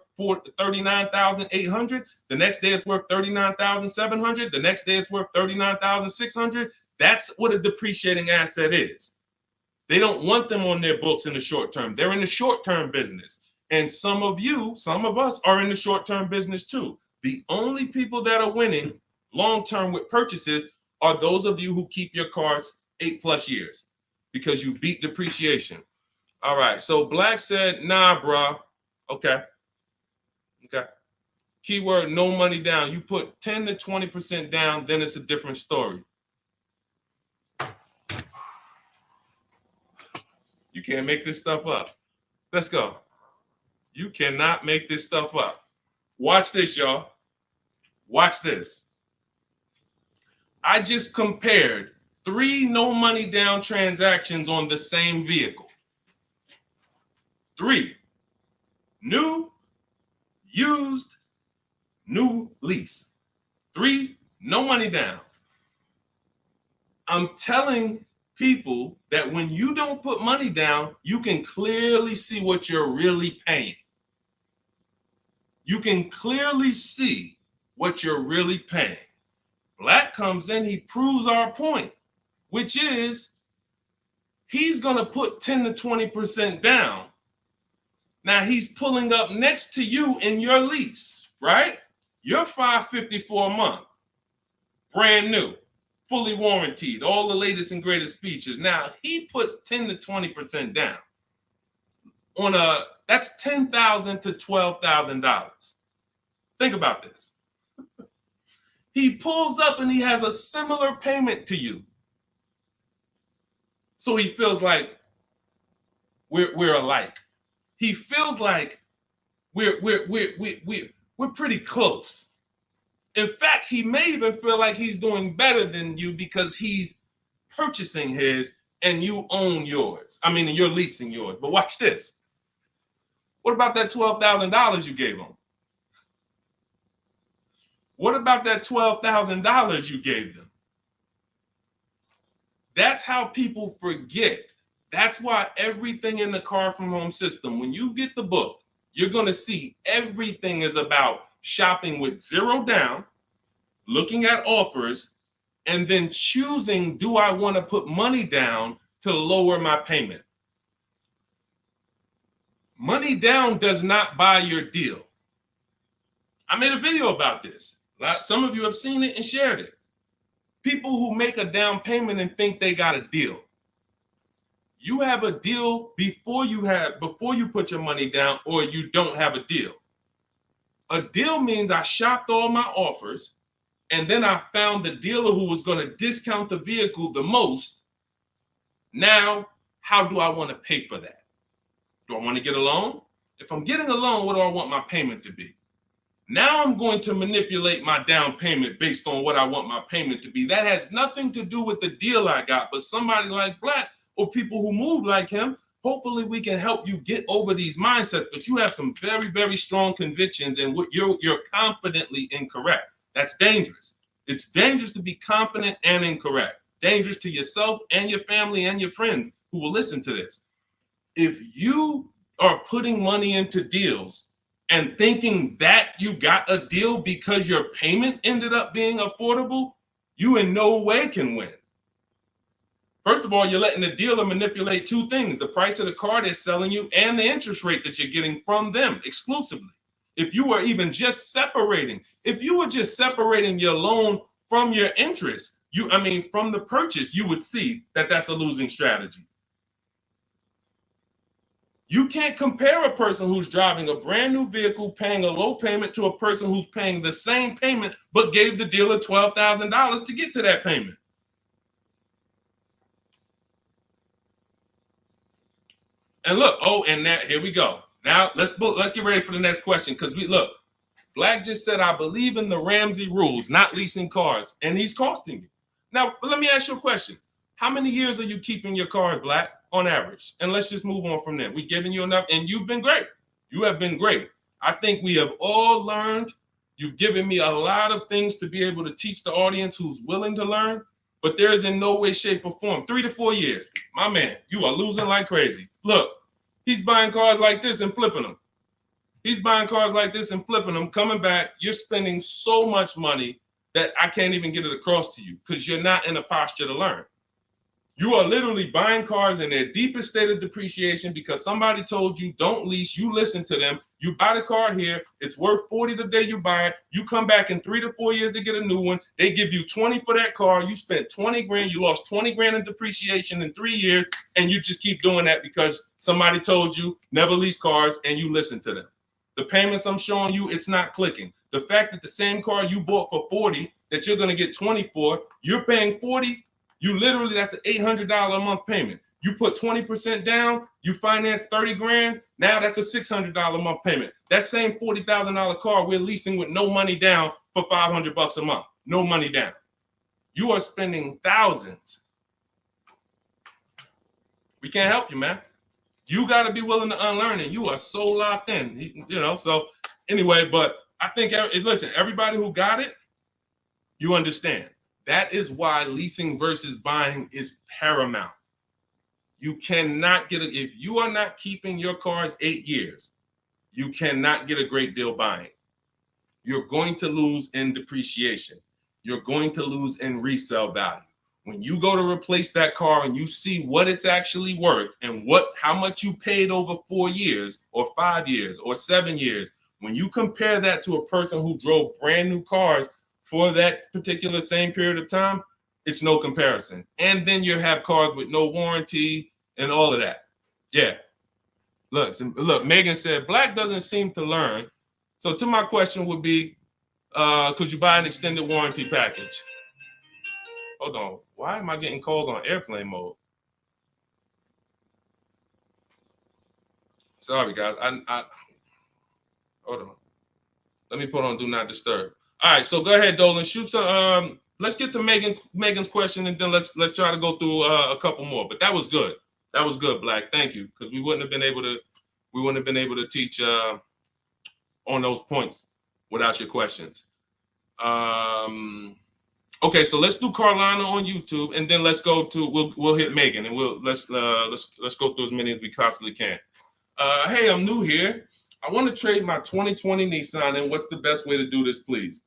39,800, the next day it's worth 39,700, the next day it's worth 39,600. That's what a depreciating asset is. They don't want them on their books in the short term. They're in the short-term business. And some of us are in the short-term business too. The only people that are winning long-term with purchases are those of you who keep your cars 8+ years. Because you beat depreciation. All right, so Black said, nah, bruh. Okay. Keyword, no money down. You put 10 to 20% down, then it's a different story. You can't make this stuff up. Let's go. You cannot make this stuff up. Watch this, y'all. Watch this. I just compared 3 no money down transactions on the same vehicle. 3. New, used, new lease. 3, no money down. I'm telling people that when you don't put money down, you can clearly see what you're really paying. You can clearly see what you're really paying. Black comes in, he proves our point, which is he's going to put 10 to 20% down. Now he's pulling up next to you in your lease, right? You're $554 a month, brand new, fully warranted, all the latest and greatest features. Now he puts 10 to 20% down on that's $10,000 to $12,000. Think about this. He pulls up and he has a similar payment to you. So he feels like we're alike. He feels like we're pretty close. In fact, he may even feel like he's doing better than you because he's purchasing his and you own yours. I mean, you're leasing yours. But watch this. What about that $12,000 you gave him? What about that $12,000 you gave them? That's how people forget. That's why everything in the Car From Home system, when you get the book, you're going to see everything is about shopping with zero down, looking at offers, and then choosing, do I want to put money down to lower my payment? Money down does not buy your deal. I made a video about this. Some of you have seen it and shared it. People who make a down payment and think they got a deal. You have a deal before you put your money down, or you don't have a deal. A deal means I shopped all my offers, and then I found the dealer who was going to discount the vehicle the most. Now, how do I want to pay for that? Do I want to get a loan? If I'm getting a loan, what do I want my payment to be? Now I'm going to manipulate my down payment based on what I want my payment to be. That has nothing to do with the deal I got, but somebody like Black or people who move like him, hopefully we can help you get over these mindsets. But you have some very, very strong convictions, and what you're confidently incorrect. That's dangerous. It's dangerous to be confident and incorrect. Dangerous to yourself and your family and your friends who will listen to this. If you are putting money into deals and thinking that you got a deal because your payment ended up being affordable, you in no way can win. First of all, you're letting the dealer manipulate two things: the price of the car they're selling you and the interest rate that you're getting from them exclusively. If you were even just separating, if you were just separating your loan from your interest, from the purchase, you would see that that's a losing strategy. You can't compare a person who's driving a brand new vehicle, paying a low payment, to a person who's paying the same payment, but gave the dealer $12,000 to get to that payment. And look, here we go. Now let's get ready for the next question, because Black just said, I believe in the Ramsey rules, not leasing cars, and he's costing you. Now, let me ask you a question. How many years are you keeping your cars, Black, on average? And let's just move on from there. We've given you enough, and you've been great. You have been great. I think we have all learned. You've given me a lot of things to be able to teach the audience who's willing to learn, but there is in no way, shape, or form. 3 to 4 years, my man, you are losing like crazy. Look, he's buying cars like this and flipping them. He's buying cars like this and flipping them, coming back. You're spending so much money that I can't even get it across to you because you're not in a posture to learn. You are literally buying cars in their deepest state of depreciation because somebody told you don't lease. You listen to them. You buy the car here. It's worth 40 the day you buy it. You come back in 3 to 4 years to get a new one. They give you 20 for that car. You spent 20 grand. You lost 20 grand in depreciation in 3 years. And you just keep doing that because somebody told you never lease cars and you listen to them. The payments I'm showing you, it's not clicking. The fact that the same car you bought for 40 that you're going to get 20 for, you're paying 40. You literally, that's an $800 a month payment. You put 20% down, you finance 30 grand. Now that's a $600 a month payment. That same $40,000 car we're leasing with no money down for $500 a month. No money down. You are spending thousands. We can't help you, man. You got to be willing to unlearn it. You are so locked in, So anyway, but I think, listen, everybody who got it, you understand. That is why leasing versus buying is paramount. You cannot get it. If you are not keeping your cars 8 years, you cannot get a great deal buying. You're going to lose in depreciation. You're going to lose in resale value. When you go to replace that car and you see what it's actually worth and how much you paid over 4 years or 5 years or 7 years, when you compare that to a person who drove brand new cars for that particular same period of time, it's no comparison. And then you have cars with no warranty and all of that. Yeah. Look, Megan said, Black doesn't seem to learn. So to my question would be, could you buy an extended warranty package? Hold on. Why am I getting calls on airplane mode? Sorry, guys. I hold on. Let me put on Do Not Disturb. All right, so go ahead, Dolan. Shoot some. Let's get to Megan's question, and then let's try to go through a couple more. But that was good. That was good, Black. Thank you, because we wouldn't have been able to teach on those points without your questions. Okay, so let's do Carlina on YouTube, and then let's go to we'll hit Megan, and let's go through as many as we possibly can. Hey, I'm new here. I want to trade my 2020 Nissan, and what's the best way to do this, please?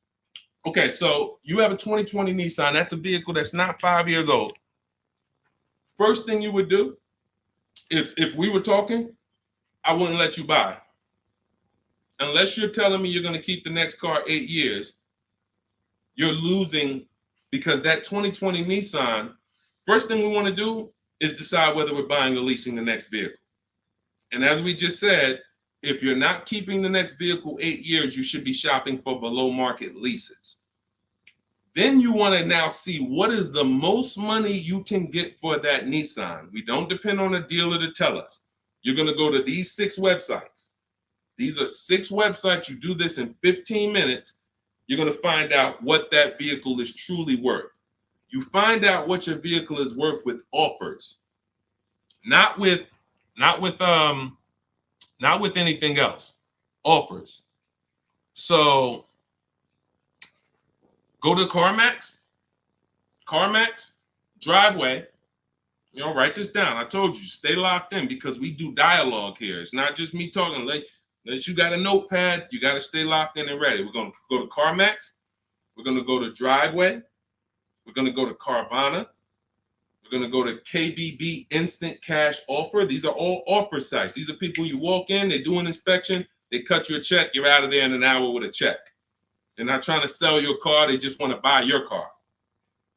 Okay, so you have a 2020 Nissan. That's a vehicle that's not 5 years old. First thing you would do, if we were talking, I wouldn't let you buy. Unless you're telling me you're going to keep the next car 8 years, you're losing, because that 2020 Nissan, first thing we want to do is decide whether we're buying or leasing the next vehicle. And as we just said, if you're not keeping the next vehicle 8 years, you should be shopping for below market leases. Then you want to now see what is the most money you can get for that Nissan. We don't depend on a dealer to tell us. You're going to go to these 6 websites. These are 6 websites. You do this in 15 minutes. You're going to find out what that vehicle is truly worth. You find out what your vehicle is worth with offers, not with anything else. Offers. So go to CarMax, driveway. You know, write this down. I told you, stay locked in because we do dialogue here. It's not just me talking. Unless you got a notepad, you got to stay locked in and ready. We're going to go to CarMax. We're going to go to driveway. We're going to go to Carvana. We're going to go to KBB Instant Cash Offer. These are all offer sites. These are people you walk in, they do an inspection, they cut you a check, you're out of there in an hour with a check. They're not trying to sell your car, they just want to buy your car.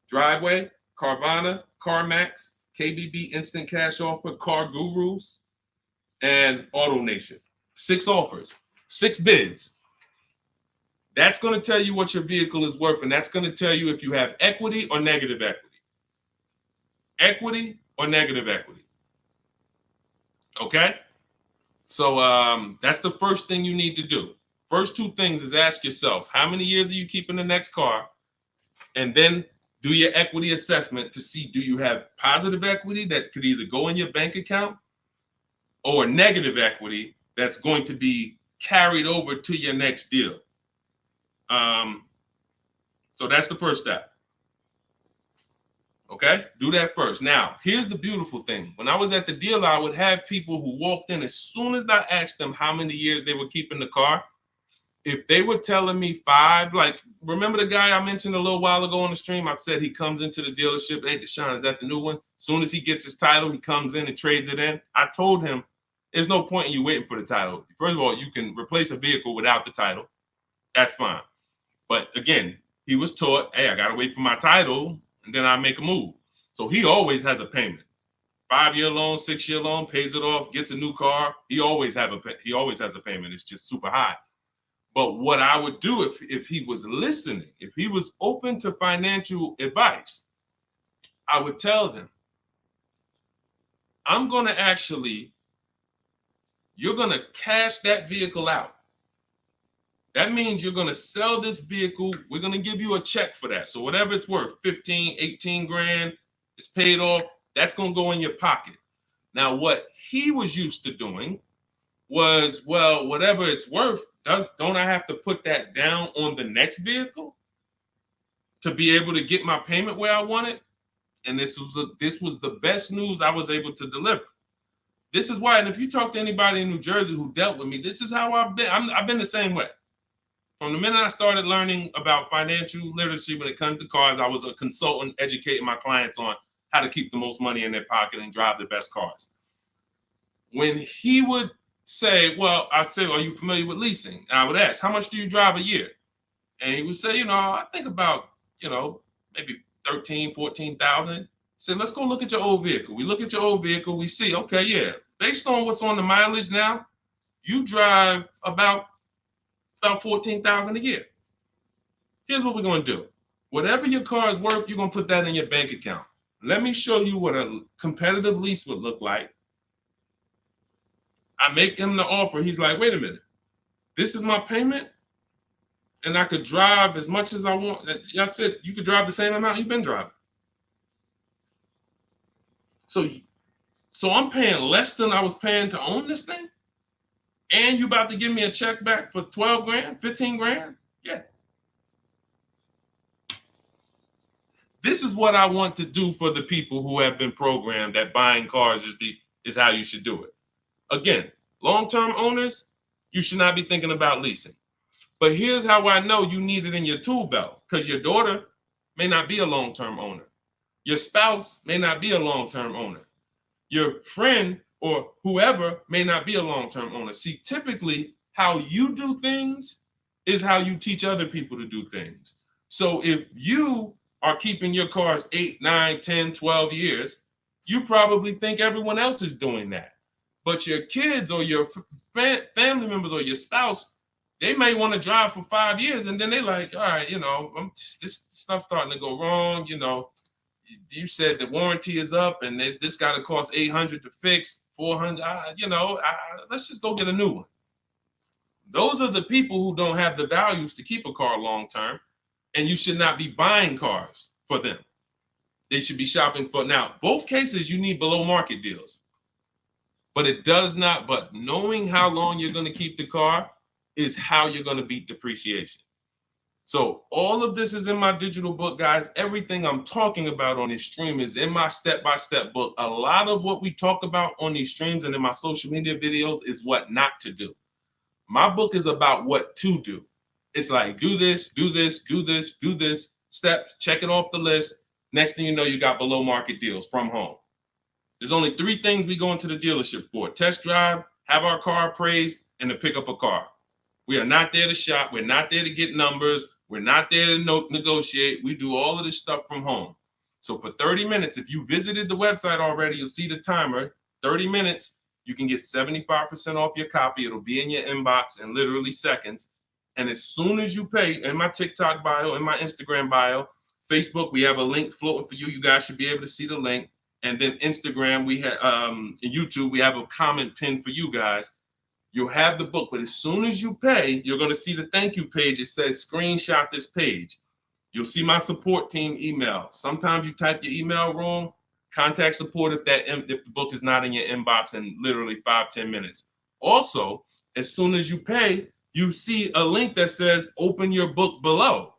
Driveway, Carvana, CarMax, KBB Instant Cash Offer, Car Gurus, and AutoNation. 6 offers, 6 bids. That's going to tell you what your vehicle is worth, and that's going to tell you if you have equity or negative equity. Equity or negative equity. Okay? So that's the first thing you need to do. First 2 things is ask yourself, how many years are you keeping the next car? And then do your equity assessment to see, do you have positive equity that could either go in your bank account or negative equity that's going to be carried over to your next deal. So that's the first step. Okay, do that first. Now, here's the beautiful thing. When I was at the dealer, I would have people who walked in as soon as I asked them how many years they were keeping the car. If they were telling me 5, like, remember the guy I mentioned a little while ago on the stream? I said he comes into the dealership. Hey, Deshone, is that the new one? As soon as he gets his title, he comes in and trades it in. I told him, there's no point in you waiting for the title. First of all, you can replace a vehicle without the title. That's fine. But again, he was taught, hey, I got to wait for my title, and then I make a move. So he always has a payment. 5-year loan, 6-year loan, pays it off, gets a new car. He always has a payment. It's just super high. But what I would do if he was listening, if he was open to financial advice, I would tell them, you're going to cash that vehicle out. That means you're going to sell this vehicle. We're going to give you a check for that. So whatever it's worth, 15, 18 grand, it's paid off. That's going to go in your pocket. Now, what he was used to doing was, well, whatever it's worth, don't I have to put that down on the next vehicle to be able to get my payment where I want it? And this was the best news I was able to deliver. This is why, and if you talk to anybody in New Jersey who dealt with me, this is how I've been. I've been the same way. From the minute I started learning about financial literacy when it comes to cars, I was a consultant educating my clients on how to keep the most money in their pocket and drive the best cars. When he would say, well, I say, are you familiar with leasing? And I would ask, how much do you drive a year? And he would say, I think about, maybe 13, 14,000. I said, let's go look at your old vehicle. We look at your old vehicle. We see, okay, yeah, based on what's on the mileage now, you drive about 14,000 a year. Here's what we're going to do. Whatever your car is worth, you're going to put that in your bank account. Let me show you what a competitive lease would look like. I make him the offer. He's like, wait a minute. This is my payment? And I could drive as much as I want. I said, you could drive the same amount you've been driving. So I'm paying less than I was paying to own this thing? And you about to give me a check back for 12 grand, 15 grand? Yeah. This is what I want to do for the people who have been programmed that buying cars is how you should do it. Again, long-term owners, you should not be thinking about leasing. But here's how I know you need it in your tool belt, because your daughter may not be a long-term owner. Your spouse may not be a long-term owner. Your friend or whoever may not be a long-term owner. See, typically how you do things is how you teach other people to do things. So if you are keeping your cars 8, 9, 10, 12 years, you probably think everyone else is doing that. But your kids or your family members or your spouse, they may want to drive for 5 years and then they're like, all right, this stuff's starting to go wrong. You said the warranty is up and this got to cost $800 to fix, $400. Let's just go get a new one. Those are the people who don't have the values to keep a car long term, and you should not be buying cars for them. They should be shopping for, now, both cases you need below market deals. But it does not, but knowing how long you're going to keep the car is how you're going to beat depreciation. So all of this is in my digital book, guys. Everything I'm talking about on this stream is in my step-by-step book. A lot of what we talk about on these streams and in my social media videos is what not to do. My book is about what to do. It's like, do this, do this, do this, do this, steps, check it off the list. Next thing you know, you got below market deals from home. There's only 3 things we go into the dealership for: test drive, have our car appraised, and to pick up a car. We are not there to shop. We're not there to get numbers. We're not there to negotiate. We do all of this stuff from home. So for 30 minutes, if you visited the website already, you'll see the timer. 30 minutes, you can get 75% off your copy. It'll be in your inbox in literally seconds. And as soon as you pay, in my TikTok bio, in my Instagram bio, Facebook, we have a link floating for you. You guys should be able to see the link. And then Instagram, we have YouTube, we have a comment pinned for you guys. You'll have the book, but as soon as you pay, you're going to see the thank you page. It says screenshot this page. You'll see my support team email. Sometimes you type your email wrong. Contact support if the book is not in your inbox in literally 5-10 minutes. Also, as soon as you pay, you see a link that says open your book below.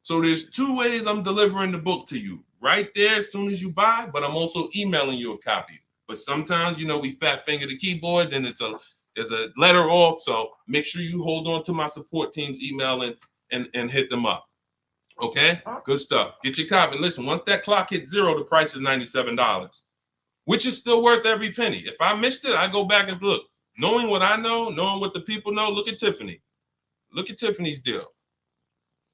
So there's 2 ways I'm delivering the book to you. Right there as soon as you buy, but I'm also emailing you a copy. But sometimes, we fat finger the keyboards and there's a letter off. So make sure you hold on to my support team's email and hit them up. Okay, good stuff. Get your copy. And listen, once that clock hits 0, the price is $97, which is still worth every penny. If I missed it, I go back and look. Knowing what I know, knowing what the people know, look at Tiffany. Look at Tiffany's deal.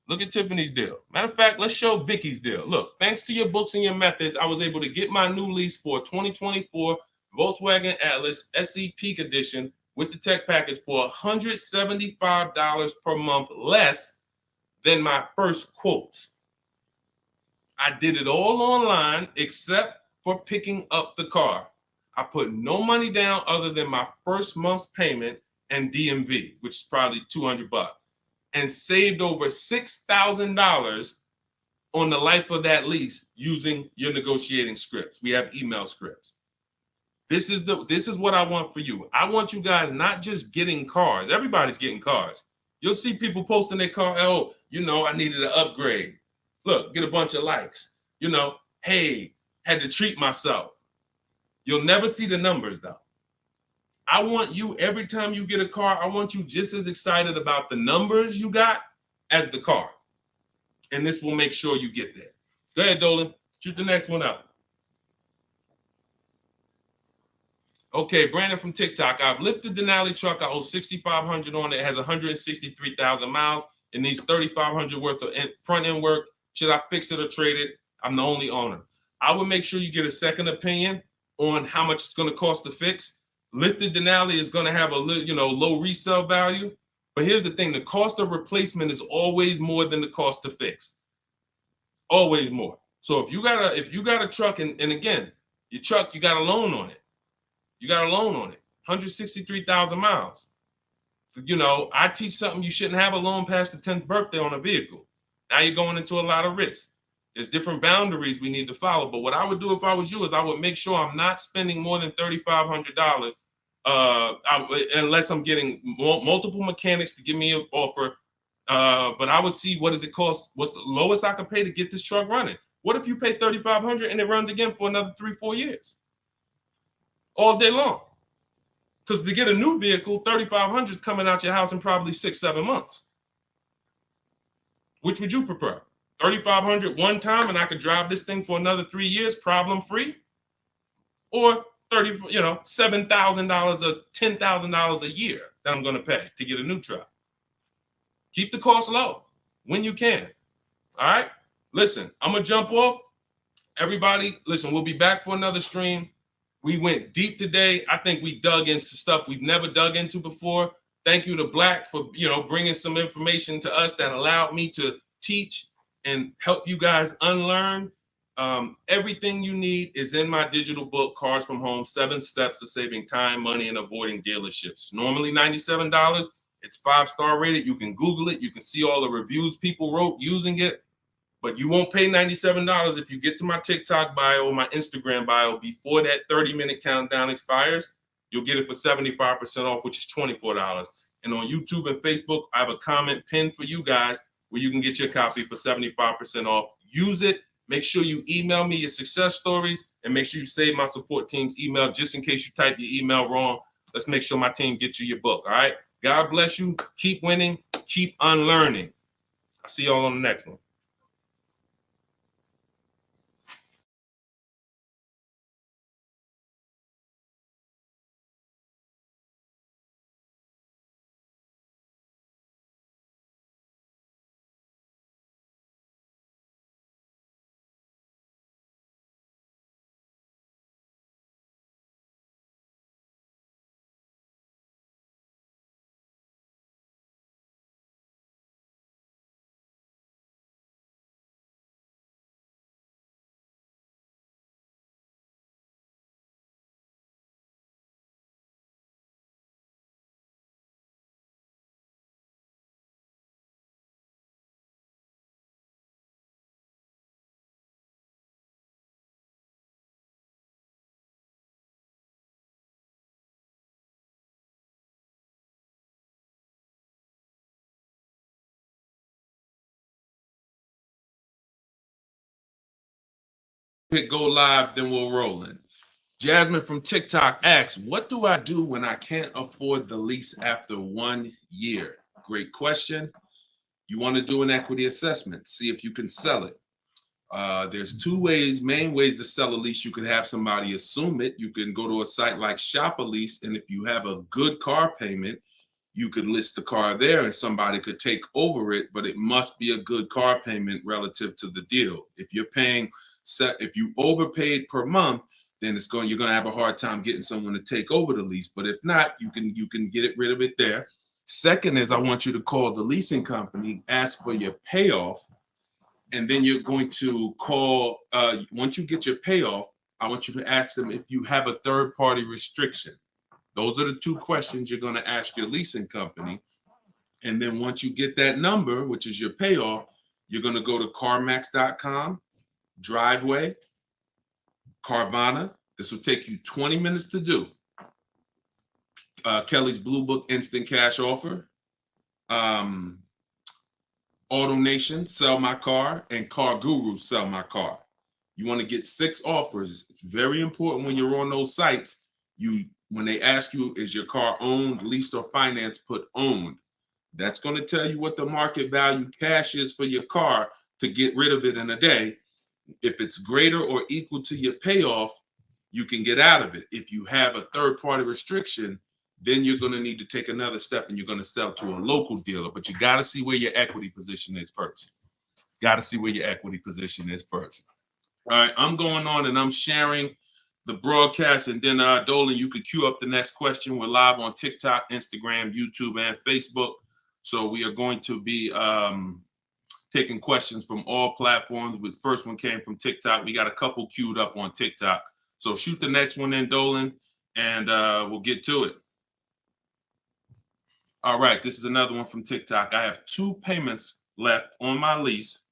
Look at Tiffany's deal. Matter of fact, let's show Vicky's deal. Look, thanks to your books and your methods, I was able to get my new lease for 2024 Volkswagen Atlas SE Peak Edition with the tech package for $175 per month less than my first quotes. I did it all online except for picking up the car. I put no money down other than my first month's payment and DMV, which is probably $200. And saved over $6,000 on the life of that lease using your negotiating scripts. We have email scripts. This is what I want for you. I want you guys not just getting cars. Everybody's getting cars. You'll see people posting their car. Oh, I needed an upgrade. Look, get a bunch of likes. Hey, had to treat myself. You'll never see the numbers though. I want you, every time you get a car, I want you just as excited about the numbers you got as the car. And this will make sure you get there. Go ahead, Dolan. Shoot the next one up. Okay, Brandon from TikTok. I've lifted the Denali truck. I owe $6,500 on it. It has 163,000 miles. It needs $3,500 worth of front end work. Should I fix it or trade it? I'm the only owner. I would make sure you get a second opinion on how much it's going to cost to fix. Lifted Denali is going to have a low resale value. But here's the thing. The cost of replacement is always more than the cost to fix. Always more. So if you got a truck, and again, your truck, you got a loan on it. You got a loan on it. 163,000 miles. I teach something, you shouldn't have a loan past the 10th birthday on a vehicle. Now you're going into a lot of risk. There's different boundaries we need to follow. But what I would do if I was you is I would make sure I'm not spending more than $3,500 unless I'm getting multiple mechanics to give me an offer. But I would see, what does it cost? What's the lowest I could pay to get this truck running? What if you pay $3,500 and it runs again for another 3-4 years? All day long. Because to get a new vehicle, $3,500 is coming out your house in probably 6-7 months. Which would you prefer? $3,500 one time and I could drive this thing for another 3 years, problem free? Or $7,000 or $10,000 a year that I'm going to pay to get a new truck. Keep the cost low when you can. All right. Listen, I'm going to jump off. Everybody, listen, we'll be back for another stream. We went deep today. I think we dug into stuff we've never dug into before. Thank you to Black for, bringing some information to us that allowed me to teach and help you guys unlearn. Everything you need is in my digital book, Cars from Home, 7 Steps to Saving Time, Money, and Avoiding Dealerships. Normally $97. It's 5-star rated. You can Google it. You can see all the reviews people wrote using it. But you won't pay $97 if you get to my TikTok bio or my Instagram bio before that 30-minute countdown expires. You'll get it for 75% off, which is $24. And on YouTube and Facebook, I have a comment pinned for you guys where you can get your copy for 75% off. Use it. Make sure you email me your success stories, and make sure you save my support team's email just in case you type your email wrong. Let's make sure my team gets you your book. All right. God bless you. Keep winning. Keep unlearning. I'll see y'all on the next one. Hit go live, then we'll roll in. Jasmine from TikTok asks, what do I do when I can't afford the lease after 1 year? Great question. You want to do an equity assessment, see if you can sell it. There's two main ways to sell a lease. You could have somebody assume it. You can go to a site like Shop a Lease, and if you have a good car payment, you could list the car there and somebody could take over it, but it must be a good car payment relative to the deal. If you overpaid per month, then you're going to have a hard time getting someone to take over the lease. But if not, you can get rid of it there. Second is, I want you to call the leasing company, ask for your payoff, and then you're going to call, once you get your payoff, I want you to ask them if you have a third-party restriction. Those are the two questions you're going to ask your leasing company. And then once you get that number, which is your payoff, you're going to go to CarMax.com, Driveway, Carvana. This will take you 20 minutes to do. Kelly's Blue Book Instant Cash Offer, AutoNation, Sell My Car, and Car Guru, Sell My Car. You want to get 6 offers. It's very important when you're on those sites. When they ask you, is your car owned, leased, or financed, put owned. That's going to tell you what the market value cash is for your car to get rid of it in a day. If it's greater or equal to your payoff, you can get out of it. If you have a third-party restriction, then you're going to need to take another step and you're going to sell to a local dealer. But you got to see where your equity position is first. Got to see where your equity position is first. All right, I'm going on and I'm sharing the broadcast, and then Dolan, you could queue up the next question. We're live on TikTok, Instagram, YouTube, and Facebook. So we are going to be taking questions from all platforms. The first one came from TikTok. We got a couple queued up on TikTok. So shoot the next one in, Dolan, and we'll get to it. All right, this is another one from TikTok. I have 2 payments left on my lease.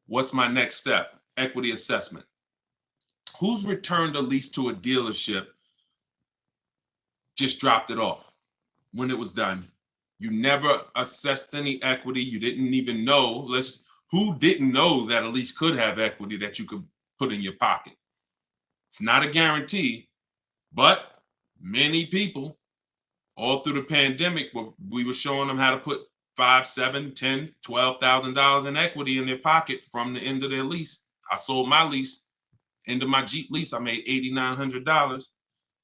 What's my next step? Equity assessment. Who's returned a lease to a dealership, just dropped it off when it was done? You never assessed any equity. You didn't even know. Who didn't know that a lease could have equity that you could put in your pocket? It's not a guarantee, but many people all through the pandemic, we were showing them how to put $5,000, $10,000, $12,000 in equity in their pocket from the end of their lease. I sold my lease. End of my Jeep lease, I made $8,900.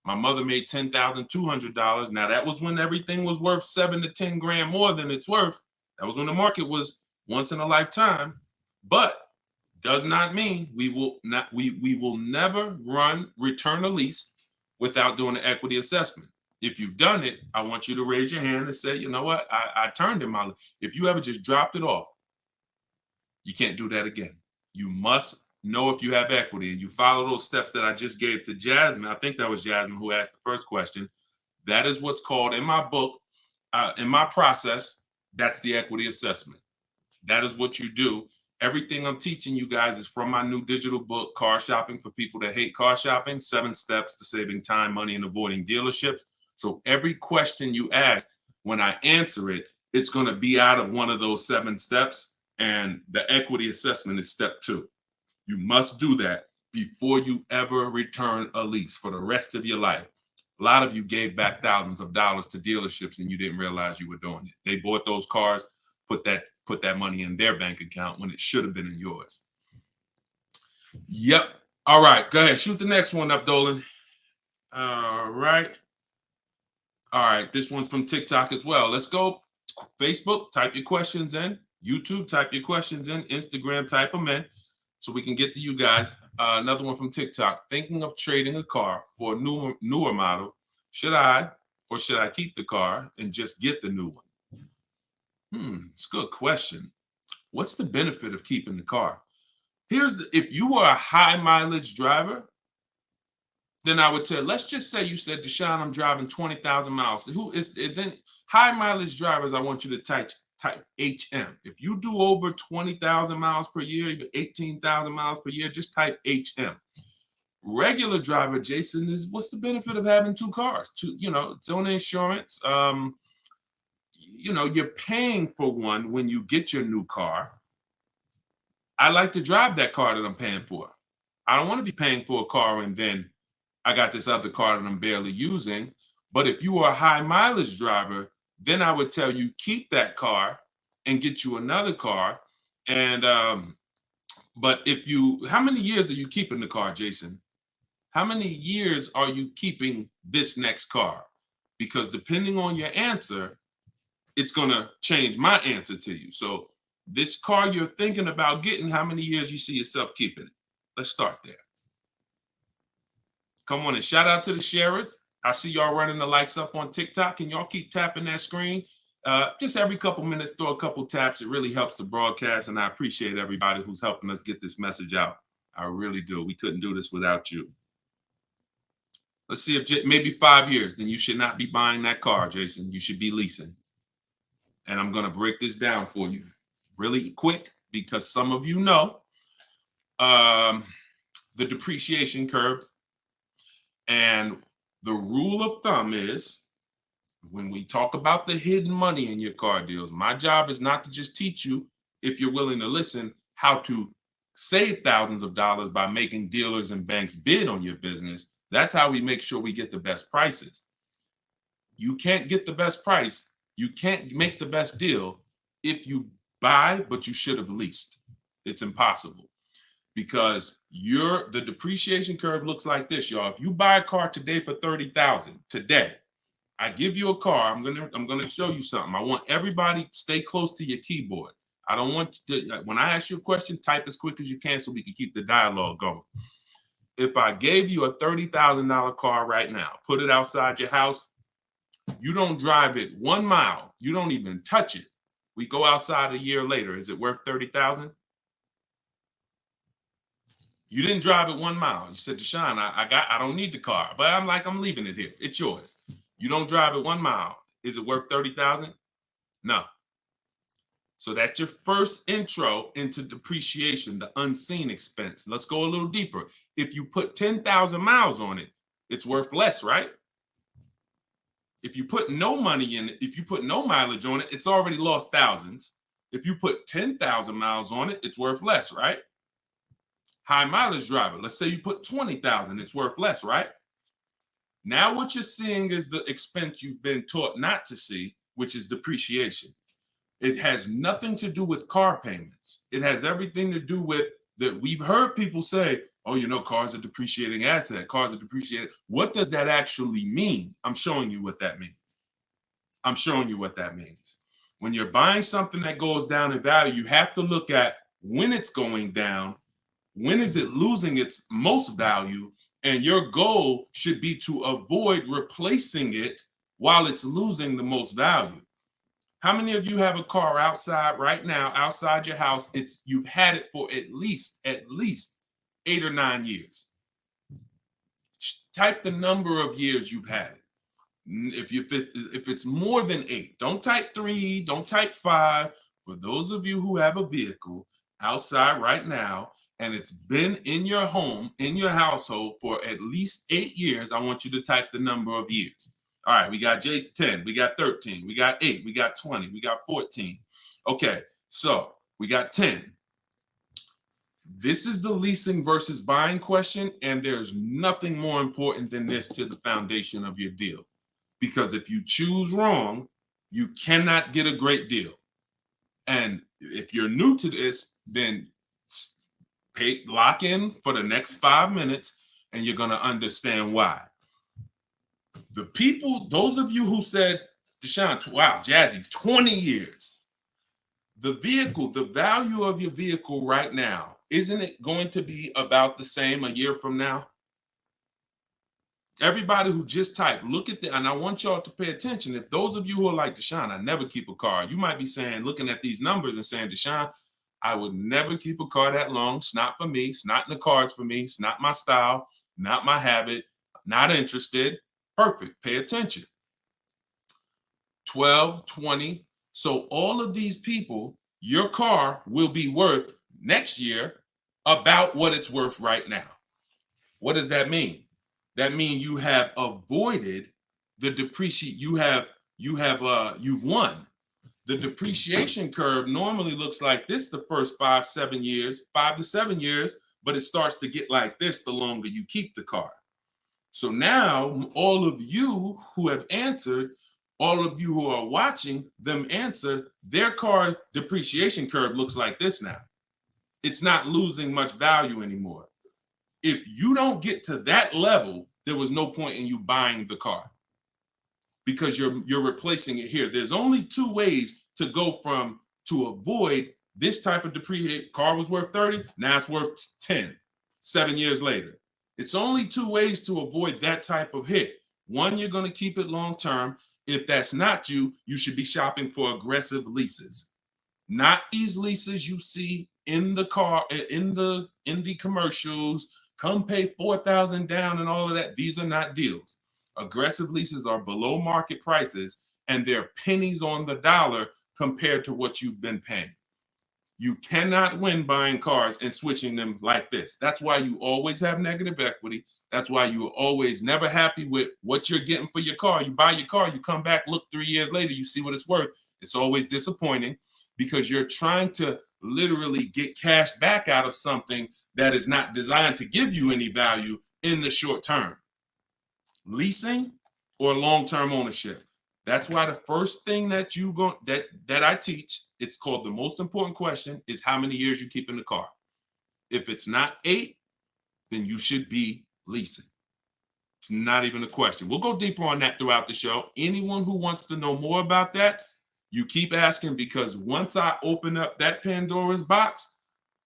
My mother made $10,200. Now that was when everything was worth 7 to 10 grand more than it's worth. That was when the market was once in a lifetime. But does not mean we will never return a lease without doing an equity assessment. If you've done it, I want you to raise your hand and say, you know what, I turned in my lease. If you ever just dropped it off, you can't do that again. You must know if you have equity, and you follow those steps that I just gave to Jasmine. I think that was Jasmine who asked the first question. That is what's called in my book in my process, that's the equity assessment. That is what you do. Everything I'm teaching you guys is from my new digital book, Car Shopping for People That Hate Car Shopping, 7 Steps to Saving Time, Money, and Avoiding Dealerships. So every question you ask, when I answer it, it's going to be out of one of those 7 steps. And the equity assessment is step 2. You must do that before you ever return a lease for the rest of your life. A lot of you gave back thousands of dollars to dealerships and you didn't realize you were doing it. They bought those cars, put that money in their bank account when it should have been in yours. Yep. All right. Go ahead. Shoot the next one up, Dolan. All right. All right. This one's from TikTok as well. Let's go. Facebook, type your questions in. YouTube, type your questions in. Instagram, type them in so we can get to you guys. Another one from TikTok. Thinking of trading a car for a newer model. Should I keep the car and just get the new one? It's a good question. What's the benefit of keeping the car? If you are a high mileage driver, then I would tell, let's just say you said, Deshone, I'm driving 20,000 miles. Who is then high mileage drivers? I want you to type HM. If you do over 20,000 miles per year, even 18,000 miles per year, just type HM. Regular driver, Jason, is what's the benefit of having 2 cars? It's on insurance. You're paying for one when you get your new car. I like to drive that car that I'm paying for. I don't want to be paying for a car and then I got this other car that I'm barely using. But if you are a high mileage driver, then I would tell you keep that car and get you another car. And but how many years are you keeping the car, Jason? How many years are you keeping this next car? Because depending on your answer, it's going to change my answer to you. So this car you're thinking about getting, how many years you see yourself keeping it? Let's start there. Come on and shout out to the sharers. I see y'all running the likes up on TikTok, and y'all keep tapping that screen. Just every couple minutes, throw a couple taps. It really helps the broadcast, and I appreciate everybody who's helping us get this message out. I really do. We couldn't do this without you. Let's see if maybe 5 years, then you should not be buying that car, Jason. You should be leasing. And I'm going to break this down for you really quick because some of you know the depreciation curve. And the rule of thumb is when we talk about the hidden money in your car deals, my job is not to just teach you, if you're willing to listen, how to save thousands of dollars by making dealers and banks bid on your business. That's how we make sure we get the best prices. You can't get the best price. You can't make the best deal if you buy, but you should have leased. It's impossible because the depreciation curve looks like this, y'all. If you buy a car today for $30,000 today, I give you a car. I'm gonna show you something. I want everybody stay close to your keyboard. I don't want to, when I ask you a question, type as quick as you can so we can keep the dialogue going. If I gave you a $30,000 car right now, put it outside your house, you don't drive it 1 mile, you don't even touch it. We go outside a year later, is it worth $30,000? You didn't drive it 1 mile. You said, Deshone, I don't need the car, but I'm leaving it here. It's yours. You don't drive it 1 mile. Is it worth $30,000? No. So that's your first intro into depreciation, the unseen expense. Let's go a little deeper. If you put 10,000 miles on it, it's worth less, right? If you put no money in it, if you put no mileage on it, it's already lost thousands. If you put 10,000 miles on it, it's worth less, right? High mileage driver, let's say you put 20,000, it's worth less, right? Now what you're seeing is the expense you've been taught not to see, which is depreciation. It has nothing to do with car payments. It has everything to do with that. We've heard people say, oh, cars are depreciating asset, cars are depreciating. What does that actually mean? I'm showing you what that means. I'm showing you what that means. When you're buying something that goes down in value, you have to look at when it's going down, when is it losing its most value, and your goal should be to avoid replacing it while it's losing the most value. How many of you have a car outside right now, outside your house? You've had it for at least 8 or 9 years. Type the number of years you've had it. If it's more than 8, don't type 3, don't type 5. For those of you who have a vehicle outside right now and it's been in your home, in your household for at least 8 years, I want you to type the number of years. All right, we got Jason 10, we got 13, we got 8, we got 20, we got 14. Okay, so we got 10. This is the leasing versus buying question, and there's nothing more important than this to the foundation of your deal. Because if you choose wrong, you cannot get a great deal. And if you're new to this, then lock in for the next 5 minutes, and you're going to understand why. The people, those of you who said, Deshone, wow, Jazzy's 20 years. The vehicle, the value of your vehicle right now, isn't it going to be about the same a year from now? Everybody who just typed, look at that. And I want y'all to pay attention. If those of you who are like, Deshone, I never keep a car, you might be saying, looking at these numbers and saying, Deshone, I would never keep a car that long. It's not for me. It's not in the cards for me. It's not my style, not my habit, not interested. Perfect. Pay attention. 12, 20. So all of these people, your car will be worth next year about what it's worth right now. What does that mean? That means you have avoided the depreciation. You've won. The depreciation curve normally looks like this the first 5 to 7 years, but it starts to get like this the longer you keep the car. So now all of you who have answered, all of you who are watching them answer, their car depreciation curve looks like this now. It's not losing much value anymore. If you don't get to that level, there was no point in you buying the car because you're replacing it here. There's only 2 ways to go from to avoid this type of depreciation. Car was worth 30, now it's worth 10, 7 years later. It's only 2 ways to avoid that type of hit. One, you're going to keep it long term. If that's not you, you should be shopping for aggressive leases. Not these leases you see in the car, in the commercials. Come pay $4,000 down and all of that. These are not deals. Aggressive leases are below market prices, and they're pennies on the dollar compared to what you've been paying. You cannot win buying cars and switching them like this. That's why you always have negative equity. That's why you're always never happy with what you're getting for your car. You buy your car, you come back, look 3 years later, you see what it's worth. It's always disappointing because you're trying to literally get cash back out of something that is not designed to give you any value in the short term. Leasing or long-term ownership. That's why the first thing that I teach, it's called the most important question, is how many years you keep in the car. If it's not 8, then you should be leasing. It's not even a question. We'll go deeper on that throughout the show. Anyone who wants to know more about that, you keep asking, because once I open up that Pandora's box,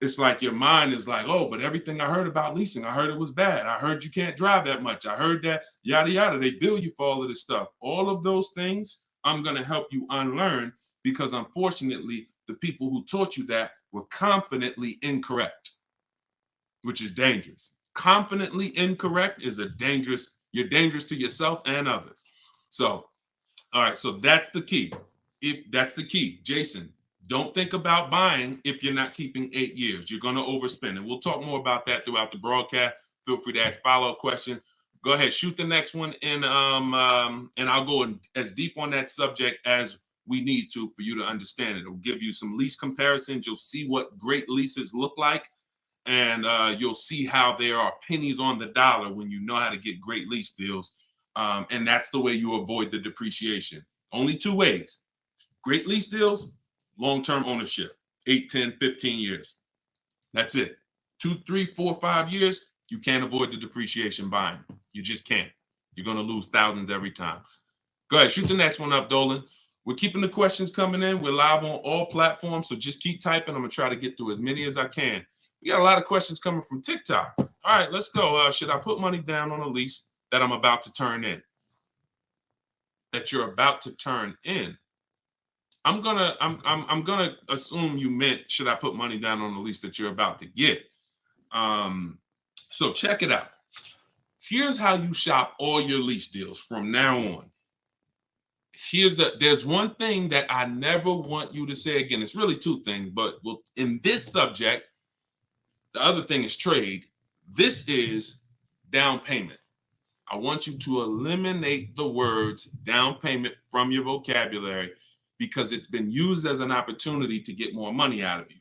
it's like your mind is like, oh, but everything I heard about leasing, I heard it was bad. I heard you can't drive that much. I heard that yada, yada. They bill you for all of this stuff. All of those things, I'm going to help you unlearn, because unfortunately, the people who taught you that were confidently incorrect, which is dangerous. Confidently incorrect is you're dangerous to yourself and others. So, all right, so that's the key. That's the key, Jason, don't think about buying if you're not keeping 8 years. You're going to overspend. And we'll talk more about that throughout the broadcast. Feel free to ask follow-up questions. Go ahead, shoot the next one, and I'll go as deep on that subject as we need to for you to understand it. It'll give you some lease comparisons. You'll see what great leases look like, and you'll see how there are pennies on the dollar when you know how to get great lease deals. And that's the way you avoid the depreciation. Only 2 ways: great lease deals, long-term ownership, 8, 10, 15 years. That's it. 2, 3, 4, 5 years, you can't avoid the depreciation buying. You just can't. You're going to lose thousands every time. Go ahead, shoot the next one up, Dolan. We're keeping the questions coming in. We're live on all platforms, so just keep typing. I'm going to try to get through as many as I can. We got a lot of questions coming from TikTok. All right, let's go. Should I put money down on a lease that I'm about to turn in? That you're about to turn in. I'm gonna assume you meant, should I put money down on the lease that you're about to get? So check it out. Here's how you shop all your lease deals from now on. there's one thing that I never want you to say again. It's really two things, but in this subject, the other thing is trade. This is down payment. I want you to eliminate the words down payment from your vocabulary because it's been used as an opportunity to get more money out of you.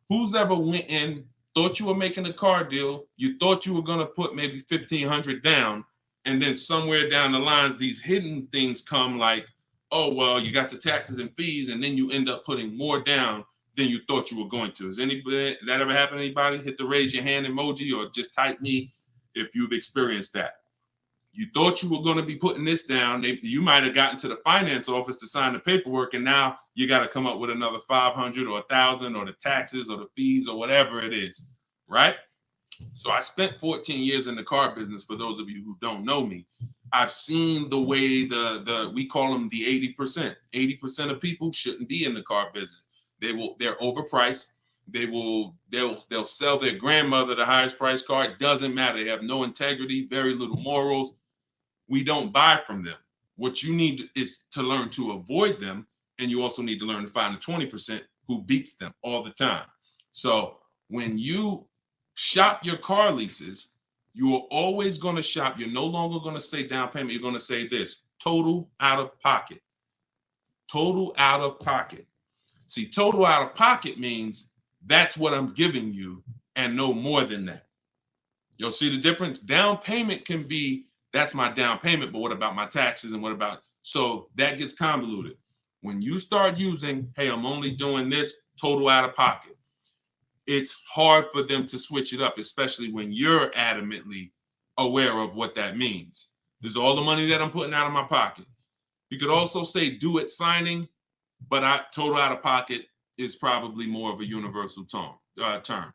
Who's ever went in, thought you were making a car deal, you thought you were going to put maybe $1,500 down, and then somewhere down the lines, these hidden things come like, oh, well, you got the taxes and fees, and then you end up putting more down than you thought you were going to. Has anybody that ever happened to anybody? Hit the raise your hand emoji or just type me if you've experienced that. You thought you were going to be putting this down. You might have gotten to the finance office to sign the paperwork, and now you got to come up with another 500 or 1,000 or the taxes or the fees or whatever it is, right? So I spent 14 years in the car business. For those of you who don't know me, I've seen the way we call them the 80%. 80% of people shouldn't be in the car business. They're overpriced. They'll sell their grandmother the highest price car. It doesn't matter. They have no integrity, very little morals. We don't buy from them. What you need is to learn to avoid them, and you also need to learn to find the 20% who beats them all the time. So when you shop your car leases, you are always going to shop. You're no longer going to say down payment. You're going to say this: total out of pocket. Total out of pocket. See, total out of pocket means that's what I'm giving you and no more than that. You'll see the difference. Down payment can be, that's my down payment, but what about my taxes and what about, so that gets convoluted. When you start using, hey, I'm only doing this total out of pocket, it's hard for them to switch it up, especially when you're adamantly aware of what that means. This is all the money that I'm putting out of my pocket. You could also say do it signing, but total out of pocket is probably more of a universal term.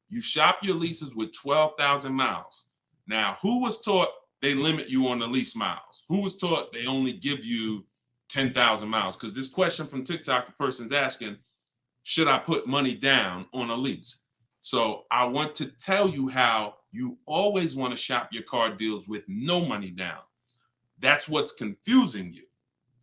You shop your leases with 12,000 miles. Now, who was taught they limit you on the lease miles? Who was taught they only give you 10,000 miles? Because this question from TikTok, the person's asking, should I put money down on a lease? So I want to tell you how you always want to shop your car deals with no money down. That's what's confusing you.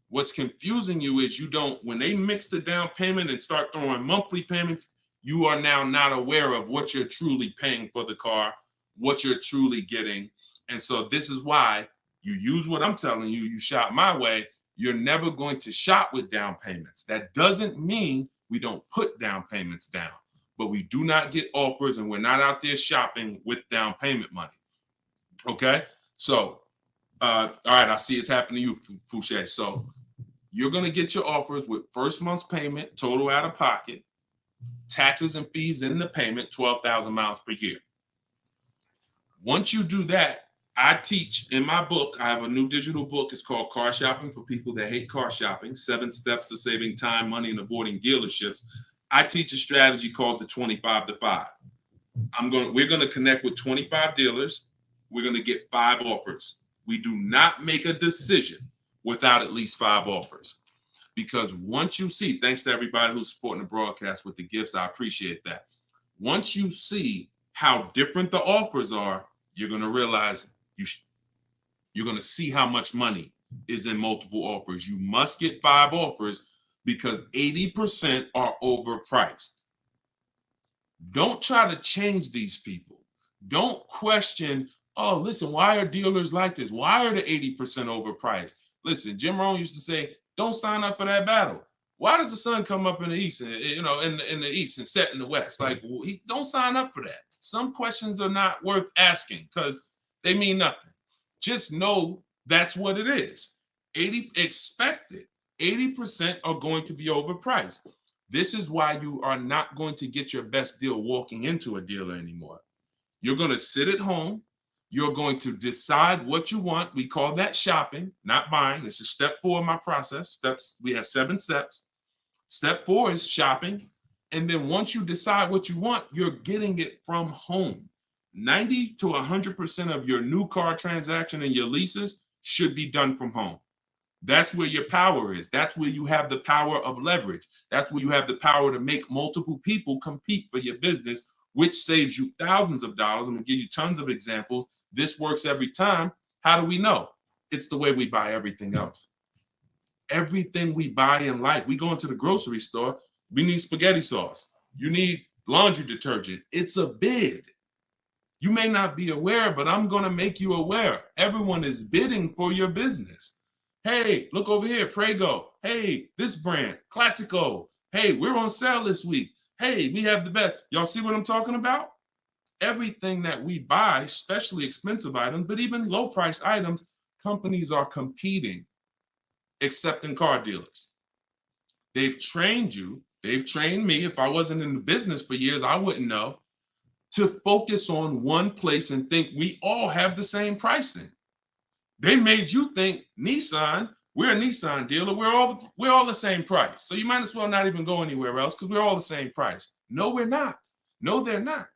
What's confusing you is when they mix the down payment and start throwing monthly payments, you are now not aware of what you're truly paying for the car, what you're truly getting. And so this is why you use what I'm telling you, you shop my way. You're never going to shop with down payments. That doesn't mean we don't put down payments down, but we do not get offers and we're not out there shopping with down payment money. Okay? So, all right, I see it's happening to you, Fouché. So you're going to get your offers with first month's payment, total out of pocket, taxes and fees in the payment, 12,000 miles per year. Once you do that, I teach in my book, I have a new digital book. It's called Car Shopping for People That Hate Car Shopping, 7 Steps to Saving Time, Money, and Avoiding Dealerships. I teach a strategy called the 25 to 5. We're going to connect with 25 dealers. We're going to get 5 offers. We do not make a decision without at least 5 offers. Because once you see, thanks to everybody who's supporting the broadcast with the gifts, I appreciate that. Once you see how different the offers are, you're going to realize you're going to see how much money is in multiple offers. You must get 5 offers because 80% are overpriced. Don't try to change these people. Don't question, oh, listen, why are dealers like this? Why are the 80% overpriced? Listen, Jim Rohn used to say, don't sign up for that battle. Why does the sun come up in the east, and, in the east and set in the west? Like, don't sign up for that. Some questions are not worth asking because they mean nothing. Just know that's what it is. Expected. 80% are going to be overpriced. This is why you are not going to get your best deal walking into a dealer anymore. You're going to sit at home. You're going to decide what you want. We call that shopping, not buying. This is step 4 of my process. We have 7 steps. Step 4 is shopping. And then once you decide what you want, you're getting it from home. 90 to 100% of your new car transaction and your leases should be done from home. That's where your power is. That's where you have the power of leverage. That's where you have the power to make multiple people compete for your business, which saves you thousands of dollars. I'm going to give you tons of examples. This works every time. How do we know? It's the way we buy everything else. everything we buy in life. We go into the grocery store, we need spaghetti sauce. You need laundry detergent. It's a bid. You may not be aware, but I'm going to make you aware. Everyone is bidding for your business. Hey, look over here, Prego. Hey, this brand, Classico. Hey, we're on sale this week. Hey, we have the best. Y'all see what I'm talking about? Everything that we buy, especially expensive items, but even low price items, companies are competing, except in car dealers. They've trained you. They've trained me. If I wasn't in the business for years, I wouldn't know, to focus on one place and think we all have the same pricing. They made you think Nissan, we're a Nissan dealer, we're all the same price. So you might as well not even go anywhere else because we're all the same price. No, we're not. No, they're not.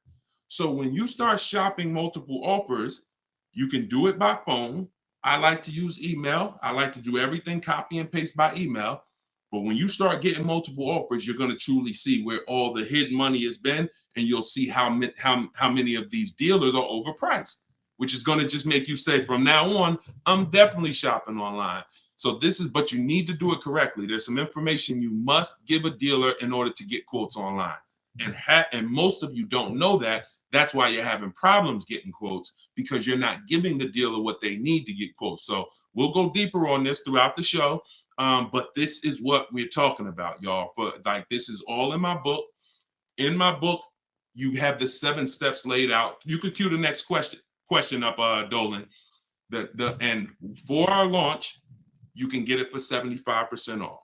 So when you start shopping multiple offers, you can do it by phone. I like to use email. I like to do everything copy and paste by email. But when you start getting multiple offers, you're going to truly see where all the hidden money has been, and you'll see how many of these dealers are overpriced, which is going to just make you say, from now on, I'm definitely shopping online. So but you need to do it correctly. There's some information you must give a dealer in order to get quotes online. And most of you don't know that. That's why you're having problems getting quotes, because you're not giving the dealer what they need to get quotes. So we'll go deeper on this throughout the show. But this is what we're talking about, y'all. This is all in my book. In my book, you have the 7 steps laid out. You could cue the next question up, Dolan. And for our launch, you can get it for 75% off.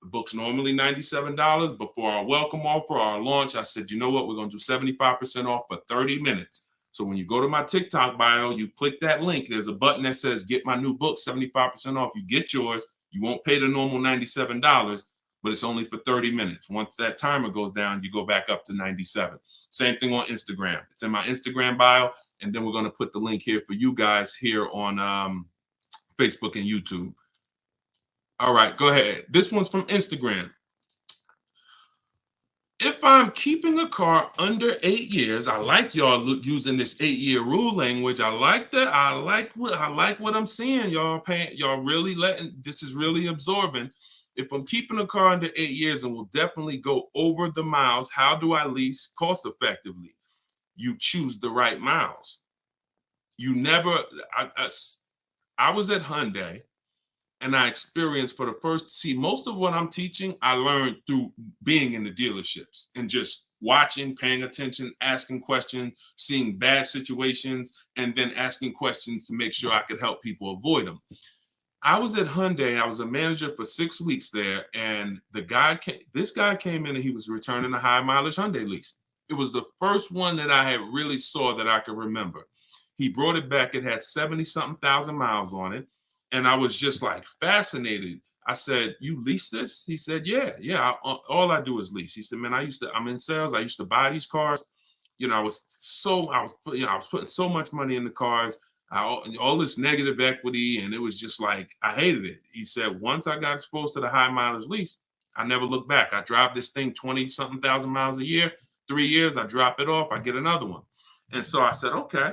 The book's normally $97. Before our welcome offer, our launch, I said, you know what? We're going to do 75% off for 30 minutes. So when you go to my TikTok bio, you click that link. There's a button that says, get my new book, 75% off. You get yours. You won't pay the normal $97, but it's only for 30 minutes. Once that timer goes down, you go back up to 97. Same thing on Instagram. It's in my Instagram bio. And then we're going to put the link here for you guys here on Facebook and YouTube. All right, go ahead. This one's from Instagram. If I'm keeping a car under 8 years, I like y'all using this 8-year rule language. I like that. I like what I'm seeing. Y'all really this is really absorbing. If I'm keeping a car under 8 years and will definitely go over the miles, how do I lease cost effectively? You choose the right miles. You never. I was at Hyundai. And I experienced most of what I'm teaching, I learned through being in the dealerships and just watching, paying attention, asking questions, seeing bad situations, and then asking questions to make sure I could help people avoid them. I was at Hyundai. I was a manager for 6 weeks there. And this guy came in and he was returning a high mileage Hyundai lease. It was the first one that I had really saw that I could remember. He brought it back. It had 70-something thousand miles on it. And I was just like fascinated. I said, you lease this? He said, yeah. All I do is lease. He said, man, I'm in sales. I used to buy these cars. You know, I was putting so much money in the cars, all this negative equity. And it was just like, I hated it. He said, once I got exposed to the high mileage lease, I never looked back. I drive this thing 20-something thousand miles a year, 3 years, I drop it off, I get another one. And so I said, okay.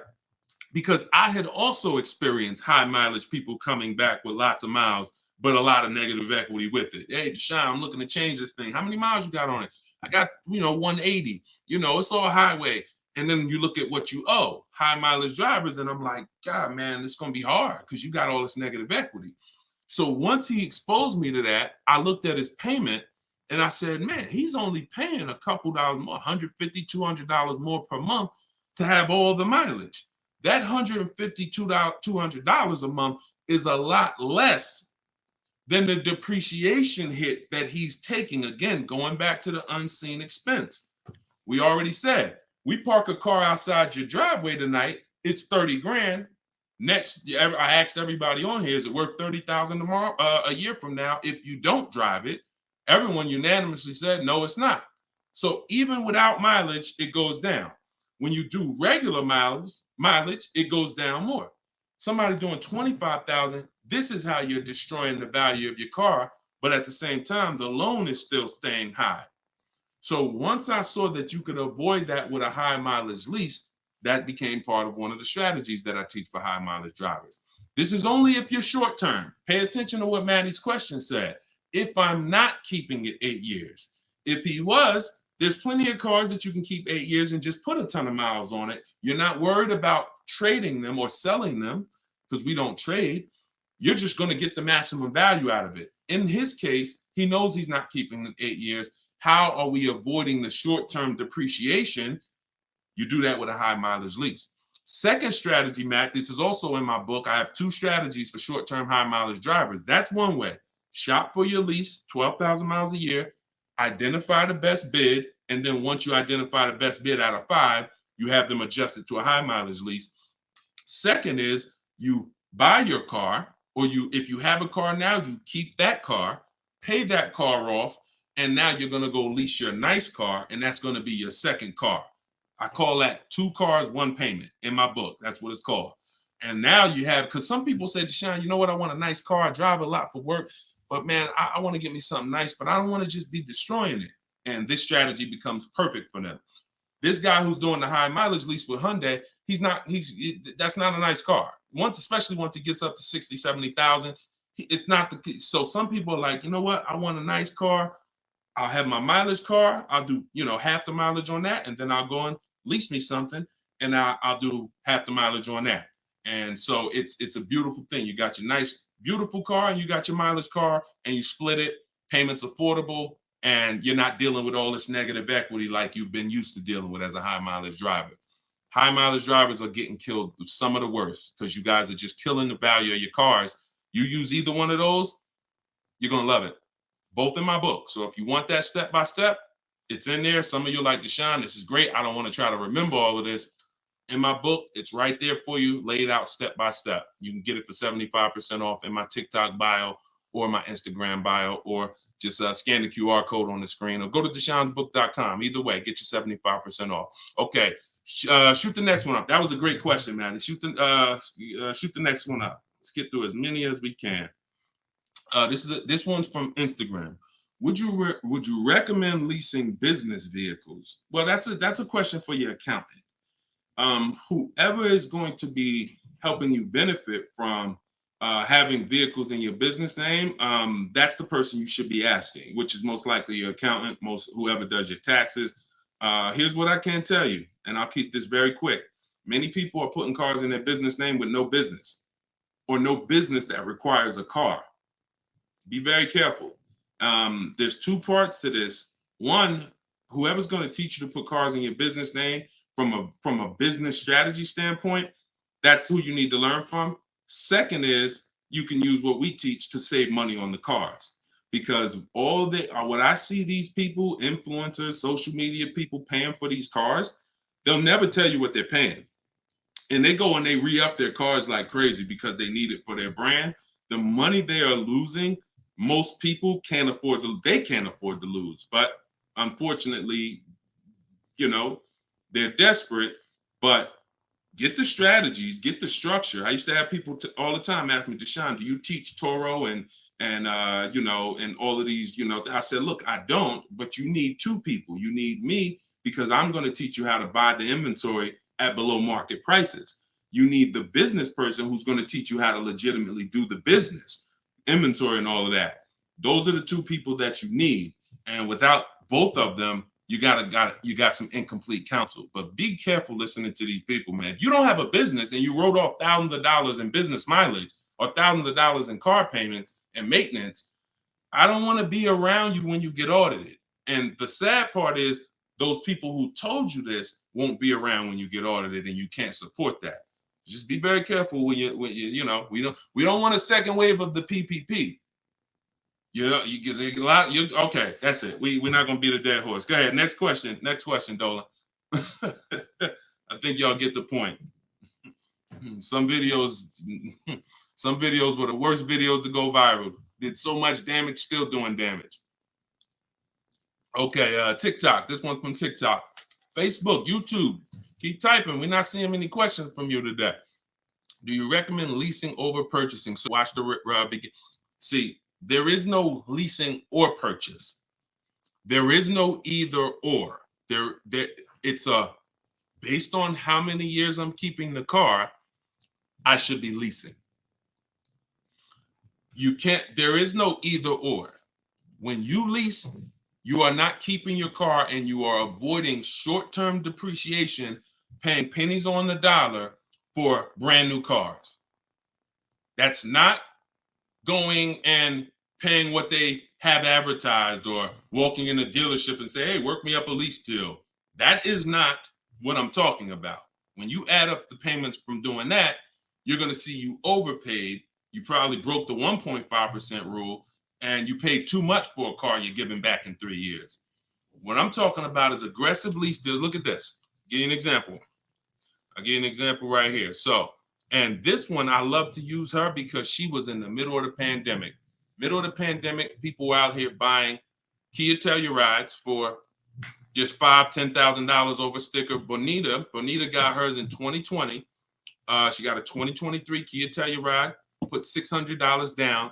Because I had also experienced high mileage people coming back with lots of miles, but a lot of negative equity with it. Hey, Deshone, I'm looking to change this thing. How many miles you got on it? I got, 180. It's all highway. And then you look at what you owe, high mileage drivers. And I'm like, God, man, it's going to be hard because you got all this negative equity. So once he exposed me to that, I looked at his payment and I said, man, he's only paying a couple dollars more, $150, $200 more per month to have all the mileage. That $150, $200 a month is a lot less than the depreciation hit that he's taking. Again, going back to the unseen expense. We already said, we park a car outside your driveway tonight, it's 30 grand. Next, I asked everybody on here, is it worth 30,000 tomorrow, a year from now, if you don't drive it? Everyone unanimously said, no, it's not. So even without mileage, it goes down. When you do regular mileage, it goes down more. Somebody doing 25,000, this is how you're destroying the value of your car, but at the same time, the loan is still staying high. So once I saw that you could avoid that with a high mileage lease, that became part of one of the strategies that I teach for high mileage drivers. This is only if you're short term. Pay attention to what Maddie's question said. If I'm not keeping it 8 years. If he was, there's plenty of cars that you can keep 8 years and just put a ton of miles on it. You're not worried about trading them or selling them because we don't trade. You're just going to get the maximum value out of it. In his case, he knows he's not keeping it 8 years. How are we avoiding the short-term depreciation? You do that with a high mileage lease. Second strategy, Matt, this is also in my book. I have 2 strategies for short-term high mileage drivers. That's one way. Shop for your lease, 12,000 miles a year, identify the best bid, and then once you identify the best bid out of 5, you have them adjusted to a high mileage lease. Second is you buy your car, or if you have a car now, you keep that car, pay that car off, and now you're going to go lease your nice car, and that's going to be your second car. I call that 2 cars, 1 payment in my book. That's what it's called. And now you have, because some people say, Deshone, you know what? I want a nice car. I drive a lot for work, but man, I want to get me something nice, but I don't want to just be destroying it. And this strategy becomes perfect for them. This guy who's doing the high mileage lease with Hyundai, that's not a nice car. Especially once it gets up to 60, 70,000, it's not the, so some people are like, you know what? I want a nice car. I'll have my mileage car. I'll do, half the mileage on that. And then I'll go and lease me something and I'll do half the mileage on that. And so it's a beautiful thing. You got your nice, beautiful car and you got your mileage car and you split it. Payments affordable and you're not dealing with all this negative equity like you've been used to dealing with as a high mileage driver. High mileage drivers are getting killed with some of the worst because you guys are just killing the value of your cars. You use either one of those, you're going to love it. Both in my book. So if you want that step-by-step, it's in there. Some of you are like, Deshone, this is great. I don't want to try to remember all of this. In my book, it's right there for you, laid out step-by-step. You can get it for 75% off in my TikTok bio or my Instagram bio, or just scan the QR code on the screen or go to deshonesbook.com. Either way, get your 75% off. Okay, shoot the next one up. That was a great question, man. Shoot the next one up. Let's get through as many as we can. This one's from Instagram. Would you recommend leasing business vehicles? Well, that's a question for your accountant. Whoever is going to be helping you benefit from having vehicles in your business name, that's the person you should be asking, which is most likely your accountant, whoever does your taxes. Here's what I can tell you, and I'll keep this very quick. Many people are putting cars in their business name with no business or no business that requires a car. Be very careful. There's 2 parts to this. One, whoever's going to teach you to put cars in your business name from a business strategy standpoint, that's who you need to learn from. Second is you can use what we teach to save money on the cars, because what I see these people, influencers, social media people paying for these cars, they'll never tell you what they're paying. And they go and they re-up their cars like crazy because they need it for their brand. The money they are losing, most people can't afford to lose. But unfortunately, they're desperate. But get the strategies, get the structure. I used to have people all the time ask me, Deshone, do you teach Toro and all of these, I said, look, I don't, but you need 2 people. You need me because I'm going to teach you how to buy the inventory at below market prices. You need the business person who's going to teach you how to legitimately do the business, inventory and all of that. Those are the 2 people that you need. And without both of them, you got some incomplete counsel. But be careful listening to these people, man. If you don't have a business and you wrote off thousands of dollars in business mileage or thousands of dollars in car payments and maintenance, I don't want to be around you when you get audited. And the sad part is those people who told you this won't be around when you get audited, and you can't support that. Just be very careful we don't want a second wave of the PPP. You get a lot. Okay, that's it. We're not gonna beat a dead horse. Go ahead. Next question, Dolan. I think y'all get the point. Some videos were the worst videos to go viral. Did so much damage, still doing damage. Okay, TikTok. This one from TikTok. Facebook, YouTube. Keep typing. We're not seeing many questions from you today. Do you recommend leasing over purchasing? So watch the begin. See, there is no leasing or purchase. There is no either or. It's based on how many years I'm keeping the car, I should be leasing. You can't, there is no either or. When you lease, you are not keeping your car and you are avoiding short-term depreciation, paying pennies on the dollar for brand new cars. That's not going and paying what they have advertised or walking in a dealership and say, hey, work me up a lease deal. That is not what I'm talking about. When you add up the payments from doing that, you're going to see you overpaid. You probably broke the 1.5% rule and you paid too much for a car you're giving back in 3 years. What I'm talking about is aggressive lease deals. Look at this. Give you an example. I'll give you an example right here. So, and this one, I love to use her because she was in the middle of the pandemic. Middle of the pandemic, people were out here buying Kia Tellurides for just $5,000-$10,000 over sticker. Bonita got hers in 2020. She got a 2023 Kia Telluride, put $600 down,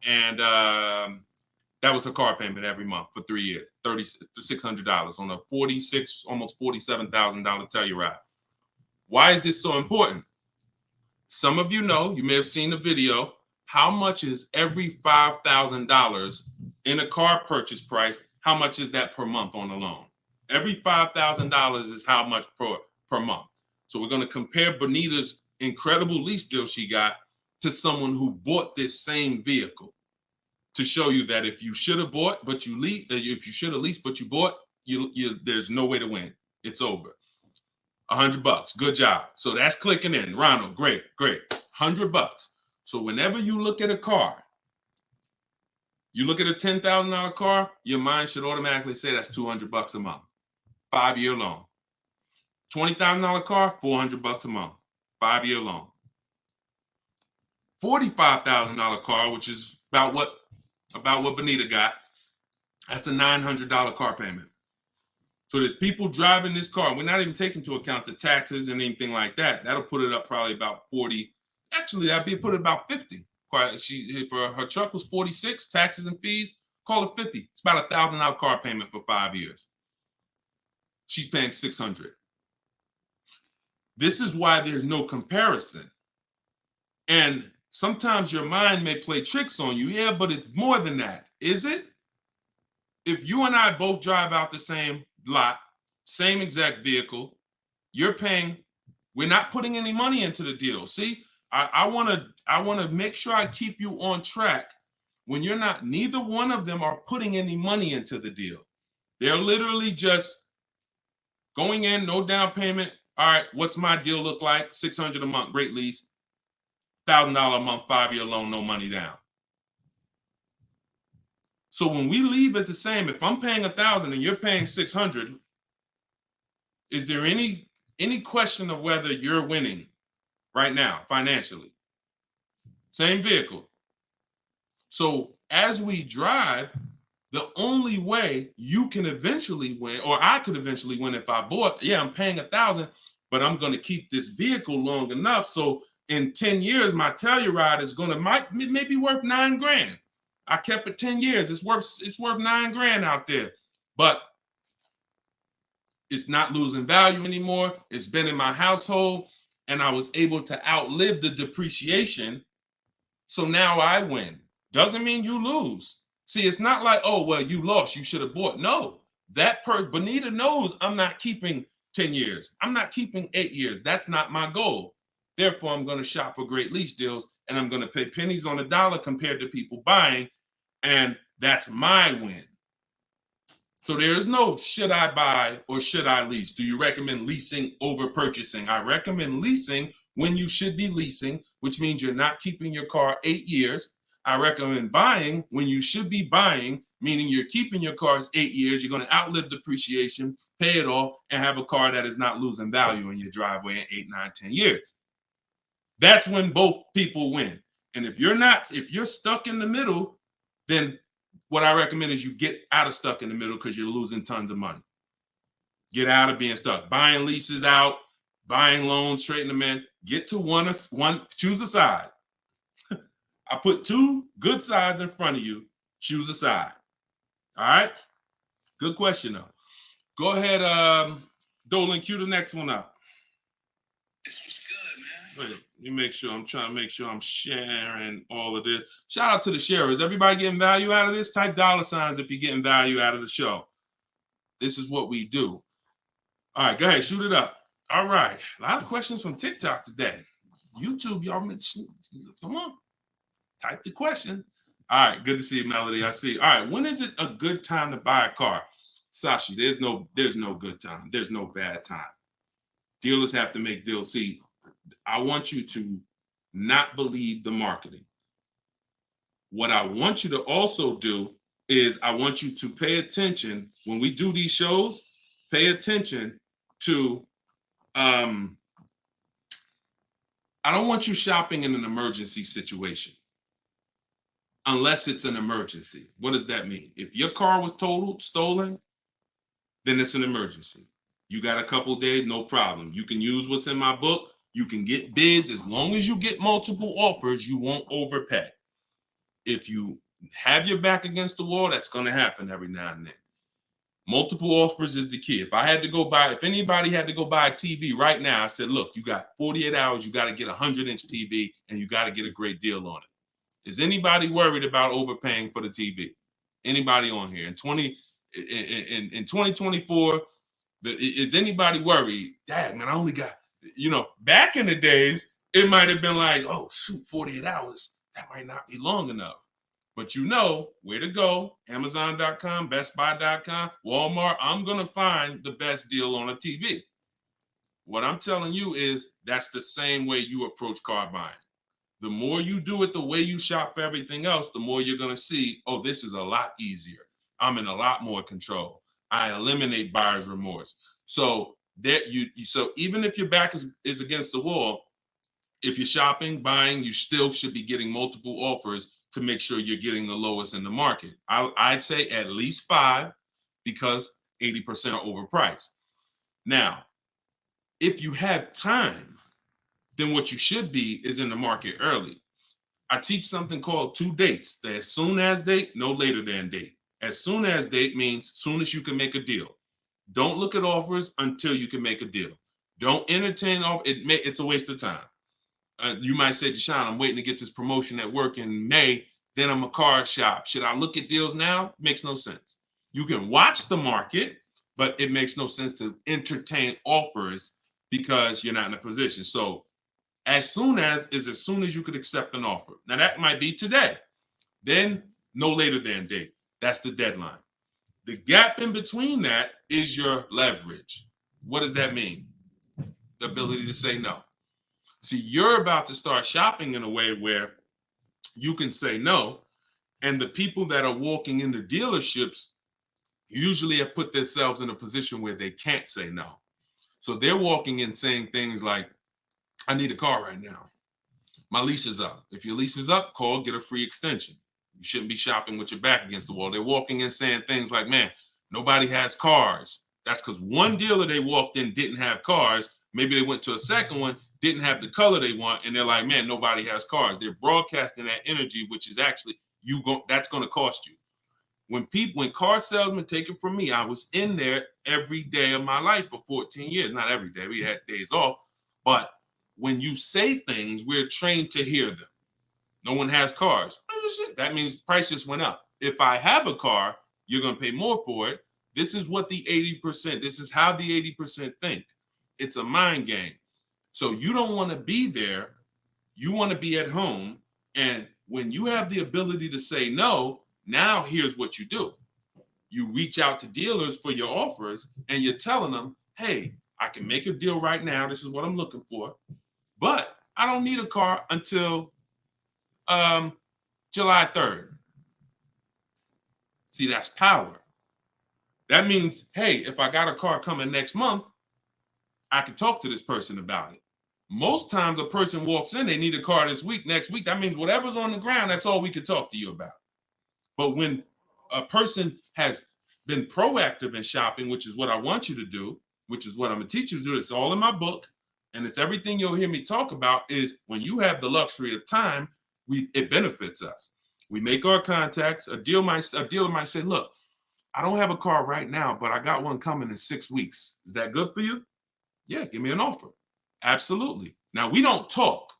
and that was her car payment every month for 3 years, $600 on a almost $47,000 Telluride. Why is this so important? Some of you know, you may have seen the video, how much is every $5,000 in a car purchase price? How much is that per month on a loan? Every $5,000 is how much per month. So we're going to compare Bonita's incredible lease deal she got to someone who bought this same vehicle to show you that if you should have bought, but you if you should have leased, but you bought, there's no way to win. It's over. $100. Good job. So that's clicking in. Ronald, great. $100. So whenever you look at a car, you look at a $10,000 car, your mind should automatically say that's $200 a month. 5-year loan. $20,000 car, $400 a month. 5-year loan. $45,000 car, which is about what Bonita got, that's a $900 car payment. So there's people driving this car. We're not even taking into account the taxes and anything like that. That'll put it up probably about 40. Actually, put it about 50. For her truck was 46, taxes and fees, call it 50. It's about $1,000 car payment for 5 years. She's paying $600. This is why there's no comparison. And sometimes your mind may play tricks on you. Yeah, but it's more than that. Is it? If you and I both drive out the same lot, same exact vehicle, we're not putting any money into the deal. See, I want to make sure I keep you on track when neither one of them are putting any money into the deal. They're literally just going in, no down payment. All right, what's my deal look like? $600 a month, great lease. $1,000 a month, 5-year loan, no money down. So when we leave it the same, if I'm paying $1,000 and you're paying $600, is there any question of whether you're winning right now financially? Same vehicle. So as we drive, the only way you can eventually win, or I could eventually win if I bought, I'm paying $1,000, but I'm going to keep this vehicle long enough so in 10 years my Telluride is going to maybe worth $9,000. I kept it 10 years. It's worth $9,000 out there, but it's not losing value anymore. It's been in my household and I was able to outlive the depreciation. So now I win. Doesn't mean you lose. See, it's not like, oh, well, you lost, you should have bought. No, Bonita knows I'm not keeping 10 years. I'm not keeping 8 years. That's not my goal. Therefore, I'm going to shop for great lease deals and I'm going to pay pennies on the dollar compared to people buying. And that's my win. So there is no should I buy or should I lease? Do you recommend leasing over purchasing? I recommend leasing when you should be leasing, which means you're not keeping your car 8 years. I recommend buying when you should be buying, meaning you're keeping your cars 8 years. You're going to outlive depreciation, pay it off, and have a car that is not losing value in your driveway in 8, 9, 10 years. That's when both people win. And if you're stuck in the middle, then what I recommend is you get out of stuck in the middle because you're losing tons of money. Get out of being stuck. Buying leases out, buying loans, trading them in. Get to one, choose a side. I put 2 good sides in front of you. Choose a side. All right? Good question, though. Go ahead, Dolan, cue the next one up. This was good, man. Let me make sure. I'm trying to make sure I'm sharing all of this. Shout out to the sharers. Everybody getting value out of this? Type $ if you're getting value out of the show. This is what we do. All right, go ahead, shoot it up. All right, a lot of questions from TikTok today. YouTube, y'all, come on, type the question. All right, good to see you, Melody. I see. All right, when is it a good time to buy a car? Sashi, there's no good time. There's no bad time. Dealers have to make deals. See, I want you to not believe the marketing. What I want you to also do is I want you to pay attention when we do these shows. Pay attention to I don't want you shopping in an emergency situation unless it's an emergency. What does that mean? If your car was totaled, stolen, then it's an emergency. You got a couple days, no problem. You can use what's in my book. You can get bids. As long as you get multiple offers, you won't overpay. If you have your back against the wall, that's going to happen every now and then. Multiple offers is the key. If anybody had to go buy a TV right now, I said, look, you got 48 hours, you got to get a 100-inch TV, and you got to get a great deal on it. Is anybody worried about overpaying for the TV? Anybody on here? In 2024, is anybody worried? Dad, man, I only got, back in the days, it might have been like, oh, shoot, 48 hours. That might not be long enough. But you know where to go. Amazon.com, BestBuy.com, Walmart. I'm going to find the best deal on a TV. What I'm telling you is that's the same way you approach car buying. The more you do it the way you shop for everything else, the more you're going to see, oh, this is a lot easier. I'm in a lot more control. I eliminate buyer's remorse. So so even if your back is against the wall, if you're shopping, buying, you still should be getting multiple offers to make sure you're getting the lowest in the market. I'd say at least 5 because 80% are overpriced. Now, if you have time, then what you should be is in the market early. I teach something called 2 dates. The as soon as date, no later than date. As soon as date means soon as you can make a deal. Don't look at offers until you can make a deal. Don't entertain it's a waste of time. You might say, Deshone, I'm waiting to get this promotion at work in May. Then I'm a car shop. Should I look at deals now? Makes no sense. You can watch the market, but it makes no sense to entertain offers because you're not in a position. So as soon as you could accept an offer. Now that might be today. Then no later than date. That's the deadline. The gap in between that is your leverage. What does that mean? The ability to say no. See, you're about to start shopping in a way where you can say no, and the people that are walking into dealerships usually have put themselves in a position where they can't say no. So they're walking in saying things like, I need a car right now. My lease is up. If your lease is up, call, get a free extension. You shouldn't be shopping with your back against the wall. They're walking in saying things like, man, nobody has cars. That's because one dealer they walked in didn't have cars. Maybe they went to a second one, didn't have the color they want, and they're like, man, nobody has cars. They're broadcasting that energy, which is actually that's going to cost you. When car salesmen take it from me, I was in there every day of my life for 14 years. Not every day, we had days off, but when you say things, we're trained to hear them. No one has cars. That means the price just went up. If I have a car, you're going to pay more for it. This is what the 80%, this is how the 80% think. It's a mind game. So you don't want to be there. You want to be at home. And when you have the ability to say no, now here's what you do. You reach out to dealers for your offers and you're telling them, hey, I can make a deal right now. This is what I'm looking for. But I don't need a car until July 3rd. See, that's power. That means, hey, if I got a car coming next month, I can talk to this person about it. Most times a person walks in, they need a car this week, next week. That means whatever's on the ground, that's all we can talk to you about. But when a person has been proactive in shopping, which is what I want you to do, which is what I'm going to teach you to do, it's all in my book, and it's everything you'll hear me talk about, is when you have the luxury of time, it benefits us. We make our contacts. A dealer might say, look, I don't have a car right now, but I got one coming in 6 weeks. Is that good for you? Yeah, give me an offer. Absolutely. Now, we don't talk.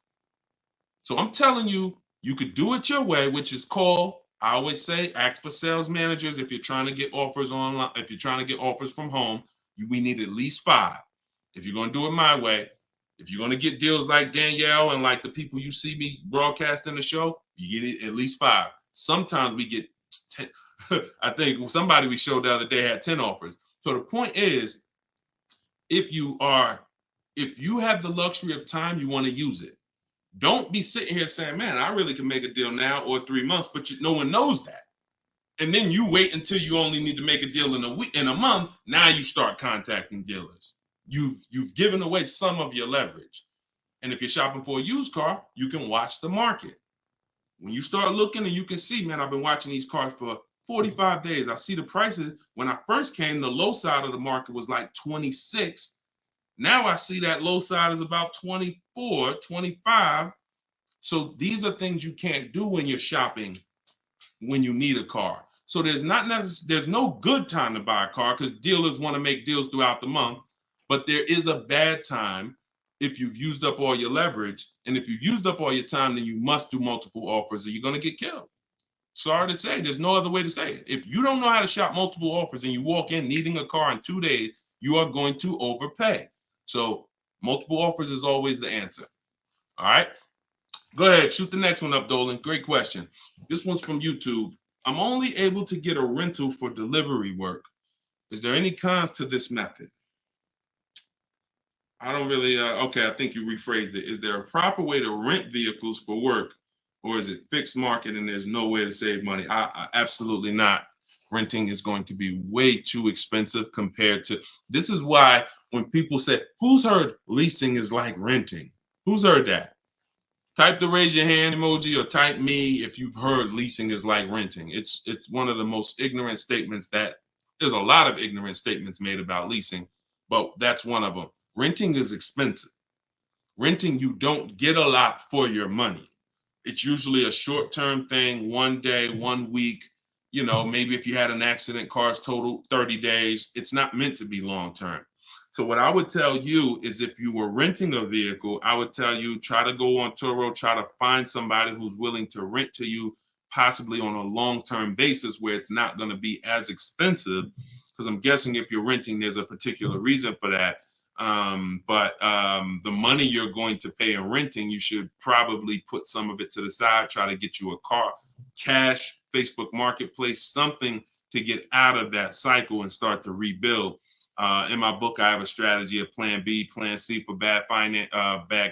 So I'm telling you, you could do it your way, which is call. I always say, ask for sales managers if you're trying to get offers online. If you're trying to get offers from home, we need at least 5. If you're going to do it my way, if you're going to get deals like Danielle and like the people you see me broadcasting the show, you get it at least 5. Sometimes we get 10. I think somebody we showed the other day had 10 offers. So the point is, if you have the luxury of time, you want to use it. Don't be sitting here saying, man, I really can make a deal now or 3 months, but no one knows that. And then you wait until you only need to make a deal in a month. Now you start contacting dealers. You've given away some of your leverage. And if you're shopping for a used car, you can watch the market. When you start looking and you can see, man, I've been watching these cars for 45 days. I see the prices. When I first came, the low side of the market was like 26. Now I see that low side is about 24, 25. So these are things you can't do when you're shopping when you need a car. So there's no good time to buy a car because dealers want to make deals throughout the month. But there is a bad time if you've used up all your leverage. And if you've used up all your time, then you must do multiple offers or you're going to get killed. Sorry to say, there's no other way to say it. If you don't know how to shop multiple offers and you walk in needing a car in 2 days, you are going to overpay. So multiple offers is always the answer. All right. Go ahead, shoot the next one up, Dolan. Great question. This one's from YouTube. I'm only able to get a rental for delivery work. Is there any cons to this method? I don't really, okay, I think you rephrased it. Is there a proper way to rent vehicles for work, or is it fixed market and there's no way to save money? I absolutely not. Renting is going to be way too expensive compared to, this is why when people say, who's heard leasing is like renting? Who's heard that? Type the raise your hand emoji or type me if you've heard leasing is like renting. It's one of the most ignorant statements that there's a lot of ignorant statements made about leasing, but that's one of them. Renting is expensive. Renting, you don't get a lot for your money. It's usually a short-term thing, 1 day, 1 week. You know, maybe if you had an accident, cars total 30 days. It's not meant to be long-term. So what I would tell you is if you were renting a vehicle, I would tell you try to go on Turo, try to find somebody who's willing to rent to you, possibly on a long-term basis where it's not going to be as expensive. Because I'm guessing if you're renting, there's a particular reason for that. But the money you're going to pay in renting, you should probably put some of it to the side, try to get you a car, cash, Facebook Marketplace, something to get out of that cycle and start to rebuild. In my book, I have a strategy of plan B, plan C for bad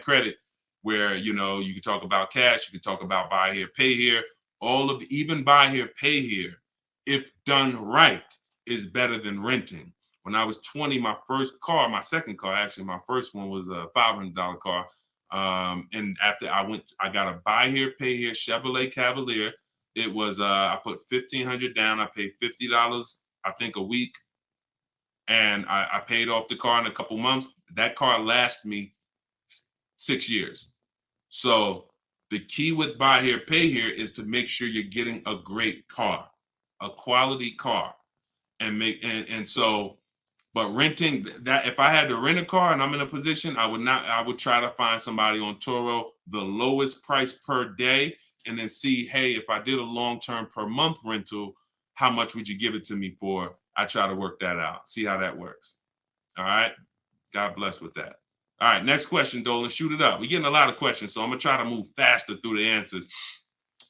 credit, where, you know, you can talk about cash, you can talk about buy here, pay here, even buy here, pay here, if done right, is better than renting. When I was 20, my second car, actually, my first one was a $500 car. And after I got a buy here, pay here Chevrolet Cavalier. It was, I put $1,500 down. I paid $50, I think, a week. And I paid off the car in a couple months. That car lasted me 6 years. So the key with buy here, pay here is to make sure you're getting a great car, a quality car. But renting, that if I had to rent a car and I'm in a position, I would try to find somebody on Turo, the lowest price per day, and then see, hey, if I did a long-term per month rental, how much would you give it to me for? I try to work that out, see how that works. All right. God bless with that. All right, next question, Dolan, shoot it up. We're getting a lot of questions, so I'm gonna try to move faster through the answers.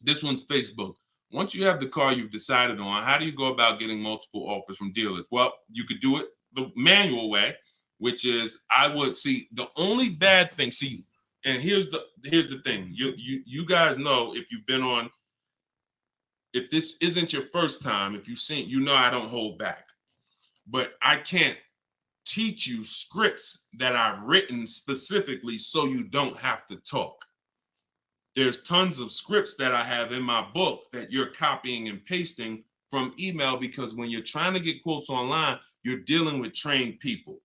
This one's Facebook. Once you have the car you've decided on, how do you go about getting multiple offers from dealers? Well, you could do it the manual way, which is I would see the only bad thing. See, and here's the thing. You guys know if you've been on, if this isn't your first time, if you've seen, you know I don't hold back. But I can't teach you scripts that I've written specifically so you don't have to talk. There's tons of scripts that I have in my book that you're copying and pasting from email, because when you're trying to get quotes online, you're dealing with trained people.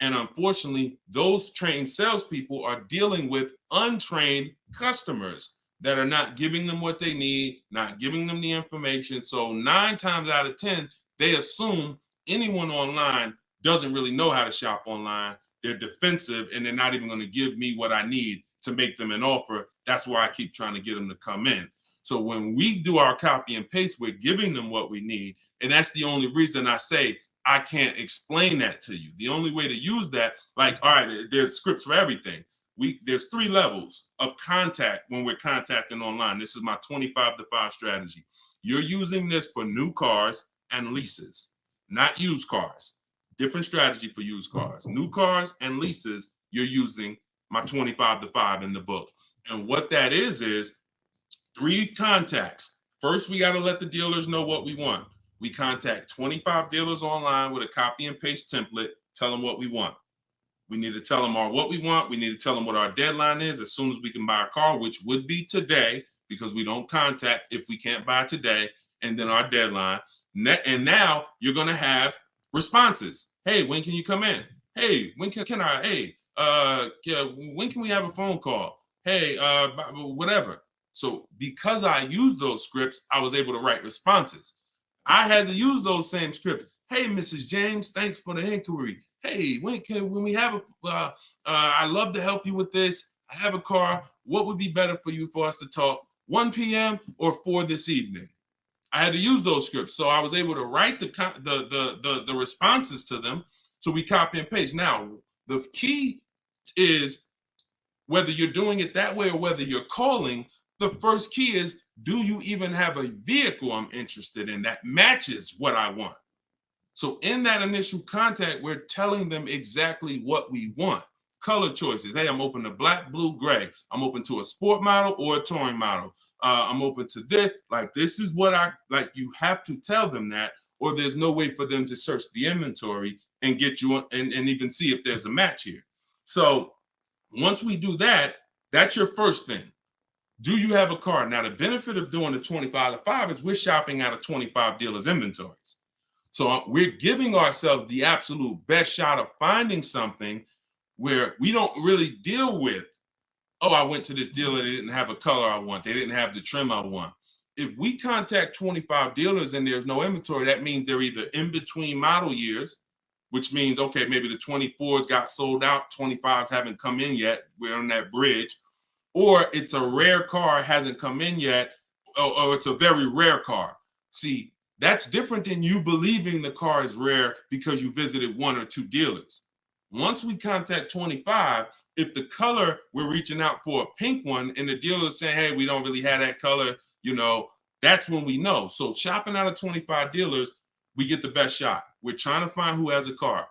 And unfortunately, those trained salespeople are dealing with untrained customers that are not giving them what they need, not giving them the information. So 9 times out of 10, they assume anyone online doesn't really know how to shop online. They're defensive and they're not even going to give me what I need. to make them an offer. That's why I keep trying to get them to come in. So when we do our copy and paste, we're giving them what we need. And that's the only reason I say I can't explain that to you. The only way to use that, like, all right, there's scripts for everything. There's 3 levels of contact when we're contacting online. This is my 25 to 5 strategy. You're using this for new cars and leases, not used cars. Different strategy for used cars. New cars and leases, you're using my 25 to 5 in the book. And what that is 3 contacts. First, we got to let the dealers know what we want. We contact 25 dealers online with a copy and paste template, tell them what we want. We need to tell them what we want. We need to tell them what our deadline is as soon as we can buy a car, which would be today, because we don't contact if we can't buy today, and then our deadline. And now you're going to have responses. Hey, when can you come in? Hey, when can I? Hey, when can we have a phone call? Hey, whatever. So because I used those scripts, I was able to write responses. I had to use those same scripts. Hey, Mrs. James, thanks for the inquiry. Hey, when we have I'd love to help you with this. I have a car. What would be better for you for us to talk? 1 p.m. or 4 this evening? I had to use those scripts. So I was able to write the responses to them. So we copy and paste. Now, the key is whether you're doing it that way or whether you're calling, the first key is, do you even have a vehicle I'm interested in that matches what I want? So in that initial contact, we're telling them exactly what we want. Color choices. Hey, I'm open to black, blue, gray. I'm open to a sport model or a touring model. I'm open to this. Like, this is what I like. You have to tell them that, or there's no way for them to search the inventory and get you and even see if there's a match here. So once we do that, that's your first thing. Do you have a car? Now, the benefit of doing the 25 to 5 is we're shopping out of 25 dealers' inventories. So we're giving ourselves the absolute best shot of finding something where we don't really deal with, oh, I went to this dealer, they didn't have a color I want, they didn't have the trim I want. If we contact 25 dealers and there's no inventory, that means they're either in between model years, which means, okay, maybe the 24s got sold out, 25s haven't come in yet, we're on that bridge, or it's a rare car, hasn't come in yet, or it's a very rare car. See, that's different than you believing the car is rare because you visited 1 or 2 dealers. Once we contact 25, if the color, we're reaching out for a pink one and the dealer is saying, hey, we don't really have that color, that's when we know. So shopping out of 25 dealers, we get the best shot. We're trying to find who has a car.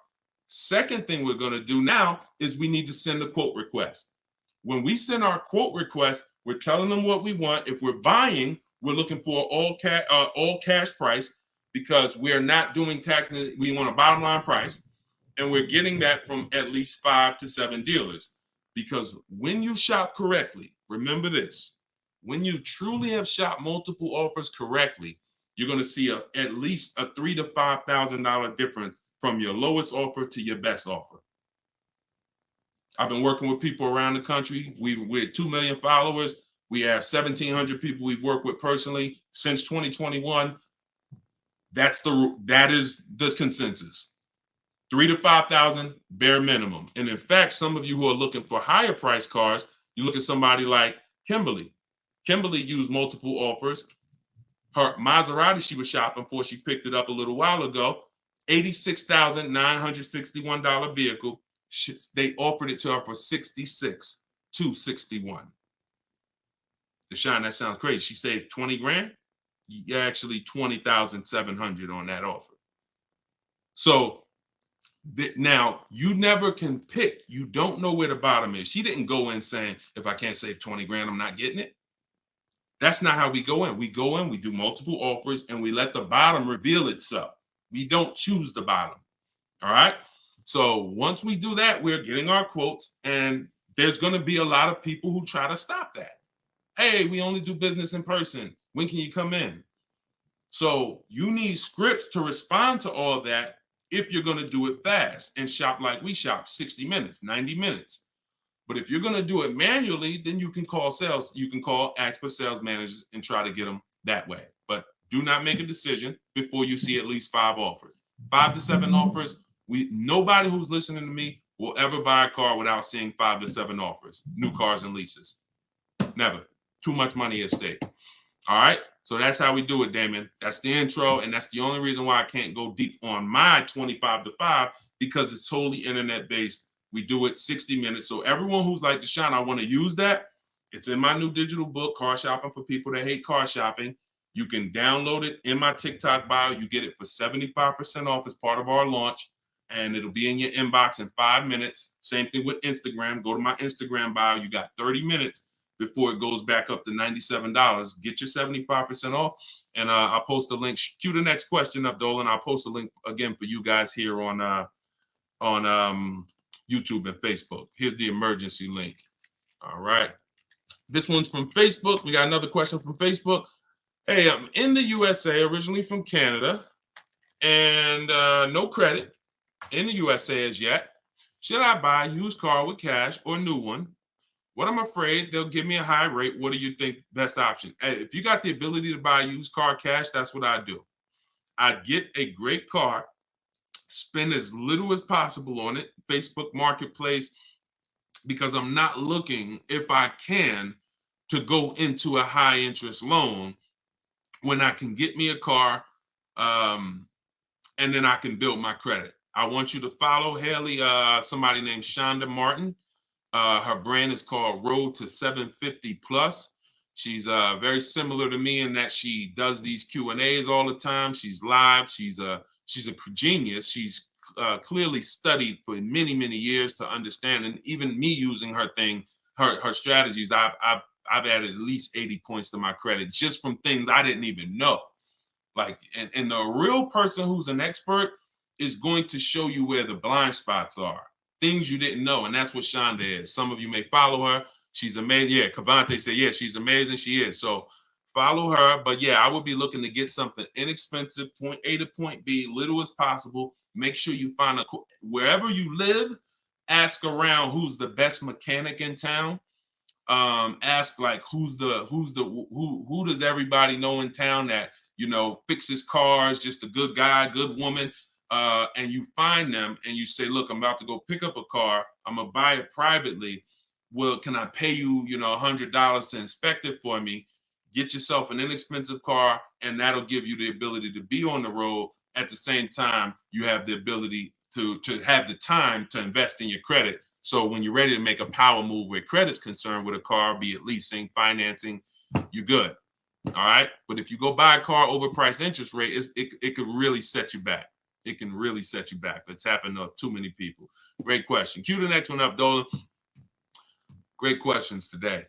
Second thing we're going to do now is we need to send a quote request. When we send our quote request, we're telling them what we want. If we're buying, we're looking for all cash price, because we're not doing taxes. We want a bottom line price, and we're getting that from at least 5 to 7 dealers. Because when you shop correctly, remember this: when you truly have shopped multiple offers correctly, you're going to see at least a $3,000 to $5,000 difference from your lowest offer to your best offer. I've been working with people around the country. We're 2 million followers. We have 1,700 people we've worked with personally since 2021. That is the consensus. 3,000 to 5,000 bare minimum. And in fact, some of you who are looking for higher price cars, you look at somebody like Kimberly. Kimberly used multiple offers. Her Maserati she was shopping for, she picked it up a little while ago, $86,961 vehicle. They offered it to her for $66,261. Deshone, that sounds crazy. She saved 20 grand. Actually, 20,700 on that offer. So now you never can pick. You don't know where the bottom is. She didn't go in saying, if I can't save 20 grand, I'm not getting it. That's not how we go in. We go in, we do multiple offers, and we let the bottom reveal itself. We don't choose the bottom. All right. So once we do that, we're getting our quotes, and there's going to be a lot of people who try to stop that. Hey, we only do business in person. When can you come in? So you need scripts to respond to all that if you're going to do it fast and shop like we shop, 60 minutes, 90 minutes. But if you're going to do it manually, then you can call sales. You can ask for sales managers and try to get them that way. But do not make a decision before you see at least 5 offers. 5 to 7 offers. Nobody who's listening to me will ever buy a car without seeing 5 to 7 offers, new cars and leases. Never. Too much money at stake. All right. So that's how we do it, Damon. That's the intro. And that's the only reason why I can't go deep on my 25 to 5, because it's totally internet based. We do it 60 minutes. So everyone who's like, Deshone, I want to use that. It's in my new digital book, Car Shopping for People That Hate Car Shopping. You can download it in my TikTok bio. You get it for 75% off as part of our launch. And it'll be in your inbox in 5 minutes. Same thing with Instagram. Go to my Instagram bio. You got 30 minutes before it goes back up to $97. Get your 75% off. And I'll post a link. Cue the next question up, Dolan. I'll post a link again for you guys here on YouTube and Facebook. Here's the emergency link. All right. This one's from Facebook. We got another question from Facebook. Hey, I'm in the USA, originally from Canada, and no credit in the USA as yet. Should I buy a used car with cash or new one? What I'm afraid they'll give me a high rate. What do you think best option? Hey, if you got the ability to buy a used car cash, that's what I do. I'd get a great car, spend as little as possible on it, Facebook Marketplace, because I'm not looking, if I can, to go into a high interest loan when I can get me a car and then I can build my credit. I want you to follow Haley, somebody named Shonda Martin. Her brand is called Road to 750 Plus. She's very similar to me in that she does these Q&As all the time. She's live. She's a genius. She's clearly studied for many, many years to understand. And even me using her thing, her strategies, I've added at least 80 points to my credit just from things I didn't even know. Like, and the real person who's an expert is going to show you where the blind spots are. Things you didn't know, and that's what Shonda is. Some of you may follow her. She's amazing. Yeah, Cavante said, yeah, she's amazing. She is. So follow her. But yeah, I would be looking to get something inexpensive, point A to point B, little as possible. Make sure you find wherever you live, ask around who's the best mechanic in town. Ask like who does everybody know in town that, you know, fixes cars, just a good guy, good woman. And you find them and you say, look, I'm about to go pick up a car. I'm gonna buy it privately. Well, can I pay you, $100 to inspect it for me? Get yourself an inexpensive car, and that'll give you the ability to be on the road. At the same time, you have the ability to have the time to invest in your credit. So when you're ready to make a power move where credit's concerned with a car, be it leasing, financing, you're good. All right. But if you go buy a car overpriced interest rate, it could really set you back. It can really set you back. It's happened to too many people. Great question. Cue the next one up, Dolan. Great questions today.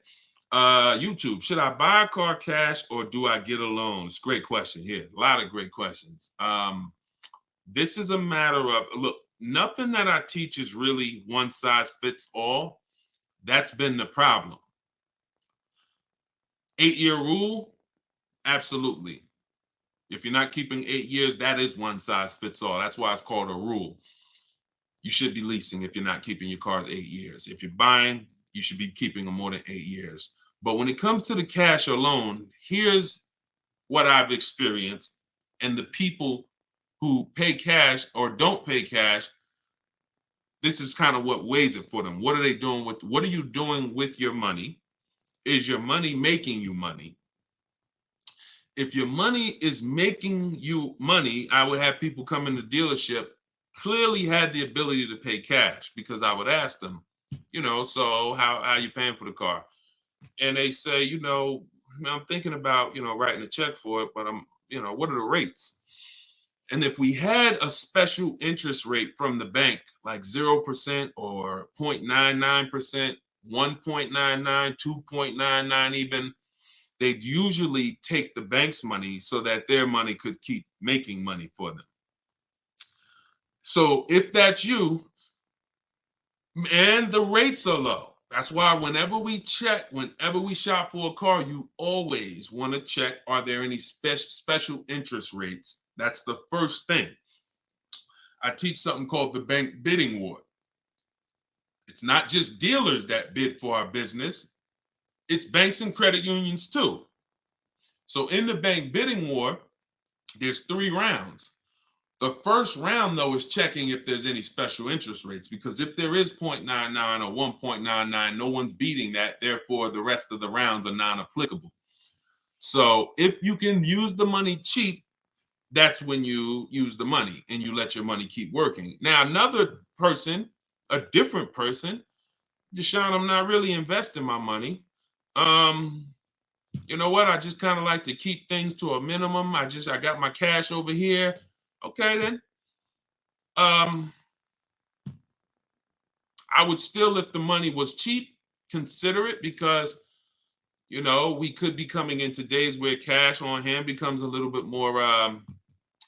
YouTube, should I buy a car cash or do I get a loan? It's a great question here. A lot of great questions. This is a matter of, look, nothing that I teach is really one size fits all. That's been the problem. 8-year rule, absolutely. If you're not keeping 8 years, that is one size fits all. That's why it's called a rule. You should be leasing if you're not keeping your cars 8 years. If you're buying, you should be keeping them more than 8 years. But when it comes to the cash or loan, here's what I've experienced. And the people who pay cash or don't pay cash, this is kind of what weighs it for them. What are they doing with, what are you doing with your money? Is your money making you money? If your money is making you money, I would have people come in the dealership, clearly had the ability to pay cash, because I would ask them, so how are you paying for the car? And they say, I'm thinking about, writing a check for it, but what are the rates? And if we had a special interest rate from the bank, like 0% or 0.99%, 1.99, 2.99 even, they'd usually take the bank's money so that their money could keep making money for them. So if that's you, and the rates are low, that's why whenever we shop for a car, you always want to check, are there any special interest rates? That's the first thing. I teach something called the bank bidding war. It's not just dealers that bid for our business. It's banks and credit unions too. So in the bank bidding war, there's 3 rounds. The first round, though, is checking if there's any special interest rates, because if there is 0.99 or 1.99, no one's beating that. Therefore, the rest of the rounds are non-applicable. So if you can use the money cheap, that's when you use the money and you let your money keep working. Now, another person, a different person, Deshone, I'm not really investing my money. You know what? I just kind of like to keep things to a minimum. I got my cash over here. Okay, then. I would still, if the money was cheap, consider it, because we could be coming into days where cash on hand becomes a little bit more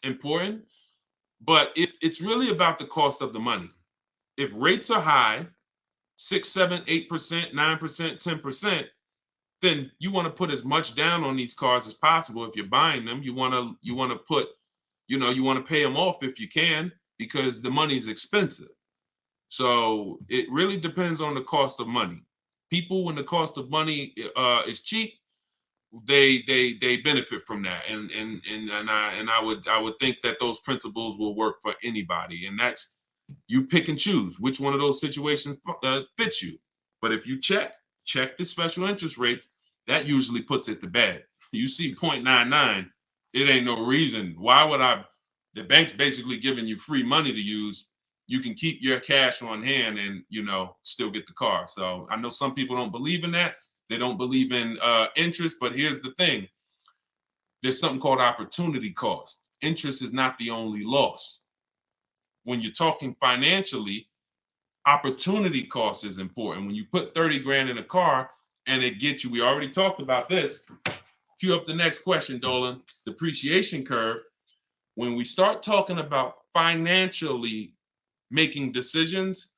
important. But it's really about the cost of the money. If rates are high, 6, 7, 8%, 9%, 10%, then you want to put as much down on these cars as possible. If you're buying them, you want to put, you want to pay them off if you can, because the money is expensive. So it really depends on the cost of money. People, when the cost of money is cheap, they benefit from that, and I would think that those principles will work for anybody, and that's, you pick and choose which one of those situations fits you. But if you check the special interest rates, that usually puts it to bed. You see 0.99, it ain't no reason. Why would the bank's basically giving you free money to use. You can keep your cash on hand and, still get the car. So I know some people don't believe in that. They don't believe in interest, but here's the thing. There's something called opportunity cost. Interest is not the only loss. When you're talking financially, opportunity cost is important. When you put 30 grand in a car and it gets you, we already talked about this. Cue up the next question, Dolan. Depreciation curve. When we start talking about financially making decisions,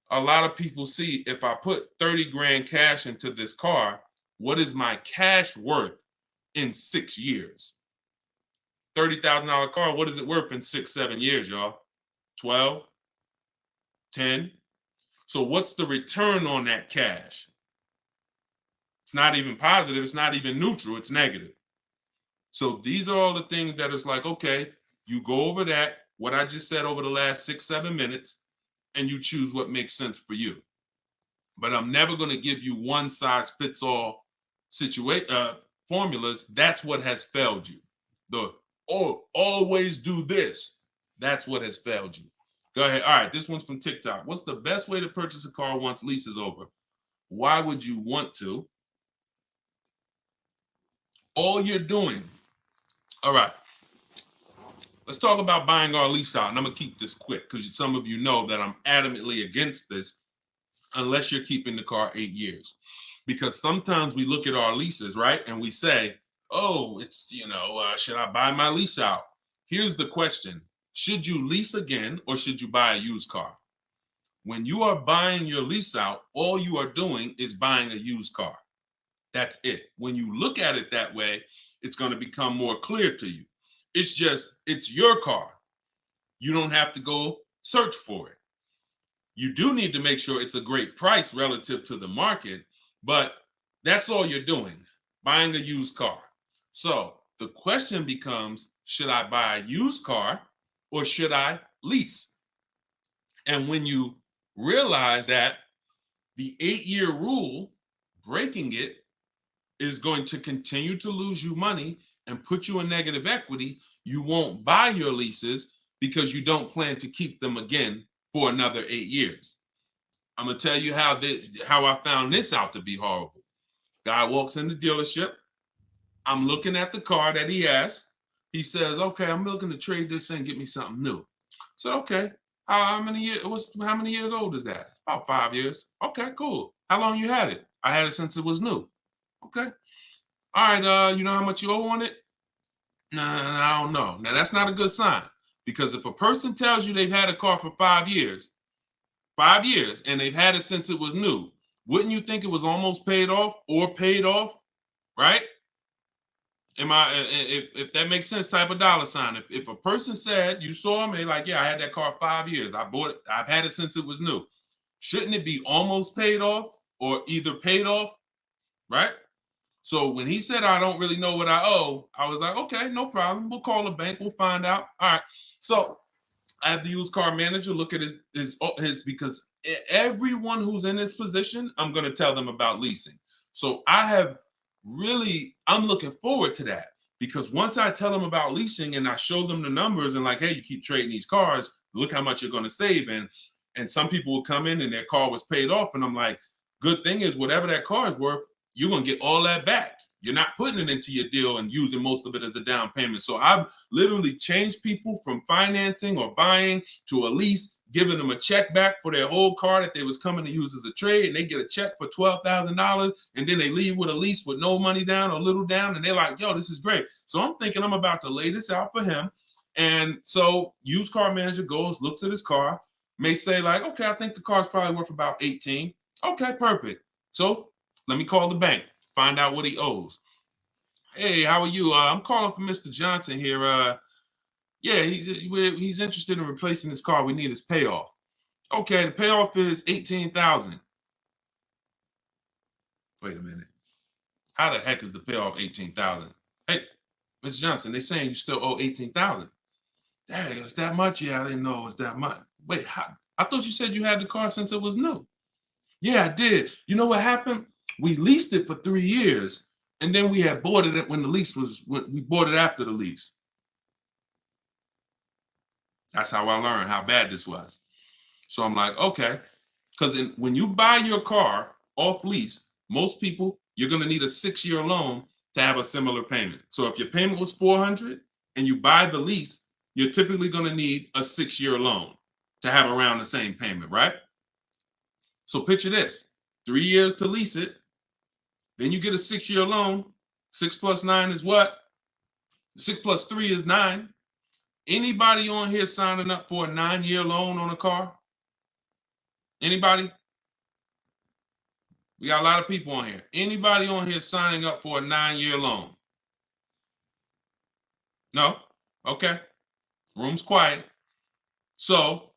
a lot of people see, if I put 30 grand cash into this car, what is my cash worth in 6 years? $30,000 car, what is it worth in 6, 7 years, y'all? 12, 10. So what's the return on that cash? It's not even positive. It's not even neutral. It's negative. So these are all the things that it's like, okay, you go over that, what I just said over the last 6, 7 minutes, and you choose what makes sense for you. But I'm never going to give you one size fits all formulas. That's what has failed you. Always do this. That's what has failed you. Go ahead. All right, this one's from TikTok. What's the best way to purchase a car once lease is over? Why would you want to? All you're doing. All right. Let's talk about buying our lease out. And I'm going to keep this quick because some of you know that I'm adamantly against this unless you're keeping the car 8 years. Because sometimes we look at our leases, right? And we say, oh, it's, should I buy my lease out? Here's the question. Should you lease again or should you buy a used car? When you are buying your lease out, all you are doing is buying a used car. That's it. When you look at it that way, it's going to become more clear to you. It's your car. You don't have to go search for it. You do need to make sure it's a great price relative to the market, but that's all you're doing, buying a used car. So the question becomes, should I buy a used car or should I lease? And when you realize that the 8-year rule, breaking it, is going to continue to lose you money and put you in negative equity, you won't buy your leases because you don't plan to keep them again for another 8 years. I'm going to tell you how I found this out to be horrible. Guy walks in the dealership. I'm looking at the car that he has. He says, okay, I'm looking to trade this in and get me something new. So, okay, how many years old is that? About 5 years. Okay, cool. How long you had it? I had it since it was new. Okay. All right, you know how much you owe on it? No, I don't know. Now, that's not a good sign, because if a person tells you they've had a car for 5 years, and they've had it since it was new, wouldn't you think it was almost paid off or paid off, right? If that makes sense, type of dollar sign. If a person said, you saw them, they're like, yeah, I had that car 5 years. I bought it. I've had it since it was new. Shouldn't it be almost paid off or either paid off, right? So when he said, I don't really know what I owe, I was like, okay, no problem. We'll call the bank. We'll find out. All right. So I have the used car manager look at his because everyone who's in this position, I'm going to tell them about leasing. So I'm looking forward to that, because once I tell them about leasing and I show them the numbers and like, hey, you keep trading these cars, look how much you're going to save. And some people will come in and their car was paid off, and I'm like, good thing is whatever that car is worth, you're going to get all that back. You're not putting it into your deal and using most of it as a down payment. So I've literally changed people from financing or buying to a lease, giving them a check back for their whole car that they was coming to use as a trade, and they get a check for $12,000, and then they leave with a lease with no money down or little down, and they're like, yo, this is great. So I'm thinking I'm about to lay this out for him. And so used car manager goes, looks at his car, may say like, okay, I think the car's probably worth about 18. Okay, perfect. So let me call the bank, find out what he owes. Hey, how are you? I'm calling for Mr. Johnson here. Yeah, he's interested in replacing his car. We need his payoff. Okay, the payoff is 18,000. Wait a minute. How the heck is the payoff 18,000? Hey, Mr. Johnson, they saying you still owe 18,000. Dang, it's that much? Yeah, I didn't know it was that much. Wait, I thought you said you had the car since it was new. Yeah, I did. You know what happened? We leased it for 3 years, and then we had bought it when we bought it after the lease. That's how I learned how bad this was. So I'm like, okay, because when you buy your car off lease, most people, you're going to need a 6-year loan to have a similar payment. So if your payment was 400 and you buy the lease, you're typically going to need a 6-year loan to have around the same payment, right? So picture this, 3 years to lease it, then you get a 6-year loan. 6 plus 9 is what? 6 plus 3 is 9. Anybody on here signing up for a 9-year loan on a car? Anybody? We got a lot of people on here. Anybody on here signing up for a 9-year loan? No? Okay. Room's quiet. So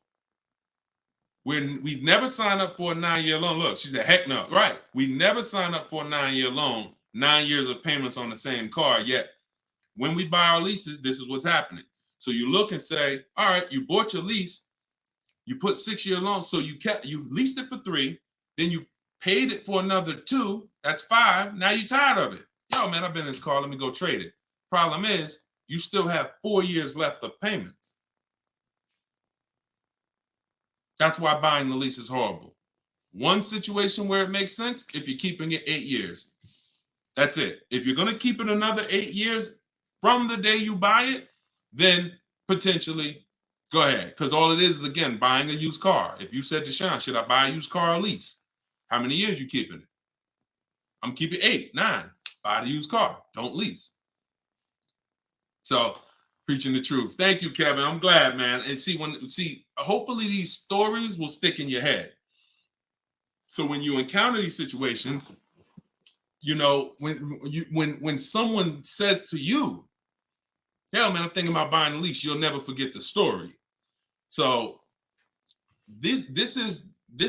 we never signed up for a 9-year loan. Look, she said, heck no. Right. We never signed up for a 9-year loan, 9 years of payments on the same car. Yet when we buy our leases, this is what's happening. So you look and say, all right, you bought your lease, you put 6-year loan, so you leased it for 3, then you paid it for another 2, that's 5. Now you're tired of it. Yo, man, I've been in this car, let me go trade it. Problem is, you still have 4 years left of payments. That's why buying the lease is horrible. One situation where it makes sense, if you're keeping it 8 years. That's it. If you're going to keep it another 8 years from the day you buy it, then potentially go ahead. Because all it is again, buying a used car. If you said to Sean, should I buy a used car or lease? How many years you keeping it? I'm keeping 8, 9. Buy the used car. Don't lease. So preaching the truth. Thank you, Kevin. I'm glad, man. And hopefully these stories will stick in your head. So when you encounter these situations, you know, when someone says to you, hell, man, I'm thinking about buying a lease, you'll never forget the story. So this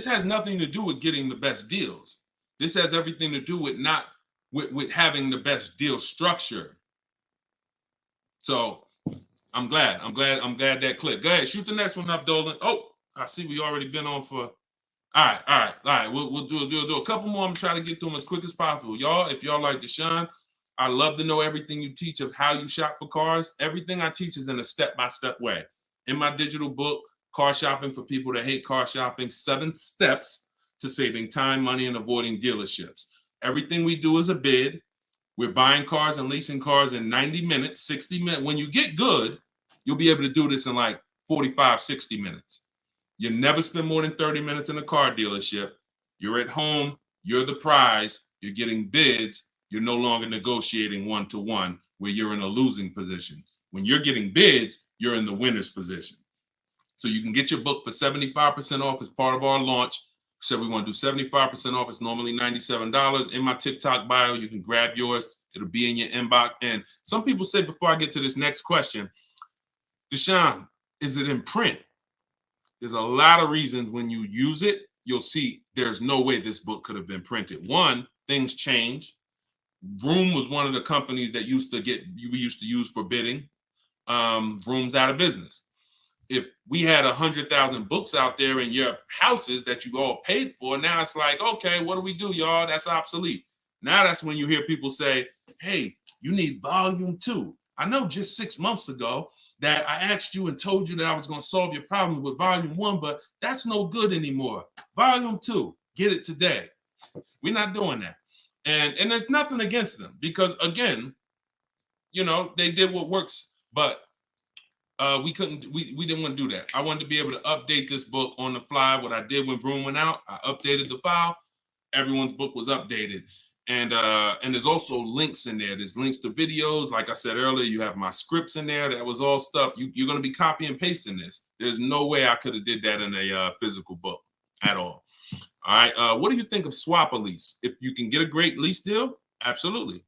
has nothing to do with getting the best deals. This has everything to do with having the best deal structure. So I'm glad that clicked. Go ahead, shoot the next one up, Dolan. Oh, I see we already been on for. All right. We'll do a couple more. I'm trying to get through them as quick as possible. Y'all, if y'all like Deshone, I love to know everything you teach of how you shop for cars. Everything I teach is in a step-by-step way. In my digital book, Car Shopping for People That Hate Car Shopping, 7 Steps to Saving Time, Money, and Avoiding Dealerships. Everything we do is a bid. We're buying cars and leasing cars in 90 minutes, 60 minutes. When you get good, you'll be able to do this in like 45, 60 minutes. You never spend more than 30 minutes in a car dealership. You're at home. You're the prize. You're getting bids. You're no longer negotiating one-to-one where you're in a losing position. When you're getting bids, you're in the winner's position. So you can get your book for 75% off as part of our launch. So we want to do 75% off. It's normally $97. In my TikTok bio, you can grab yours. It'll be in your inbox. And some people say, before I get to this next question, Deshone, is it in print? There's a lot of reasons when you use it, you'll see there's no way this book could have been printed. One, things change. Vroom was one of the companies that we used to use for bidding. Vroom's out of business. if we had 100,000 books out there in your houses that you all paid for, now it's like, okay, what do we do, y'all? That's obsolete. Now that's when you hear people say, hey, you need volume 2. I know just 6 months ago that I asked you and told you that I was going to solve your problem with volume 1, but that's no good anymore. Volume 2, get it today. We're not doing that. And there's nothing against them because, again, they did what works, but we didn't want to do that. I wanted to be able to update this book on the fly. What I did when Broom went out, I updated the file. Everyone's book was updated. And there's also links in there. There's links to videos. Like I said earlier, you have my scripts in there. That was all stuff. You're going to be copy and pasting this. There's no way I could have did that in a physical book at all. All right. What do you think of swap a lease? If you can get a great lease deal, absolutely.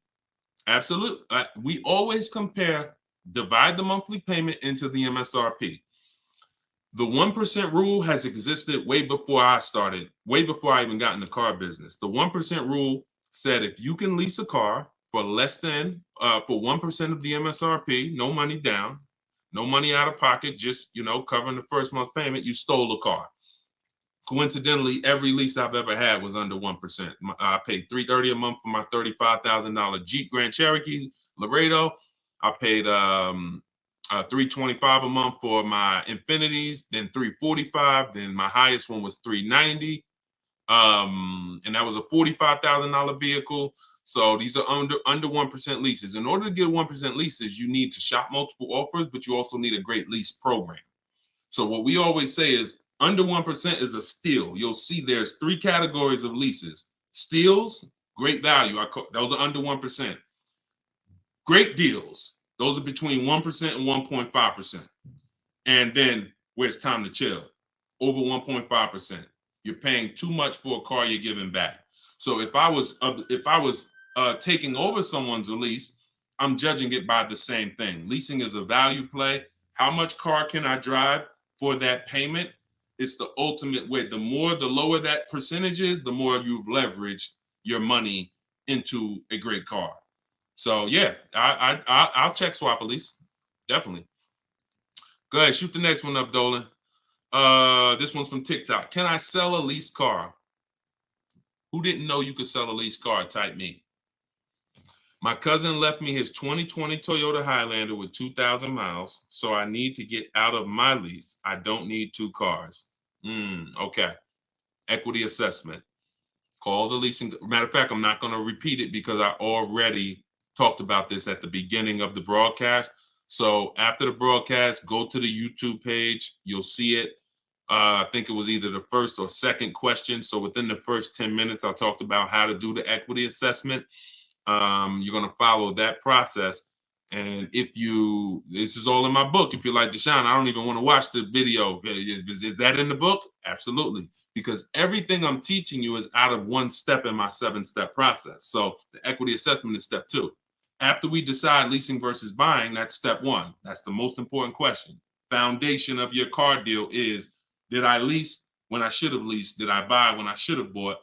Absolutely. We always divide the monthly payment into the MSRP. The 1% rule has existed way before I started, way before I even got in the car business. The 1% rule said if you can lease a car for less than, for 1% of the MSRP, no money down, no money out of pocket, just, covering the first month's payment, you stole the car. Coincidentally, every lease I've ever had was under 1%. I paid $330 a month for my $35,000 Jeep Grand Cherokee Laredo. I paid $325 a month for my Infinities, then $345. Then my highest one was $390, and that was a $45,000 vehicle. So these are under 1% leases. In order to get 1% leases, you need to shop multiple offers, but you also need a great lease program. So what we always say is under 1% is a steal. You'll see there's 3 categories of leases. Steals, great value. Those are under 1%. Great deals. Those are between 1% and 1.5%. And then where it's time to chill, over 1.5%. You're paying too much for a car you're giving back. So if I was taking over someone's lease, I'm judging it by the same thing. Leasing is a value play. How much car can I drive for that payment? It's the ultimate way. The lower that percentage is, the more you've leveraged your money into a great car. So yeah, I'll check swap a lease. Definitely. Go ahead, shoot the next one up, Dolan. This one's from TikTok. Can I sell a leased car? Who didn't know you could sell a leased car? Type me. My cousin left me his 2020 Toyota Highlander with 2,000 miles, so I need to get out of my lease. I don't need 2 cars. Okay. Equity assessment. Call the leasing. Matter of fact, I'm not going to repeat it because I already talked about this at the beginning of the broadcast. So after the broadcast, go to the YouTube page. You'll see it. I think it was either the first or second question. So within the first 10 minutes, I talked about how to do the equity assessment. You're going to follow that process. And this is all in my book. If you're like, Deshone, I don't even want to watch the video. Is that in the book? Absolutely. Because everything I'm teaching you is out of 1 step in my 7-step process. So the equity assessment is step 2. After we decide leasing versus buying, that's step 1. That's the most important question. Foundation of your car deal is, did I lease when I should have leased? Did I buy when I should have bought?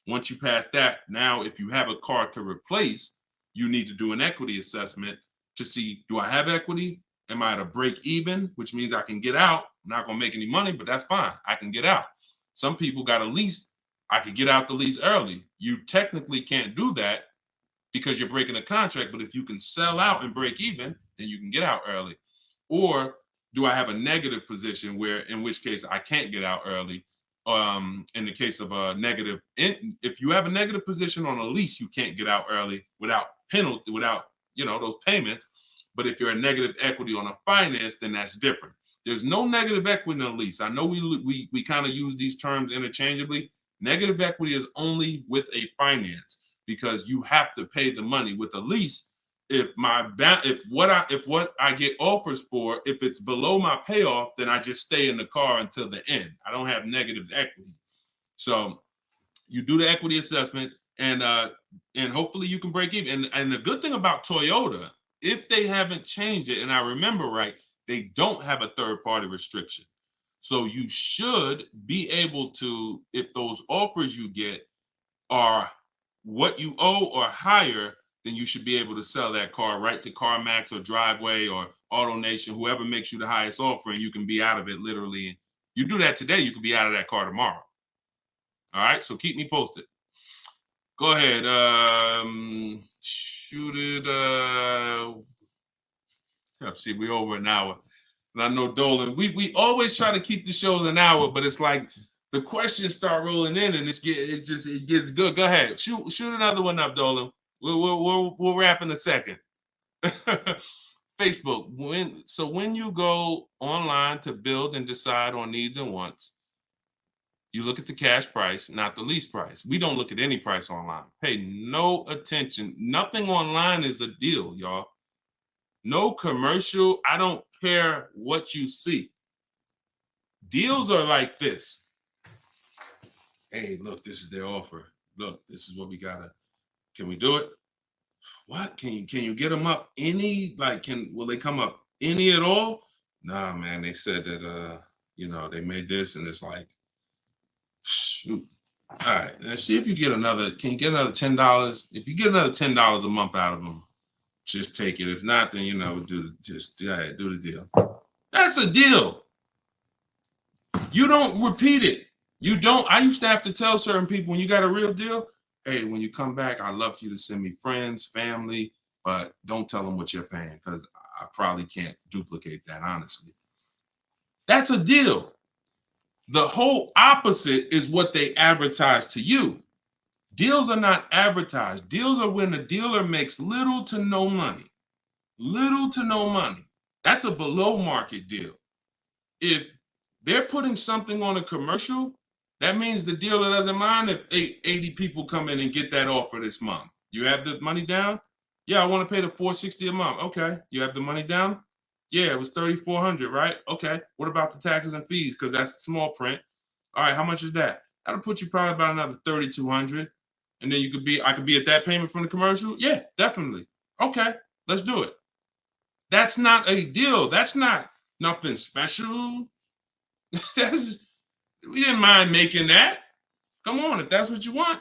Once you pass that, now if you have a car to replace, you need to do an equity assessment to see, do I have equity? Am I at a break even, which means I can get out? I'm not going to make any money, but that's fine. I can get out. Some people got a lease. I could get out the lease early. You technically can't do that because you're breaking a contract, but if you can sell out and break even, then you can get out early. Or do I have a negative position in which case I can't get out early? In the case of a negative, if you have a negative position on a lease, you can't get out early without penalty, without those payments. But if you're a negative equity on a finance, then that's different. There's no negative equity in a lease. I know we kind of use these terms interchangeably. Negative equity is only with a finance because you have to pay the money. With a lease, if what I get offers for, if it's below my payoff, then I just stay in the car until the end. I don't have negative equity. So you do the equity assessment, and hopefully you can break even. And the good thing about Toyota, if they haven't changed it, and I remember right, they don't have a third-party restriction. So you should be able to, if those offers you get are what you owe or higher, then you should be able to sell that car right to CarMax or Driveway or AutoNation, whoever makes you the highest offer, and you can be out of it literally. You do that today, you could be out of that car tomorrow. All right, so keep me posted. Go ahead. Shoot it. See, we're over an hour. And I know Dolan, we always try to keep the shows an hour, but it's like the questions start rolling in and it gets good. Go ahead. Shoot another one up, Dolan. We'll wrap in a second. Facebook. When you go online to build and decide on needs and wants, you look at the cash price, not the lease price. We don't look at any price online. Pay no attention. Nothing online is a deal, y'all. No commercial. I don't care what you see. Deals are like this. Hey, look, this is their offer. Look, this is what we gotta. Can we do it? What? Can you get them up any? Like, will they come up any at all? Nah, man. They said that they made this, and it's like, shoot. All right, let's see if you get another. Can you get another $10? If you get another $10 a month out of them, just take it. If not, then do the deal. That's a deal. You don't repeat it. You don't. I used to have to tell certain people, when you got a real deal, hey, when you come back, I'd love for you to send me friends, family, but don't tell them what you're paying, because I probably can't duplicate that, honestly. That's a deal. The whole opposite is what they advertise to you. Deals are not advertised. Deals are when the dealer makes little to no money. Little to no money. That's a below market deal. If they're putting something on a commercial, that means the dealer doesn't mind if 80 people come in and get that offer this month. You have the money down? Yeah, I want to pay the $460 a month. Okay. You have the money down? Yeah, it was $3,400, right? Okay. What about the taxes and fees? Because that's small print. All right, how much is that? That'll put you probably about another $3,200. And then I could be at that payment from the commercial? Yeah, definitely. Okay, let's do it. That's not a deal. That's not nothing special. We didn't mind making that. Come on, if that's what you want.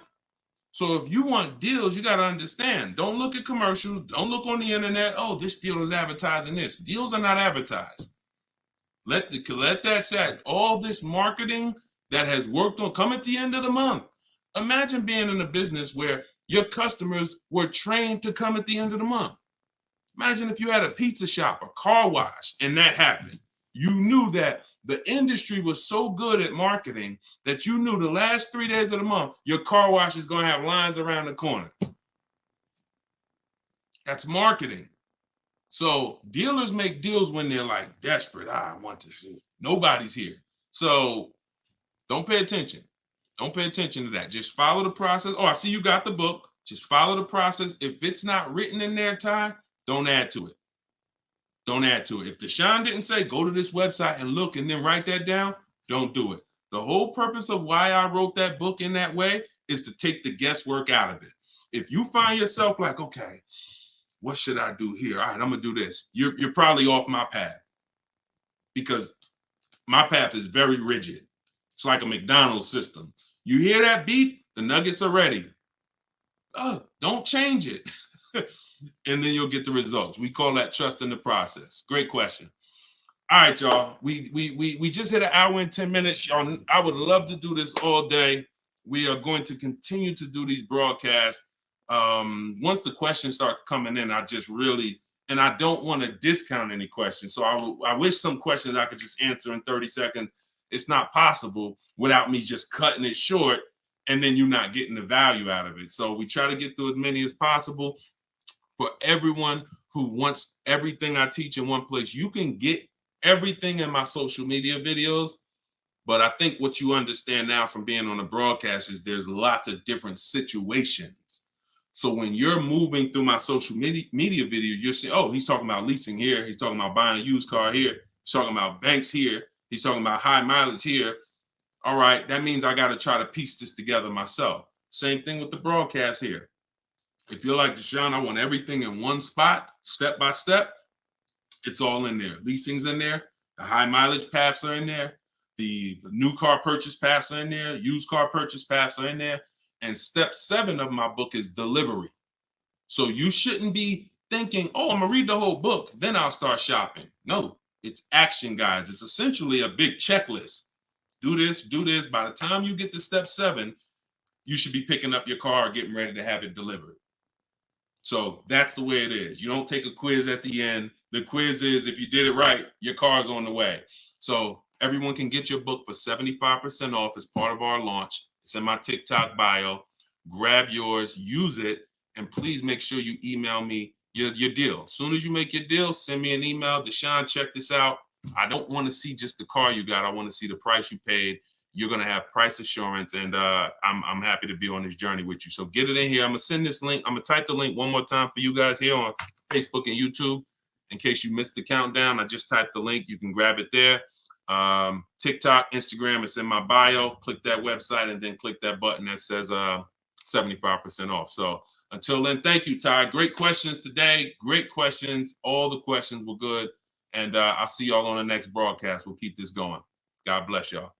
So if you want deals, you got to understand. Don't look at commercials. Don't look on the internet. Oh, this deal is advertising this. Deals are not advertised. Let that set. All this marketing that has worked on come at the end of the month. Imagine being in a business where your customers were trained to come at the end of the month. Imagine if you had a pizza shop, a car wash, and that happened. You knew that the industry was so good at marketing that you knew the last 3 days of the month, your car wash is going to have lines around the corner. That's marketing. So dealers make deals when they're like desperate. I want to see. Nobody's here. So don't pay attention. Don't pay attention to that. Just follow the process. Oh, I see you got the book. Just follow the process. If it's not written in there, Ty, don't add to it. Don't add to it. If Deshone didn't say, go to this website and look and then write that down, don't do it. The whole purpose of why I wrote that book in that way is to take the guesswork out of it. If you find yourself like, okay, what should I do here? All right, I'm going to do this. You're probably off my path, because my path is very rigid. It's like a McDonald's system. You hear that beep, the nuggets are ready. Oh, don't change it. And then you'll get the results. We call that trust in the process. Great question. All right, y'all. We just hit an hour and 10 minutes. Y'all, I would love to do this all day. We are going to continue to do these broadcasts. Once the questions start coming in, I don't want to discount any questions. So I wish some questions I could just answer in 30 seconds. It's not possible without me just cutting it short and then you not getting the value out of it. So we try to get through as many as possible. For everyone who wants everything I teach in one place, you can get everything in my social media videos. But I think what you understand now from being on a broadcast is there's lots of different situations. So when you're moving through my social media videos, you're saying, oh, he's talking about leasing here. He's talking about buying a used car here. He's talking about banks here. He's talking about high mileage here. All right, that means I got to try to piece this together myself. Same thing with the broadcast here. If you're like Deshone, I want everything in one spot, step by step. It's all in there. Leasing's in there. The high mileage paths are in there. The new car purchase paths are in there. Used car purchase paths are in there. And step 7 of my book is delivery. So you shouldn't be thinking, oh, I'm gonna read the whole book, then I'll start shopping. No, it's action guides. It's essentially a big checklist. Do this, do this. By the time you get to step 7, you should be picking up your car, getting ready to have it delivered. So that's the way it is. You don't take a quiz at the end. The quiz is if you did it right, your car's on the way. So everyone can get your book for 75% off as part of our launch. It's in my TikTok bio. Grab yours, use it, and please make sure you email me your deal. As soon as you make your deal, send me an email. Deshone, check this out. I don't want to see just the car you got. I want to see the price you paid. You're going to have price assurance, and I'm happy to be on this journey with you. So get it in here. I'm going to send this link. I'm going to type the link one more time for you guys here on Facebook and YouTube. In case you missed the countdown, I just typed the link. You can grab it there. TikTok, Instagram, it's in my bio. Click that website and then click that button that says 75% off. So until then, thank you, Ty. Great questions today. Great questions. All the questions were good. And I'll see y'all on the next broadcast. We'll keep this going. God bless y'all.